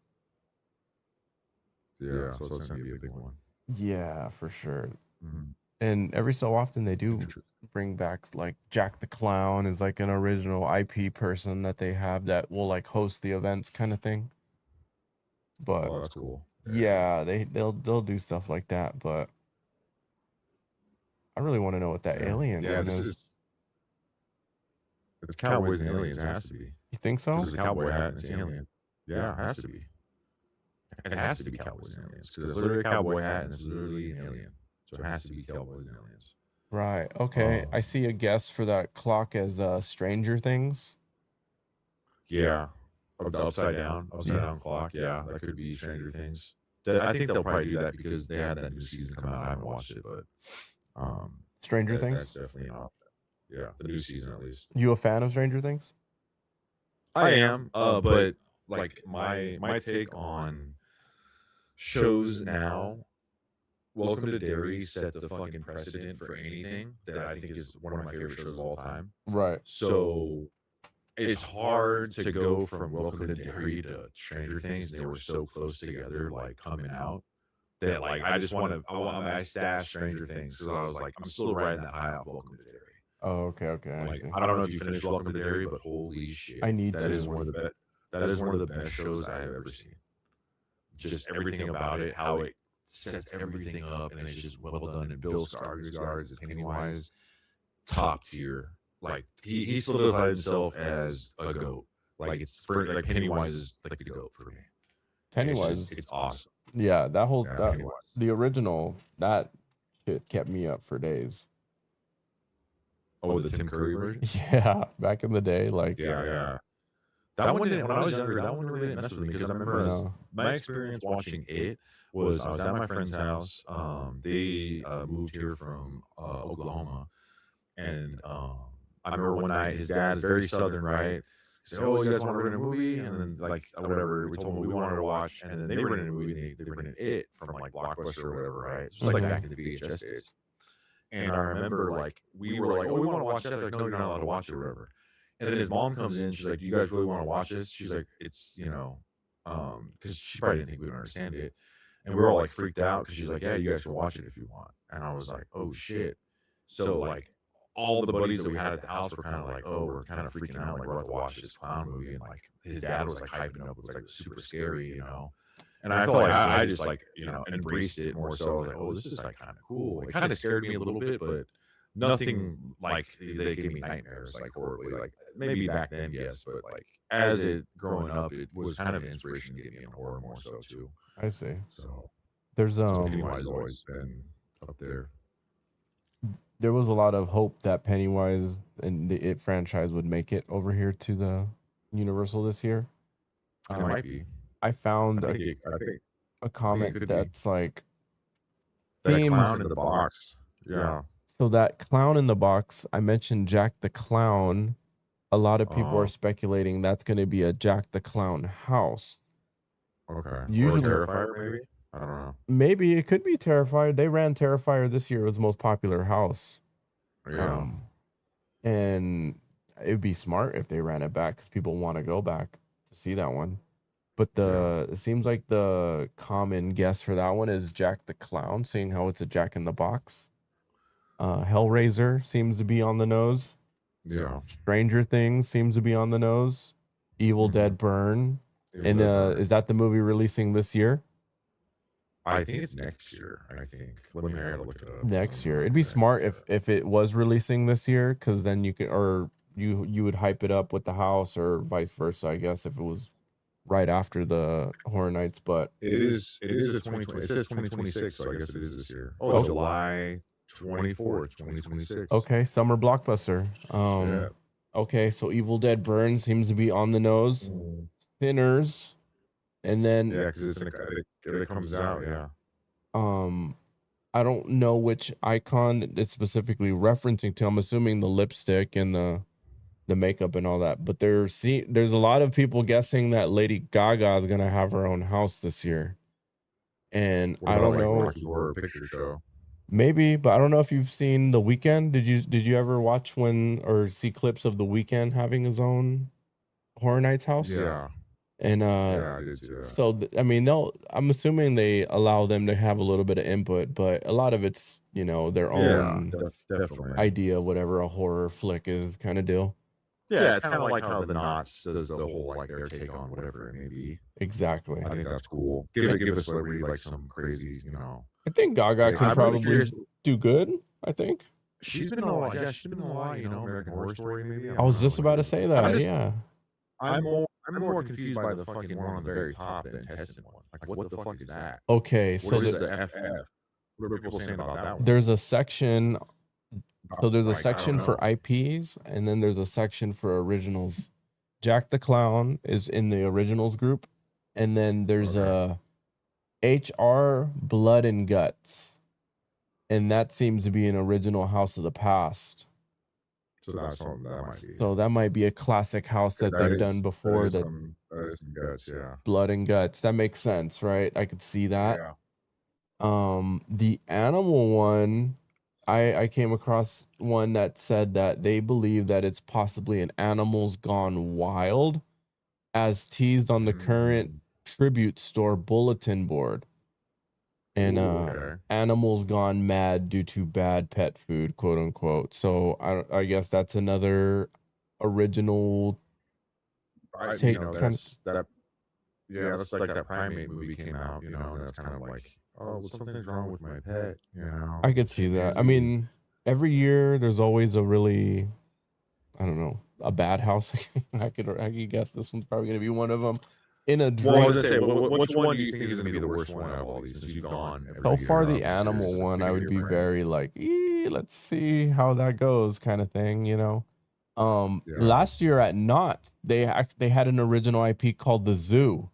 Yeah, so it's gonna be a big one. Yeah, for sure. Mhm. And every so often they do Interesting. bring back like Jack the Clown is like an original IP person that they have that will like host the events kind of thing. But Oh, that's cool. yeah, they'll do stuff like that. But I really want to know what that alien one this is. It's Cowboys and Aliens. It has to be. You think so? There's a cowboy hat and it's alien. Yeah, it has to be. It has to be Cowboys and Aliens because it's literally a cowboy hat and it's literally an alien. So it has to be Cowboys and Aliens. Right. Okay. I see a guess for that clock as Stranger Things. Yeah. Of the upside down clock. Yeah, that could be Stranger Things. I think they'll probably do that because they had that new season come out. I haven't watched it, but Stranger Things? That's definitely an option. Yeah, the new season at least. You a fan of Stranger Things? I am, but like my take on shows now, Welcome to Derry set the fucking precedent for anything that I think is one of my favorite shows of all time. Right. So it's hard to go from Welcome to Derry to Stranger Things. They were so close together, like coming out, that like I just want to. I stashed Stranger Things because I was like, I'm still riding that high off Welcome to Derry. Oh, okay. I see. I don't know if you finished Welcome to Derry, but holy shit, I need that to. is one of the best. That is one of the best shows I have ever seen. Just everything about it, how it sets everything up, and it's just well done. And Bill Skarsgård is Pennywise, top tier. Like he solidified himself as a goat. Like it's for like Pennywise is like the goat for me. Pennywise, it's awesome. Yeah, that whole Yeah, the original, that shit kept me up for days. Oh, the Tim Curry version? Yeah, back in the day, like yeah. That one didn't. When I was younger, that one really didn't mess with me because I remember my experience watching it was I was at my friend's house. They moved here from Oklahoma, and I remember one night his dad is very southern, right? He said, "Oh, you guys want to rent a movie?" And then like whatever, we told them we wanted to watch, and then they rented a movie. They rented it from like Blockbuster or whatever, right? It's just like back in the VHS days. And I remember like we were like, "Oh, we want to watch that." They're like, "No, you're not allowed to watch it or whatever." And then his mom comes in. She's like, "Do you guys really want to watch this?" She's like, "It's because she probably didn't think we would understand it." And we were all like freaked out because she's like, "Yeah, you guys can watch it if you want." And I was like, "Oh shit!" So like all the buddies that we had at the house were kind of like, "Oh, we're kind of freaking out. Like we're about to watch this clown movie." And like his dad was like hyping up. It was like super scary. And I felt like I just like embraced it more so. I was like, "Oh, this is like kind of cool." It kind of scared me a little bit, but nothing like they gave me nightmares like horribly. Like maybe back then, yes, but like as it growing up, it was kind of an inspiration to get me in horror more so too. I see. So there's Pennywise always been up there. There was a lot of hope that Pennywise and the It franchise would make it over here to the Universal this year. It might be. I found I think a comment that's like that clown in the box. Yeah. So that clown in the box, I mentioned Jack the Clown. A lot of people are speculating that's going to be a Jack the Clown house. Okay. Usually or Terrifier, maybe? I don't know. Maybe it could be Terrifier. They ran Terrifier this year. It was the most popular house. Yeah. And it'd be smart if they ran it back because people want to go back to see that one. But it seems like the common guess for that one is Jack the Clown, seeing how it's a Jack in the Box. Hellraiser seems to be on the nose. Yeah. Stranger Things seems to be on the nose. Evil Dead Burn. And is that the movie releasing this year? I think it's next year. I think. Let me look it up. Next year. It'd be smart if it was releasing this year, because then you could, or you would hype it up with the house, or vice versa, I guess, if it was right after the Horror Nights. But it is a 2020. It says 2026, so I guess it is this year. Oh, July 24th, 2026. Okay, summer blockbuster. Okay, so Evil Dead Burn seems to be on the nose. Sinners, and then Yeah, because it's it comes out. Yeah. um I don't know which icon it's specifically referencing to. I'm assuming the lipstick and the makeup and all that. But there's a lot of people guessing that Lady Gaga is gonna have her own house this year. And What I about don't like know, Rocky Horror Picture Show? maybe, but I don't know if you've seen The Weeknd. Did you ever watch when or see clips of The Weeknd having his own Horror Nights house? Yeah. And Yeah, I did see that. so I mean, I'm assuming they allow them to have a little bit of input, but a lot of it's, their Yeah, own definitely. idea, whatever a horror flick is kind of deal. Yeah, it's kind of like how the Knots does the whole like their take on whatever it may be. Exactly. I think that's cool. Give a celebrity like some crazy, I think Gaga like, can I'm really probably curious. do good. I think. She's been in a lot. Yeah, she's been in a lot. American Horror Story, maybe. I I don't was know. just about to say that. Yeah. I'm more confused by the fucking one on the very top, the intestine one. Like, what the fuck is that? Okay, What so is the FF? What are people saying about that one? there's a section. So there's a Like, I don't section for know. IPs, and then there's a section for originals. Jack the Clown is in the originals group, and then there's Okay. a HR Blood and Guts, and that seems to be an original House of the Past. So that's something that might be. So that might be a classic house that they've done before. That is some guts, yeah. Blood and Guts. That makes sense, right? I could see that. Yeah. The animal one, I came across one that said that they believe that it's possibly an Animals Gone Wild, as teased on the current tribute store bulletin board. And Okay. Animals Gone Mad due to bad pet food, quote unquote. So I guess that's another original take. That's like that primate movie came out, and that's kind of like, oh, well, something's wrong with my pet, I could see that. I chimpanzee. mean, every year there's always a really, I don't know, a bad house. I could guess this one's probably gonna be one of them. In a Well, I was dream, gonna say, which one do you think is gonna be the worst one out of all these since you've gone every so year? far I'm the just curious animal to one, I pick would your be brain. very like, let's see how that goes, kind of thing, Yeah. Last year at Knot, they had an original IP called The Zoo,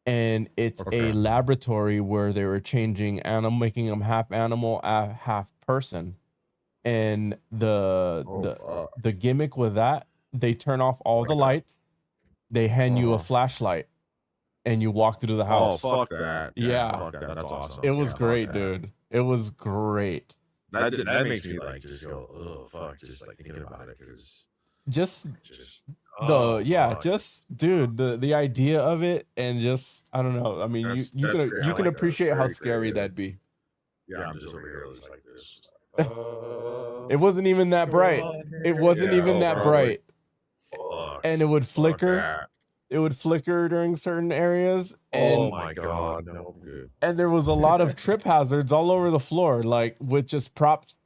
and it's a laboratory where they were changing animal, making them half animal, half person. And the gimmick with that, they turn off all the lights, they hand you a flashlight, and you walk through the house. Oh, fuck that. Yeah. Fuck that. That's awesome. It was Yeah, great, dude. It was great. That makes me like just go, oh fuck, just like thinking about it, because Just oh, just dude, the idea of it, and just I don't know. I mean, That's you great. I can like that. It's appreciate how very scary creative. that'd be. Yeah, I'm just over here just like this. Just It wasn't even that bright. It wasn't even that bright. Fuck. And it would Fuck flicker. that. It would flicker during certain areas. Oh And my god, no good. and there was a lot of trip hazards all over the floor, like with just props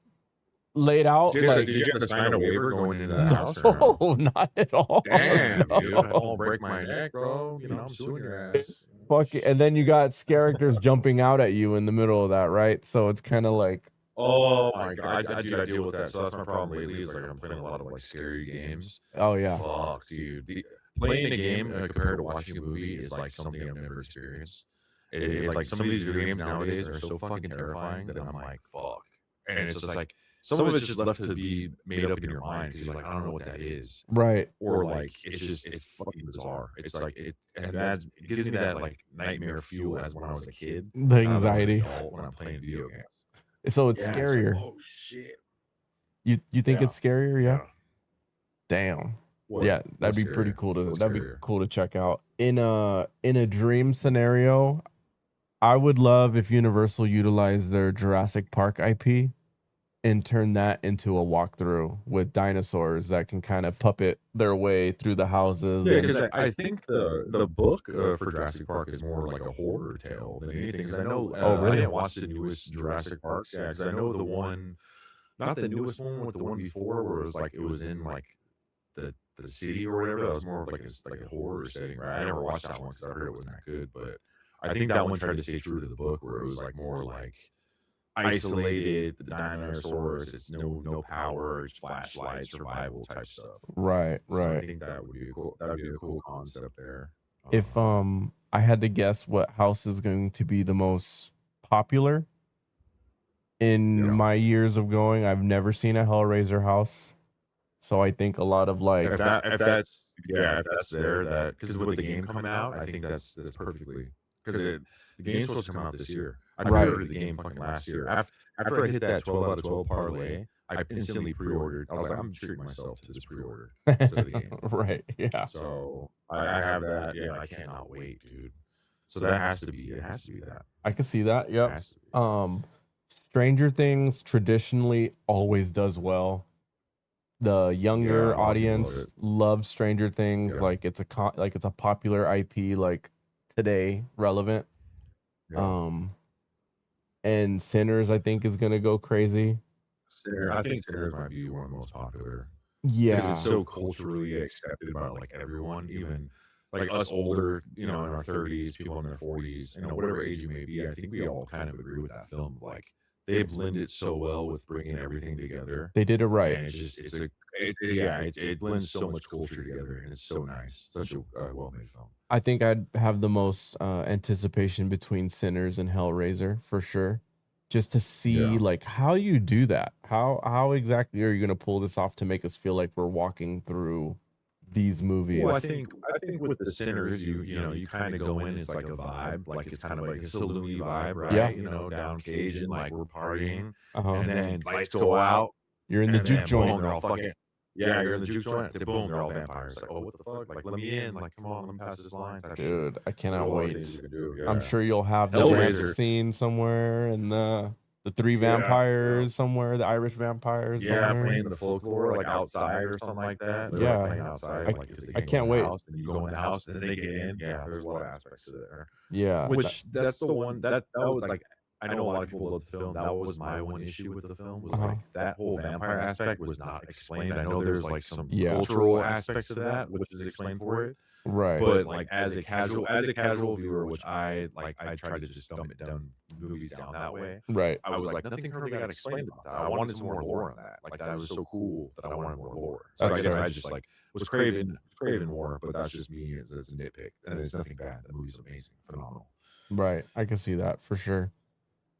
laid out. Did you have to sign a waiver going into the house? Or no? No, not at all. Damn, No. dude, I'll break my neck, bro. I'm suing your ass. Fuck it. And then you got characters jumping out at you in the middle of that, right? So it's kind of like, Oh my god, I deal with that. So that's my problem lately. Is like I'm playing a lot of like scary games. oh yeah, Fuck, dude. Playing a game compared to watching a movie is like something I've never experienced. It's like some of these video games nowadays are so fucking terrifying that I'm like, fuck. And it's just like some of it's just left to be made up in your mind because you're like, I don't know what that is, right. or like it's fucking bizarre. It's like it gives me that like nightmare fuel as when I was a kid. The anxiety. When I'm playing video games. So it's scarier. Like, oh shit. You think Yeah. it's scarier? Yeah. Damn. Yeah, that'd be pretty cool to check out. In a dream scenario, I would love if Universal utilized their Jurassic Park IP and turn that into a walkthrough with dinosaurs that can kind of puppet their way through the houses. Yeah, because I think the book for Jurassic Park is more like a horror tale than anything. Because I know, I didn't watch the newest Jurassic Parks. Yeah, because I know the one, not the newest one, with the one before where it was in like the city or whatever. That was more of like a horror setting, right? I never watched that one because I heard it wasn't that good. But I think that one tried to stay true to the book, where it was like more like isolated, the dinosaurs, it's no power, it's flashlight, survival type stuff. Right, So I right. think that'd be a cool concept there. If I had to guess what house is going to be the most popular in Yeah. my years of going, I've never seen a Hellraiser house. So I think a lot of like If that's there, that because with the game coming out, I think that's perfectly because the game's supposed to come out this year. I Right. pre-ordered the game fucking last year. After I hit that 12 out of 12 parlay, I instantly pre-ordered. I was like, I'm treating myself to this pre-order to the game. Right, yeah. So I have that. Yeah, I cannot wait, dude. So that has to be. It has to be that. I can see that. It Yep. has to be. Stranger Things traditionally always does well. The younger Yeah, a lot of people love audience it. loves Stranger Things. Yeah. Like it's a popular IP, like today relevant. Yeah. And Sinners I think is gonna go crazy. I think Sinners might be one of the most popular. Yeah. Because it's so culturally accepted by like everyone, even like us older, in our 30s, people in their 40s, whatever age you may be. I think we all kind of agree with that film. Like they blend it so well with bringing everything together. They did it right. And it blends so much culture together, and it's so nice. Such a well-made film. I think I'd have the most anticipation between Sinners and Hellraiser for sure. Just to see like how you do that. How exactly are you gonna pull this off to make us feel like we're walking through these movies? Well, I think with the Sinners, you kind of go in, it's like a vibe, like it's kind of like a saloon vibe, right? Yeah. Down Cajun, like we're partying, Uh-huh. and then lights go out. You're in the and juke then, joint. boom, they're all fucking. Yeah, you're in the juke joint. Boom, they're all vampires. Like, oh, what the fuck? Like, let me in. Like, come on, let me pass this line. Type Dude, I cannot wait. Do, I'm sure you'll have the Hellraiser. dance scene somewhere and the three vampires somewhere, the Irish vampires. Yeah, somewhere. playing the folklore like outside or something like that. They're like playing outside. I can't wait. House, and you go in the house, and then they get in. Yeah, there's a lot of aspects to there. Yeah, Which that's the one that was like. I know a lot of people love the film. That was my one issue with the film. Was like that whole vampire aspect was not explained. I know there's like some cultural aspects to that, which is explained for it. Right. But like as a casual viewer, which I try to just dumb it down movies down that way. Right. I was like, nothing really got explained about that. I wanted some more lore on that. Like that was so cool that I wanted more lore. So I guess I just like was craving more, but that's just me as a nitpick. And it's nothing bad. The movie's amazing, phenomenal. Right. I can see that for sure.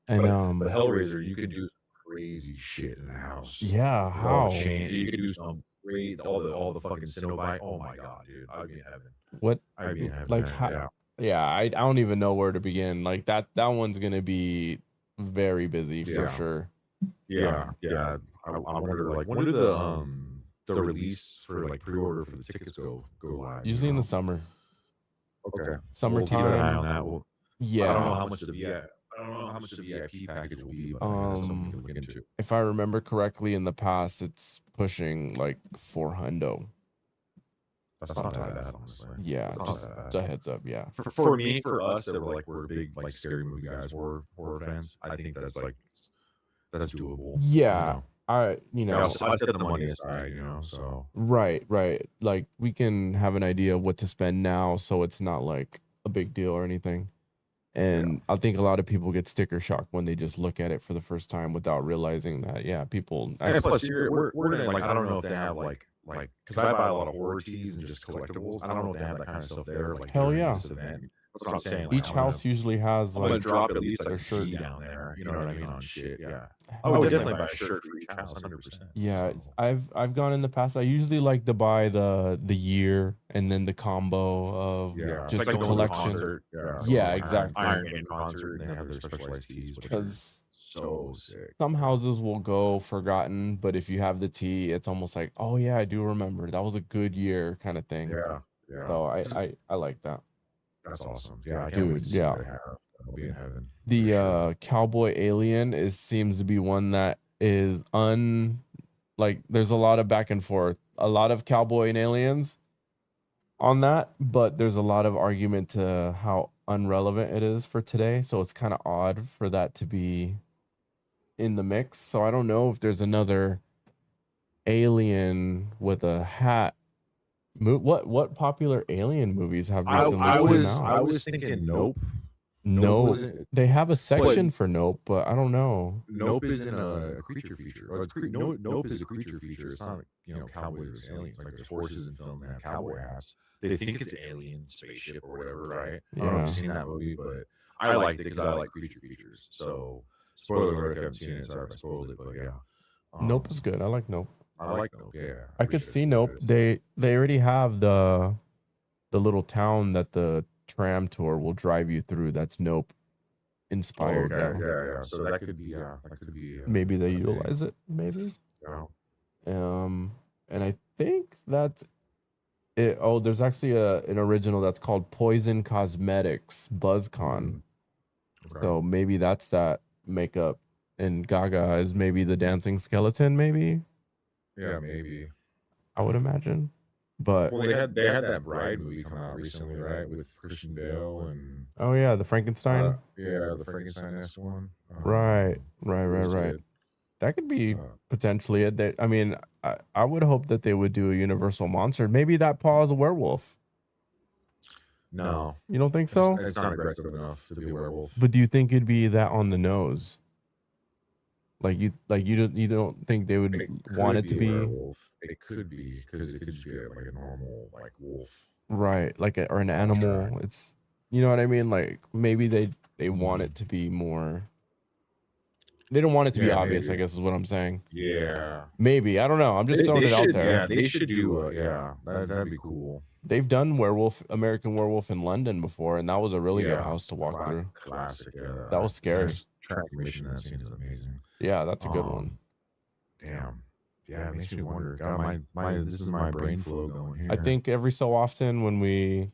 And but Hellraiser, you could do some crazy shit in the house. Yeah, how? You could do some great all the fucking Cenobite. Oh my god, dude, I'd be in heaven. What? I'd be in heaven. Like how? Yeah, I don't even know where to begin. Like that one's gonna be very busy for sure. Yeah. I wonder like when do the release for like pre-order for the tickets go live? Usually in the summer. Okay. Summertime. We'll keep an eye on that. Yeah. I don't know how much of the VIP package will be, but that's something to look into. If I remember correctly, in the past, it's pushing like $400. That's not that bad, honestly. Yeah, just a heads up. Yeah. For me, for us that we're big like scary movie guys, horror fans, I think that's doable. Yeah. I set the money aside, so. Right. Like we can have an idea of what to spend now, so it's not like a big deal or anything. And I think a lot of people get sticker shock when they just look at it for the first time without realizing that, people. And plus, we're in like, I don't know if they have like, because I buy a lot of horror teas and just collectibles. I don't know if they have that kind of stuff there. Like, hell yeah. That's what I'm saying. Each house usually has like. I'm gonna drop at least like a shirt down there. You know what I mean? On shit. Yeah. I would definitely buy a shirt for each house, 100%. Yeah, I've gone in the past. I usually like to buy the year and then the combo of just like the collection. Yeah, exactly. Iron Maiden concert, and they have their specialized teas, because so sick. Some houses will go forgotten, but if you have the tea, it's almost like, oh yeah, I do remember. That was a good year kind of thing. Yeah. So I like that. That's awesome. Yeah, dude. Yeah. I'll be in heaven. The cowboy alien seems to be one that is there's a lot of back and forth. A lot of cowboy and aliens on that, but there's a lot of argument to how unrelevant it is for today. So it's kind of odd for that to be in the mix. So I don't know if there's another alien with a hat. What popular alien movies have recently come out? I was thinking Nope. No, wasn't. they have a But section for Nope, but I don't know. Nope isn't a creature feature. Or Nope is a creature feature. It's not cowboys or aliens. Like there's horses in film that have cowboy hats. They think it's an alien spaceship or whatever, right? I don't know if Yeah. you've seen that movie, but I liked it because I like creature features. So spoiler alert if you haven't seen it. Sorry if I spoiled it, but yeah. Nope is good. I like Nope. I like Nope. Yeah, I could appreciate it see for Nope. that. They already have the little town that the tram tour will drive you through. That's Nope Oh, inspired okay. now. Yeah. So that could be Maybe they a thing. utilize it. Maybe. Yeah. And I think that's it. Oh, there's actually an original that's called Poison Cosmetics BuzzCon. Okay. So maybe that's that makeup, and Gaga is maybe the dancing skeleton. Maybe. Yeah, maybe. I would imagine. But Well, they had that Bride movie come out recently, right, with Christian Bale and oh yeah, the Frankenstein. yeah, the Frankenstein-esque one. Right. It was good. That could be potentially it. I mean, I would hope that they would do a universal monster. Maybe that Paw is a werewolf. No, You don't think so? it's not aggressive enough to be a werewolf. But do you think it'd be that on the nose? Like you don't think they would want it to be? Werewolf. It could be because it could just be like a normal like wolf, right? Like or an animal. It's you know what I mean. Like maybe they want it to be more. They don't want it to be obvious, maybe. I guess is what I'm saying. Yeah. Maybe. I don't know. I'm just throwing it out there. Yeah, they should do that'd be cool. They've done American Werewolf in London before, and that was a really good house to walk through. Classic, yeah. That was scary. Transformation in that scene is amazing. Yeah, that's a good one. Damn. Yeah, it makes me wonder. God, this is my brain flow going here. I think every so often when we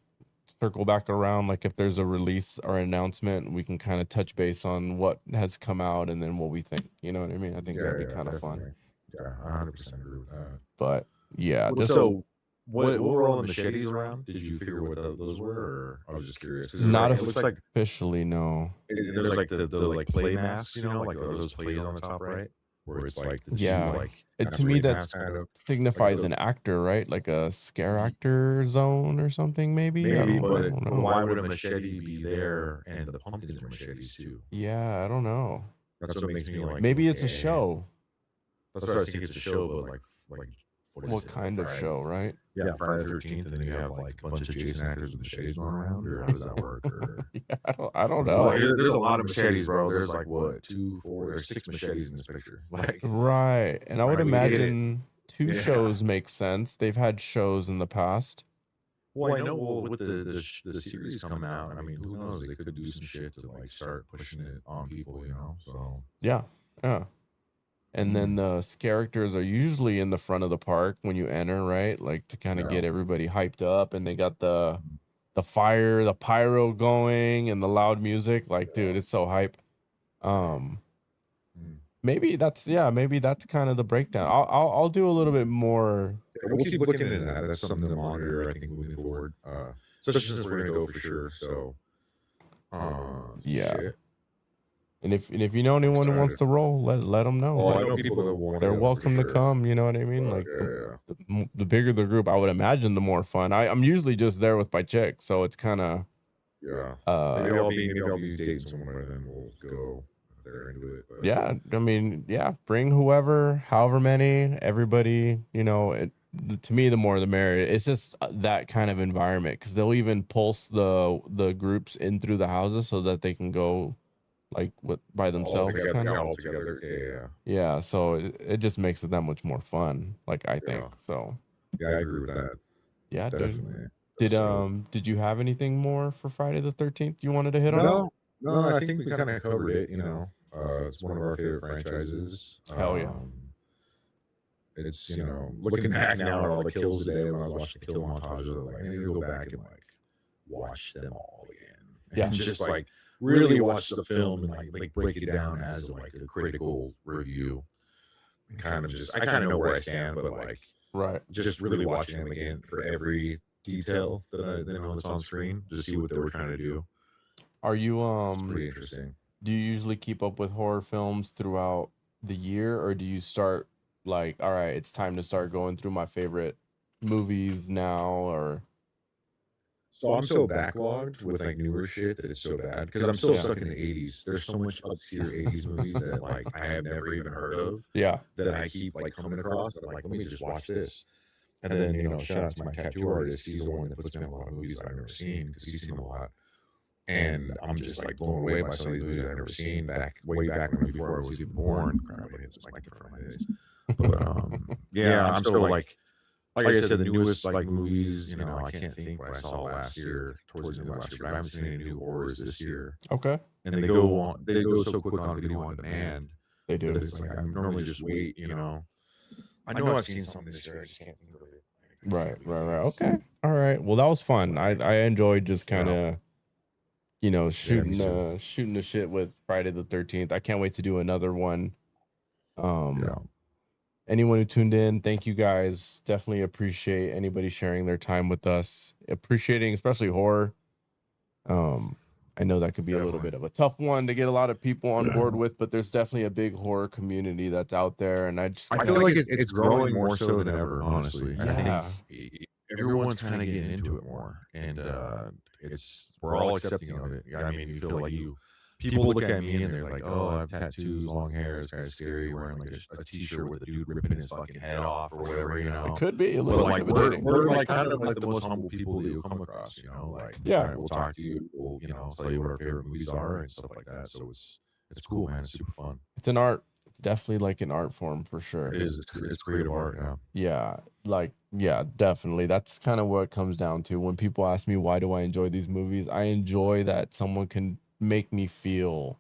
circle back around, like if there's a release or announcement, we can kind of touch base on what has come out and then what we think. You know what I mean? I think that'd be kind of fun. Yeah, I 100% agree with that. But yeah, so what were all the machetes around? Did you figure what those were? Or I was just curious. Not it looks like officially, no. There's like the like play masks, like those plays on the top, right? Where it's like to me that signifies an actor, right? Like a scare actor zone or something, maybe. I don't know. Why would a machete be there and the pumpkins are machetes too? Yeah, I don't know. That's what makes me like. Maybe it's a show. That's what I think it's a show, but like what kind of show, right? Yeah, Friday the 13th, and then you have like a bunch of Jason actors with machetes going around, or how does that work? I don't know. There's a lot of machetes, bro. There's like what 2, 4, or 6 machetes in this picture. Like right, and I would imagine 2 shows make sense. They've had shows in the past. Well, I know. Well, with the series coming out, I mean, who knows? They could do some shit to like start pushing it on people, So yeah. And then the characters are usually in the front of the park when you enter, right? Like to kind of get everybody hyped up, and they got the fire, the pyro going, and the loud music. Like, dude, it's so hype. Maybe that's kind of the breakdown. I'll do a little bit more. Yeah, we'll keep looking into that. That's something to monitor, I think, moving forward. Especially since we're gonna go for sure. So, yeah. Shit. And if you know anyone who wants to roll, let them know. Oh, I know people that want. They're welcome to come. You know what I mean? Like the bigger the group, I would imagine, the more fun. I'm usually just there with my chick, so it's kind of maybe I'll be dating someone by then. We'll go if they're into it. But. Yeah, I mean, bring whoever, however many, everybody. To me, the more the merrier. It's just that kind of environment because they'll even pulse the groups in through the houses so that they can go. Like by themselves, all together. Yeah. So it just makes it that much more fun. Like I think so. Yeah, I agree with that. Yeah, definitely. Did you have anything more for Friday the 13th you wanted to hit on? No, I think we kind of covered it. It's one of our favorite franchises. Hell yeah. It's looking back now at all the kills today when I was watching the kill montages, like I need to go back and like watch them all again. And just like really watch the film and like break it down as like a critical review. And kind of I kind of know where I stand, but like just really watching them again for every detail that I know that's on screen to see what they were trying to do. Are you it's pretty interesting. Do you usually keep up with horror films throughout the year, or do you start like, all right, it's time to start going through my favorite movies now, or So I'm so backlogged with like newer shit that it's so bad because I'm still stuck in the 80s. There's so much obscure 80s movies that like I have never even heard of Yeah. that I keep like coming across. And I'm like, let me just watch this. And then, shout out to my tattoo artist. He's the one that puts me on a lot of movies that I've never seen because he's seen them a lot. And I'm just like blown away by some of these movies I've never seen way back when before I was even born. Crap, I hit this mic in front of my face. But yeah, I'm still like I said, the newest like movies, I can't think what I saw last year, towards the end of last year, but I haven't seen any new horrors this year. Okay. And they go so quick on video on demand. They do. That it's like I normally just wait, I know I've seen something this year, I just can't think of it. Right. Okay. All right. Well, that was fun. I enjoyed just kind of, shooting the shit with Friday the 13th. I can't wait to do another one. Anyone who tuned in, thank you guys. Definitely appreciate anybody sharing their time with us. Appreciating especially horror. I know that could be a little bit of a tough one to get a lot of people on board with, but there's definitely a big horror community that's out there, and I feel like it's growing more so than ever, honestly. Yeah. I think everyone's kind of getting into it more, and we're all accepting of it. I mean, you feel like people look at me and they're like, "Oh, I have tattoos, long hair. It's kind of scary wearing like a t-shirt with a dude ripping his fucking head off or whatever." It could be a little like we're like kind of like the most humble people that you'll come across. Like we'll talk to you, we'll tell you what our favorite movies are and stuff like that. So it's cool, man. It's super fun. It's an art. It's definitely like an art form for sure. It is. It's creative art. Yeah, definitely. That's kind of what it comes down to. When people ask me why do I enjoy these movies, I enjoy that someone can make me feel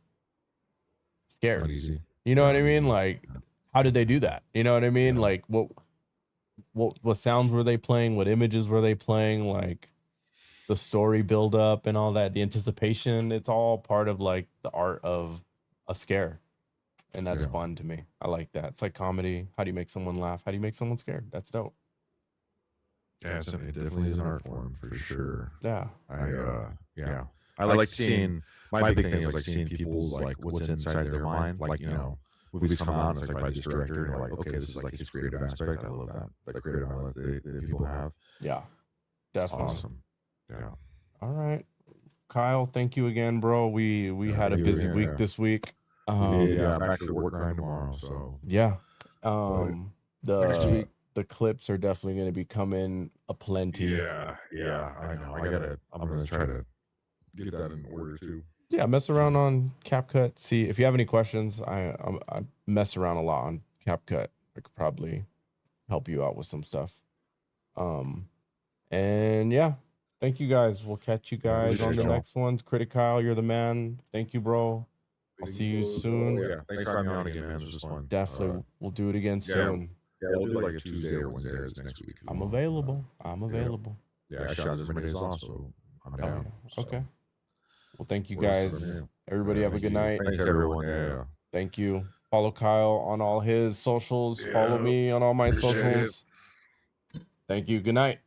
scared. Uneasy. You know what I mean? Like, how did they do that? You know what I mean? Like, what sounds were they playing? What images were they playing? Like, the story build up and all that, the anticipation. It's all part of like the art of a scare, and that's fun to me. I like that. It's like comedy. How do you make someone laugh? How do you make someone scared? That's dope. Yeah, it definitely is an art form for sure. Yeah. I like seeing. My big thing is like seeing people's like what's inside their mind. Like movies come out and it's like by this director, and you're like, okay, this is like his creative aspect. I love that. Like creative outlet that people have. Yeah, definitely. Awesome. Yeah. All right, Kyle. Thank you again, bro. We had a busy week this week. I'm actually working on tomorrow. So next week the clips are definitely going to be coming aplenty. Yeah. I know. I'm gonna try to get that in order too. Yeah, mess around on CapCut. See if you have any questions. I mess around a lot on CapCut. I could probably help you out with some stuff. And yeah, thank you guys. We'll catch you guys on the next ones. Critic Kyle, you're the man. Thank you, bro. I'll see you soon. Yeah, thanks for having me on again, man. This was fun. Definitely, we'll do it again soon. Yeah, we'll do like a Tuesday or Wednesday next week. I'm available. Yeah, I shot as many days off, so I'm down. Okay. Well, thank you guys. Everybody have a good night. Thanks, everyone. Yeah. Thank you. Follow Kyle on all his socials. Follow me on all my socials. Thank you. Good night.